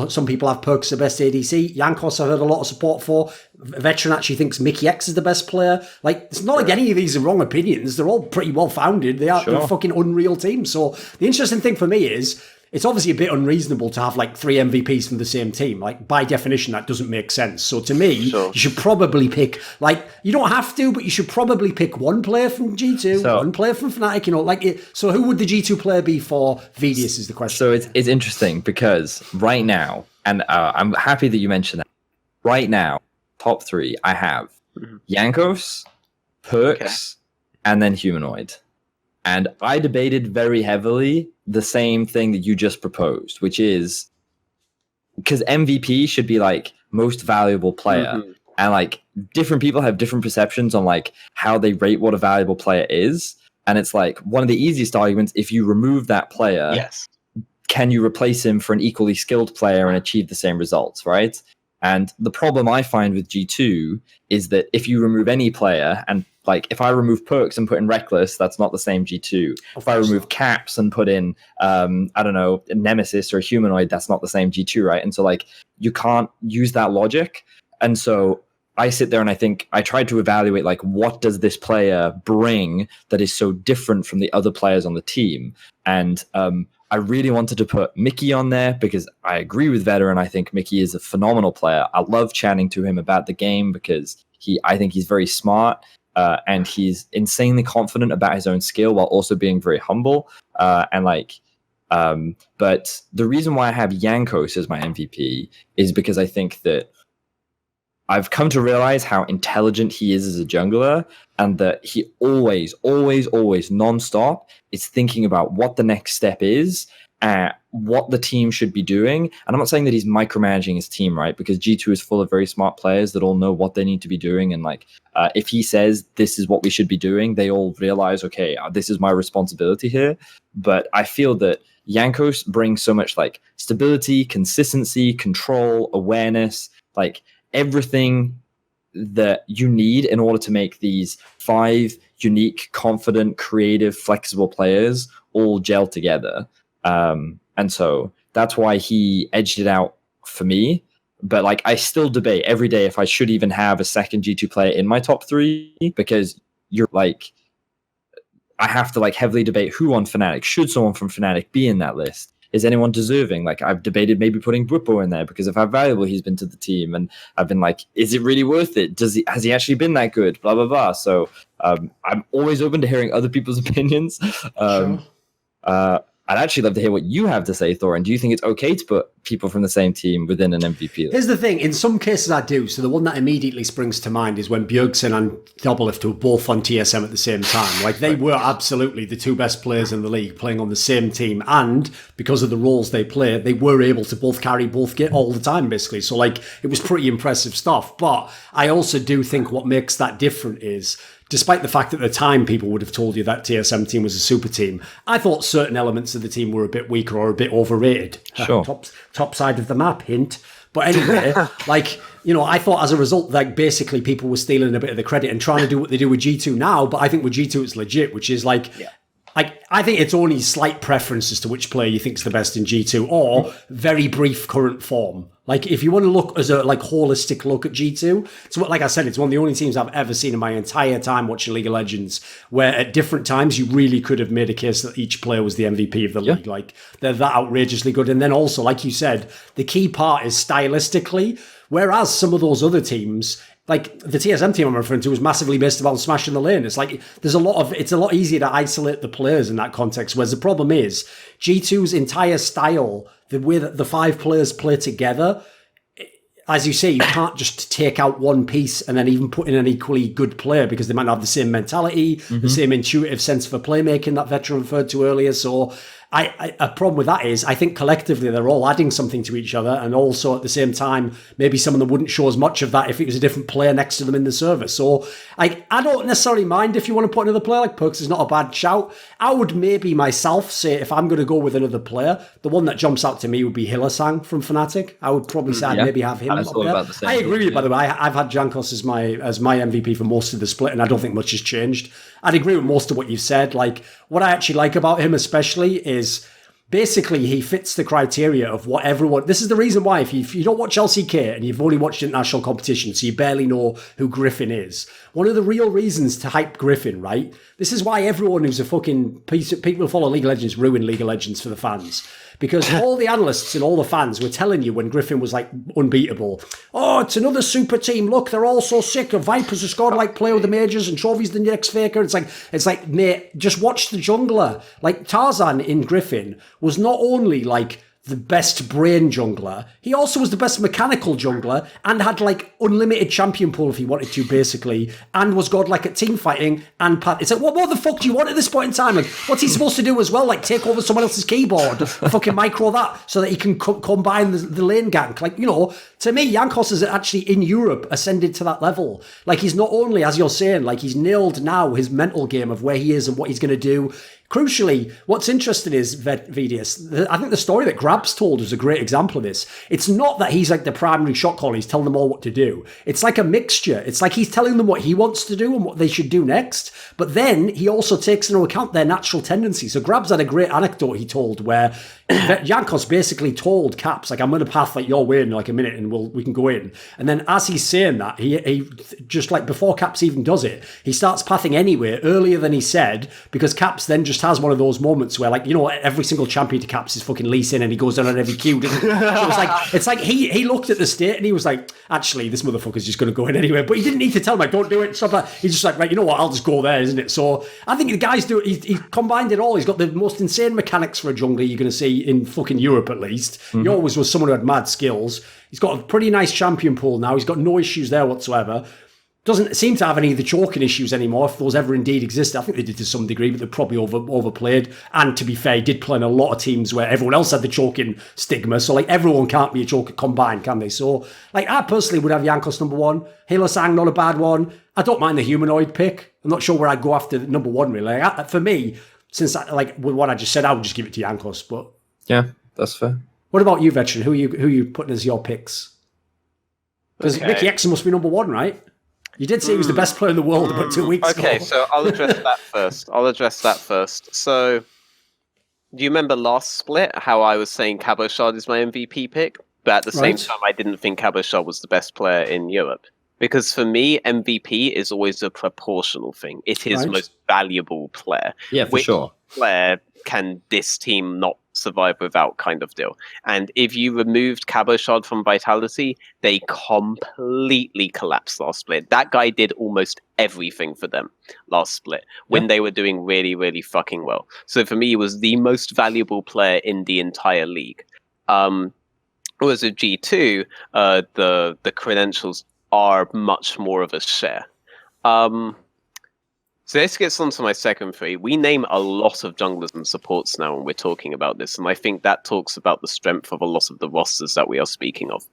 some people have Perks the best ADC. Yankos I've heard a lot of support for. Veteran actually thinks Mickey X is the best player. Like, it's not like any of these are wrong opinions. They're all pretty well founded. They're a fucking unreal team. So the interesting thing for me is, it's obviously a bit unreasonable to have like 3 MVPs from the same team. Like, by definition, that doesn't make sense. So to me, you should probably pick, like, you don't have to, but you should probably pick one player from G2, one player from Fnatic, you know, like it. So who would the G2 player be for Vedius is the question. So it's interesting because right now, and I'm happy that you mentioned that. Right now, top 3, I have Yankos, Perks, and then Humanoid. And I debated very heavily the same thing that you just proposed, which is because MVP should be like most valuable player. And like different people have different perceptions on like how they rate what a valuable player is. And it's like one of the easiest arguments, if you remove that player, can you replace him for an equally skilled player and achieve the same results, right? And the problem I find with G2 is that if you remove any player, and like if I remove Perks and put in Reckless, that's not the same G2. If I remove Caps and put in, I don't know, Nemesis or Humanoid, that's not the same G2, right? And so like you can't use that logic. And so I sit there and I think I tried to evaluate like what does this player bring that is so different from the other players on the team. And I really wanted to put Mickey on there because I agree with Veteran. I think Mickey is a phenomenal player. I love chatting to him about the game because I think he's very smart and he's insanely confident about his own skill while also being very humble. But the reason why I have Yankos as my MVP is because I think that I've come to realize how intelligent he is as a jungler and that he always, nonstop is thinking about what the next step is, what the team should be doing. And I'm not saying that he's micromanaging his team, right? Because G2 is full of very smart players that all know what they need to be doing. And like, if he says this is what we should be doing, they all realize, okay, this is my responsibility here. But I feel that Yankos brings so much like stability, consistency, control, awareness, like everything that you need in order to make these 5 unique, confident, creative, flexible players all gel together. And so that's why he edged it out for me. But like, I still debate every day if I should even have a second G2 player in my top 3, because you're like, I have to like heavily debate who on Fnatic. Should someone from Fnatic be in that list? Is anyone deserving? Like, I've debated maybe putting Bwipo in there because of how valuable he's been to the team, and I've been like, is it really worth it? Has he actually been that good? Blah blah blah. So I'm always open to hearing other people's opinions. Sure. I'd actually love to hear what you have to say, Thorin. Do you think it's okay to put people from the same team within an MVP list? Here's the thing. In some cases, I do. So the one that immediately springs to mind is when Bjergsen and Doublelift were both on TSM at the same time. Like, they were absolutely the 2 best players in the league playing on the same team. And because of the roles they play, they were able to both carry, both get all the time, basically. So, like, it was pretty impressive stuff. But I also do think what makes that different is, despite the fact that at the time people would have told you that TSM team was a super team, I thought certain elements of the team were a bit weaker or a bit overrated. Sure. Top side of the map, hint. But anyway, like, you know, I thought as a result, like, basically people were stealing a bit of the credit and trying to do what they do with G2 now. But I think with G2 it's legit, which is like... Yeah. I think it's only slight preference as to which player you think's the best in G2, or very brief current form. Like, if you want to look as a like holistic look at G2, so like I said, it's one of the only teams I've ever seen in my entire time watching League of Legends where at different times you really could have made a case that each player was the MVP of the league. Like, they're that outrageously good. And then also, like you said, the key part is stylistically, whereas some of those other teams, like the TSM team I'm referring to, was massively based about smashing the lane. It's like it's a lot easier to isolate the players in that context. Whereas the problem is G2's entire style, the way that the 5 players play together, as you say, you can't just take out one piece and then even put in an equally good player because they might not have the same mentality, the same intuitive sense for playmaking that Veteran referred to earlier. So a problem with that is I think collectively they're all adding something to each other, and also at the same time maybe some of them wouldn't show as much of that if it was a different player next to them in the server. So I don't necessarily mind if you want to put another player. Like, Perks is not a bad shout. I would maybe myself say, if I'm going to go with another player, the one that jumps out to me would be Hylissang from Fnatic. I would probably say I'd maybe have him up there. I agree with you, by the way. I've had Jankos as my MVP for most of the split, and I don't think much has changed. I'd agree with most of what you've said. Like, what I actually like about him especially is basically he fits the criteria of what everyone... This is the reason why, if you don't watch LCK and you've only watched international competition, so you barely know who Griffin is, one of the real reasons to hype Griffin, right? This is why everyone who's a fucking piece of people who follow League of Legends ruin League of Legends for the fans. Because all the analysts and all the fans were telling you when Griffin was like unbeatable, oh, it's another super team. Look, they're all so sick. Viper's a squad-like player with the majors and Trophy's the next faker. It's like, mate, just watch the jungler. Like, Tarzan in Griffin was not only like the best brain jungler, he also was the best mechanical jungler and had like unlimited champion pool if he wanted to, basically, and was godlike at team fighting and it's like, what the fuck do you want at this point in time? Like, what's he supposed to do as well? Like, take over someone else's keyboard, fucking micro that so that he can combine the lane gank? Like, you know, to me, Jankos is actually in Europe ascended to that level. Like, he's not only, as you're saying, like, he's nailed now his mental game of where he is and what he's going to do. Crucially, what's interesting is Vedius. I think the story that Grabs told is a great example of this. It's not that he's like the primary shot caller, he's telling them all what to do. It's like a mixture. It's like he's telling them what he wants to do and what they should do next. But then he also takes into account their natural tendencies. So Grabs had a great anecdote he told where Jankos basically told Caps, like, I'm going to path like your way in like a minute and we can go in. And then as he's saying that, he just like before Caps even does it, he starts pathing anyway earlier than he said, because Caps then just has one of those moments where, like, you know, every single champion to Caps is fucking Lee Sin and he goes down on every queue. So it's like he looked at the state and he was like, actually, this motherfucker's just going to go in anyway. But he didn't need to tell him, like, don't do it. Stuff like he's just like, right, you know what, I'll just go there, isn't it? So I think the guys do it. He combined it all. He's got the most insane mechanics for a jungler you're going to see in fucking Europe, at least. He always was someone who had mad skills. He's got a pretty nice champion pool now. He's got no issues there whatsoever. Doesn't seem to have any of the choking issues anymore, if those ever indeed existed. I think they did to some degree, but they're probably overplayed. And to be fair, he did play in a lot of teams where everyone else had the choking stigma. So, like, everyone can't be a choker combined, can they? So, like, I personally would have Jankos number one. Hylissang, not a bad one. I don't mind the humanoid pick. I'm not sure where I'd go after number one, really. For me, since, with what I just said, I would just give it to Jankos. But yeah, that's fair. What about you, Veteran? Who are you putting as your picks? Because Mickey X must be number one, right? You did say he was the best player in the world about 2 weeks ago. Okay, so I'll address that first. So, do you remember last split how I was saying Cabochard is my MVP pick, but at the same time I didn't think Cabochard was the best player in Europe? Because for me, MVP is always a proportional thing. It is most valuable player. Yeah, for sure. Player can this team not survive without kind of deal. And if you removed Cabochard from Vitality, they completely collapsed last split. That guy did almost everything for them last split when they were doing really, really fucking well. So for me, he was the most valuable player in the entire league. Whereas with G2, the credentials are much more of a share. So this gets on to my second three. We name a lot of junglers and supports now when we're talking about this, and I think that talks about the strength of a lot of the rosters that we are speaking of.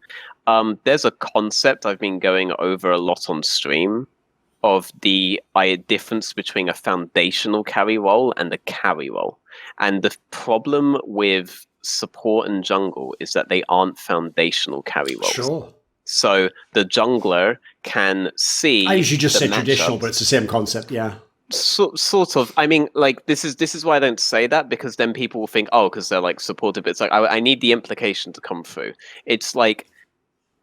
There's a concept I've been going over a lot on stream of the difference between a foundational carry role and a carry role. And the problem with support and jungle is that they aren't foundational carry roles. Sure. So the jungler can see. I usually just say matchups. traditional, but it's the same concept, yeah. Sort of. I mean, like this is why I don't say that, because then people will think, oh, because they're like supportive. It's like I need the implication to come through. It's like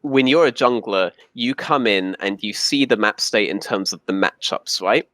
when you're a jungler, you come in and you see the map state in terms of the matchups, right?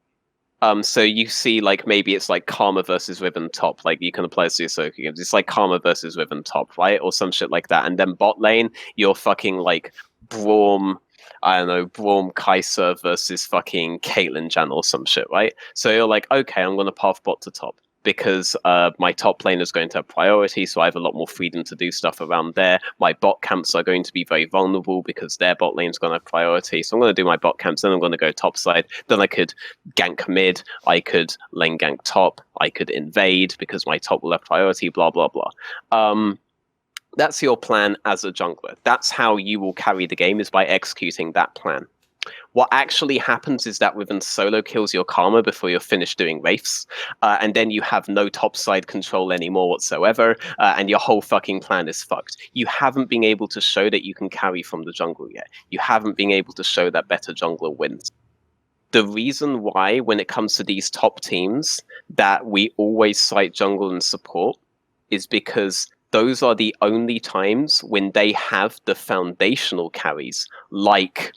So you see, like, maybe it's like Karma versus Riven top, like you can apply it to your Soka games. It's like Karma versus Riven top, right? Or some shit like that. And then bot lane, you're fucking like Braum, I don't know, Braum Kaiser versus fucking Caitlyn Jan or some shit, right? So you're like, okay, I'm gonna path bot to top because my top lane is going to have priority, so I have a lot more freedom to do stuff around there. My bot camps are going to be very vulnerable because their bot lane is going to have priority, so I'm going to do my bot camps, then I'm going to go top side, then I could gank mid, I could lane gank top, I could invade because my top will have priority, blah, blah, blah. That's your plan as a jungler. That's how you will carry the game, is by executing that plan. What actually happens is that Riven solo kills your Karma before you're finished doing Wraiths, and then you have no topside control anymore whatsoever, and your whole fucking plan is fucked. You haven't been able to show that you can carry from the jungle yet. You haven't been able to show that better jungler wins. The reason why, when it comes to these top teams, that we always cite jungle and support is because those are the only times when they have the foundational carries, like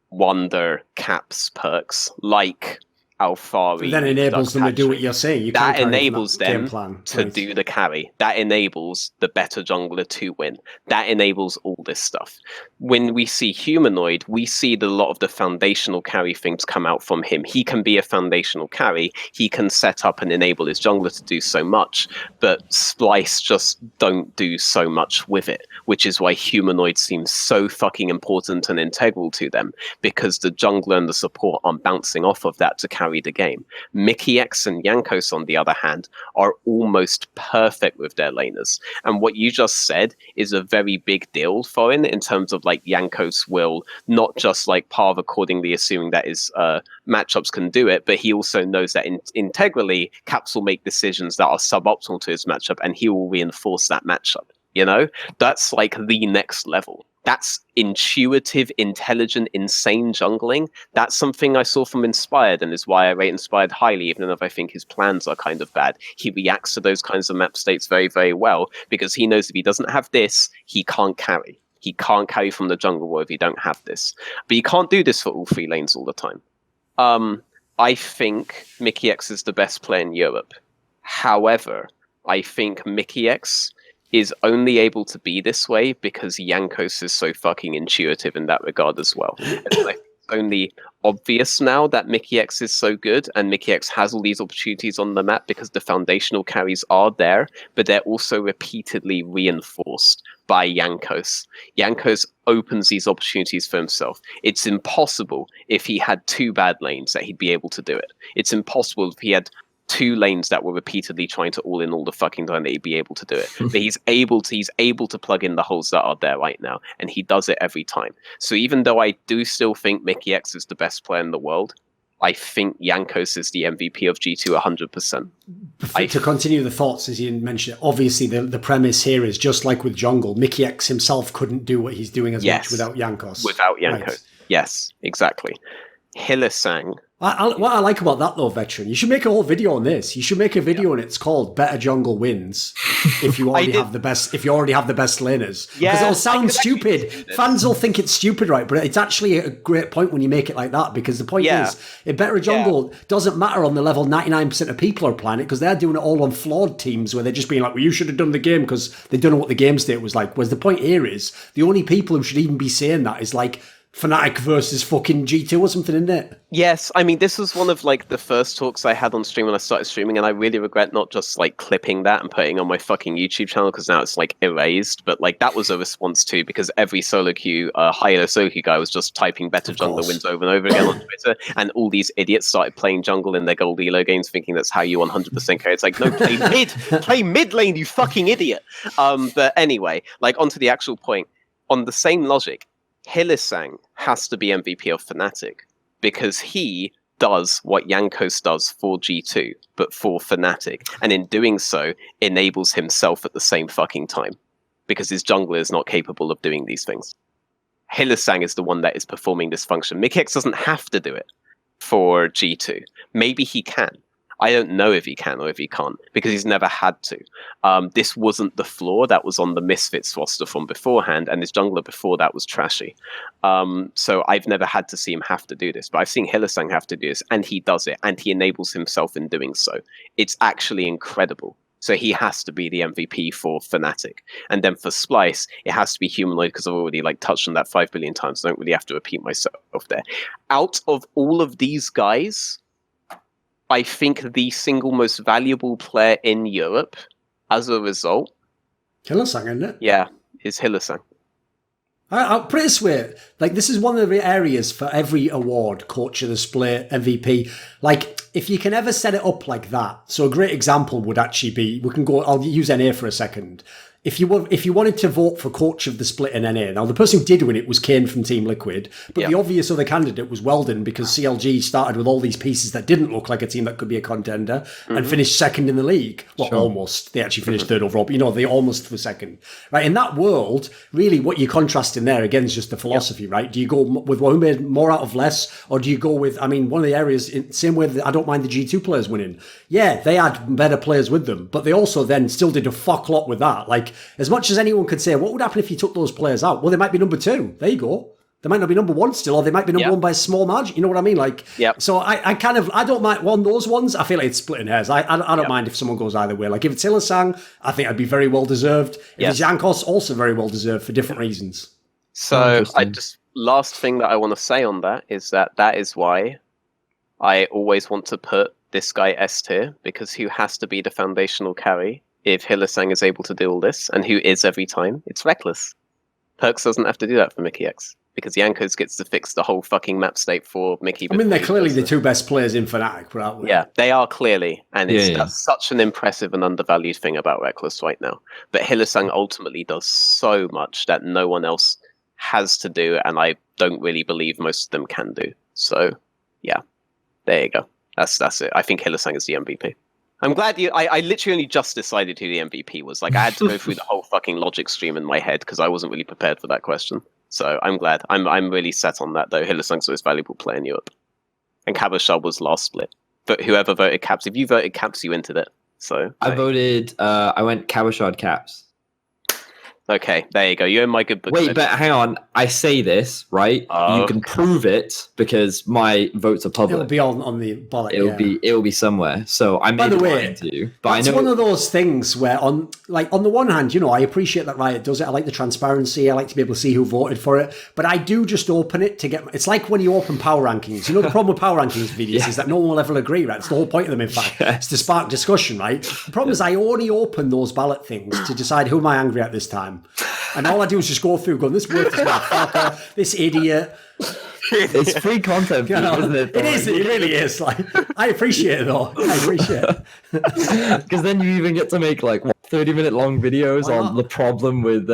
Wonder, Caps, Perks, like Alfari. That enables them to do what you're saying. That enables them to do the carry. That enables the better jungler to win. That enables all this stuff. When we see Humanoid, we see that a lot of the foundational carry things come out from him. He can be a foundational carry. He can set up and enable his jungler to do so much, but Splice just don't do so much with it, which is why Humanoid seems so fucking important and integral to them, because the jungler and the support are bouncing off of that to carry the game. Mickey X and Jankos, on the other hand, are almost perfect with their laners. And what you just said is a very big deal for him, in terms of like Jankos will not just like path accordingly, assuming that his matchups can do it, but he also knows that integrally Caps will make decisions that are suboptimal to his matchup, and he will reinforce that matchup. You know, that's like the next level. That's intuitive, intelligent, insane jungling. That's something I saw from Inspired, and is why I rate Inspired highly, even if I think his plans are kind of bad. He reacts to those kinds of map states very, very well, because he knows if he doesn't have this, he can't carry. He can't carry from the jungle war if you don't have this. But you can't do this for all three lanes all the time. I think Mickey X is the best player in Europe. However, I think Mickey X is only able to be this way because Jankos is so fucking intuitive in that regard as well. It's like only obvious now that Mickey X is so good, and Mickey X has all these opportunities on the map because the foundational carries are there, but they're also repeatedly reinforced by Jankos. Jankos opens these opportunities for himself. It's impossible if he had two bad lanes that he'd be able to do it. It's impossible if he had two lanes that were repeatedly trying to all in all the fucking time that he'd be able to do it. But he's able to plug in the holes that are there right now, and he does it every time. So even though I do still think Mickey X is the best player in the world, I think Jankos is the MVP of G2 100%. To continue the thoughts, as you mentioned, obviously the premise here is just like with jungle, Mickey X himself couldn't do what he's doing as much without Jankos. Without Jankos. Right. Yes, exactly. Hylissang. What I like about that though, Veteran, you should make a whole video on this. You should make a video and it's called "Better Jungle Wins." If you already have the best, laners, because it'll sound stupid. Fans will think it's stupid, right? But it's actually a great point when you make it like that, because the point is, a better jungle doesn't matter on the level 99% of people are playing it, because they're doing it all on flawed teams where they're just being like, "Well, you should have done the game," because they don't know what the game state was like. Whereas the point here is, the only people who should even be saying that is like Fnatic versus fucking G2 or something, isn't it? Yes, I mean, this was one of like the first talks I had on stream when I started streaming, and I really regret not just like clipping that and putting on my fucking YouTube channel, because now it's like erased. But like that was a response too, because every solo queue, high-elo solo queue guy was just typing "better jungler wins" over and over again on Twitter, and all these idiots started playing jungle in their gold elo games, thinking that's how you 100% carry. It's like, no, play mid lane, you fucking idiot. But anyway, like onto the actual point. On the same logic, Hylissang has to be MVP of Fnatic, because he does what Jankos does for G2, but for Fnatic, and in doing so, enables himself at the same fucking time, because his jungler is not capable of doing these things. Hylissang is the one that is performing this function. Mikyx doesn't have to do it for G2. Maybe he can. I don't know if he can or if he can't, because he's never had to. This wasn't the flaw that was on the Misfits roster from beforehand, and his jungler before that was trashy. So I've never had to see him have to do this, but I've seen Hylissang have to do this, and he does it, and he enables himself in doing so. It's actually incredible. So he has to be the MVP for Fnatic. And then for Splice, it has to be Humanoid, because I've already like touched on that 5 billion times. I don't really have to repeat myself there. Out of all of these guys, I think the single most valuable player in Europe, as a result, Hylissang, isn't it? Yeah, is Hylissang. I'll put it this way, like this is one of the areas for every award, Coach of the Split, MVP, like if you can ever set it up like that. So a great example would actually be, I'll use NA for a second. If you wanted to vote for Coach of the Split in NA, now the person who did win it was Kane from Team Liquid, but the obvious other candidate was Weldon, because CLG started with all these pieces that didn't look like a team that could be a contender and finished second in the league. Well, almost. They actually finished third overall, but they almost were second. Right? In that world, really what you're contrasting there, again, is just the philosophy, right? Do you go with who made more out of less, or do you go with, one of the areas, same way that I don't mind the G2 players winning. Yeah, they had better players with them, but they also then still did a fuck lot with that. Like, as much as anyone could say, what would happen if you took those players out? Well, they might be number 2. There you go. They might not be number 1 still, or they might be number 1 by a small margin. You know what I mean? Like, so I don't mind one of those ones. I feel like it's splitting hairs. I don't mind if someone goes either way. Like, if it's Hylissang, I think I'd be very well deserved. If it's Jankos, also very well deserved for different reasons. So last thing that I want to say on that is that is why I always want to put this guy S tier, because who has to be the foundational carry if Hylissang is able to do all this, and who is every time? It's Reckless. Perks doesn't have to do that for Mikyx, because Jankos gets to fix the whole fucking map state for Mickey. They're clearly the 2 best players in Fnatic, aren't we? Yeah, they are clearly, and that's such an impressive and undervalued thing about Reckless right now. But Hylissang ultimately does so much that no one else has to do, and I don't really believe most of them can do. So, yeah, there you go. That's it. I think Hylissang is the MVP. I'm glad I literally only just decided who the MVP was. Like, I had to go through the whole fucking logic stream in my head, because I wasn't really prepared for that question. So I'm glad. I'm really set on that, though. Hylissang's the most valuable player in Europe. And Cabochard was last split. But whoever voted Caps, if you voted Caps, you entered it. So I voted, I went Cabochard Caps. Okay, there you go. You're in my good book. Wait, but hang on. I say this, right? Oh, you can prove it, because my votes are public. It'll be on the ballot. It'll be somewhere. So I made it to you. But that's one of those things where on the one hand, I appreciate that Riot does it. I like the transparency. I like to be able to see who voted for it. But I do just open it to get. It's like when you open power rankings. The problem with power rankings videos is that no one will ever agree. Right? It's the whole point of them. In fact, it's to spark discussion. Right? The problem is I only open those ballot things to decide who am I angry at this time. And all I do is just go through, going, this worthless motherfucker, this idiot. It's free content, isn't it? It is. It really is. Like, I appreciate it, though. I appreciate it. Because then you even get to make 30-minute long videos on the problem with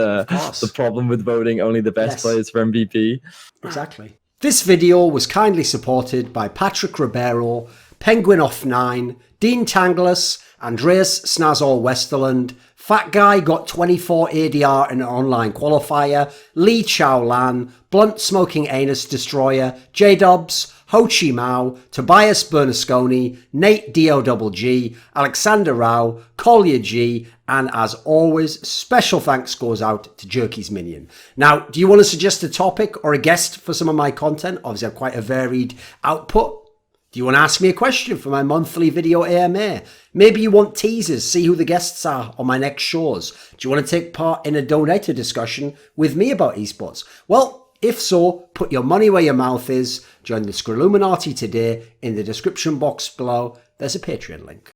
voting only the best players for MVP. Exactly. This video was kindly supported by Patrick Ribeiro, Penguin Off 9, Dean Tanglis, Andreas Snazore Westerlund, Fat Guy got 24 ADR in an online qualifier, Lee Chaolan, Blunt Smoking Anus Destroyer, JDubs, Chi Mao, Tobias Bernasconi, NateDOhDoubleG, Alexander Rao, Kolja G, and as always, special thanks goes out to Jerky's Minion. Now, do you want to suggest a topic or a guest for some of my content? Obviously, I have quite a varied output. Do you want to ask me a question for my monthly video AMA? Maybe you want teasers, see who the guests are on my next shows. Do you want to take part in a donator discussion with me about esports? Well, if so, put your money where your mouth is. Join the Scrilluminati today. In the description box below, there's a Patreon link.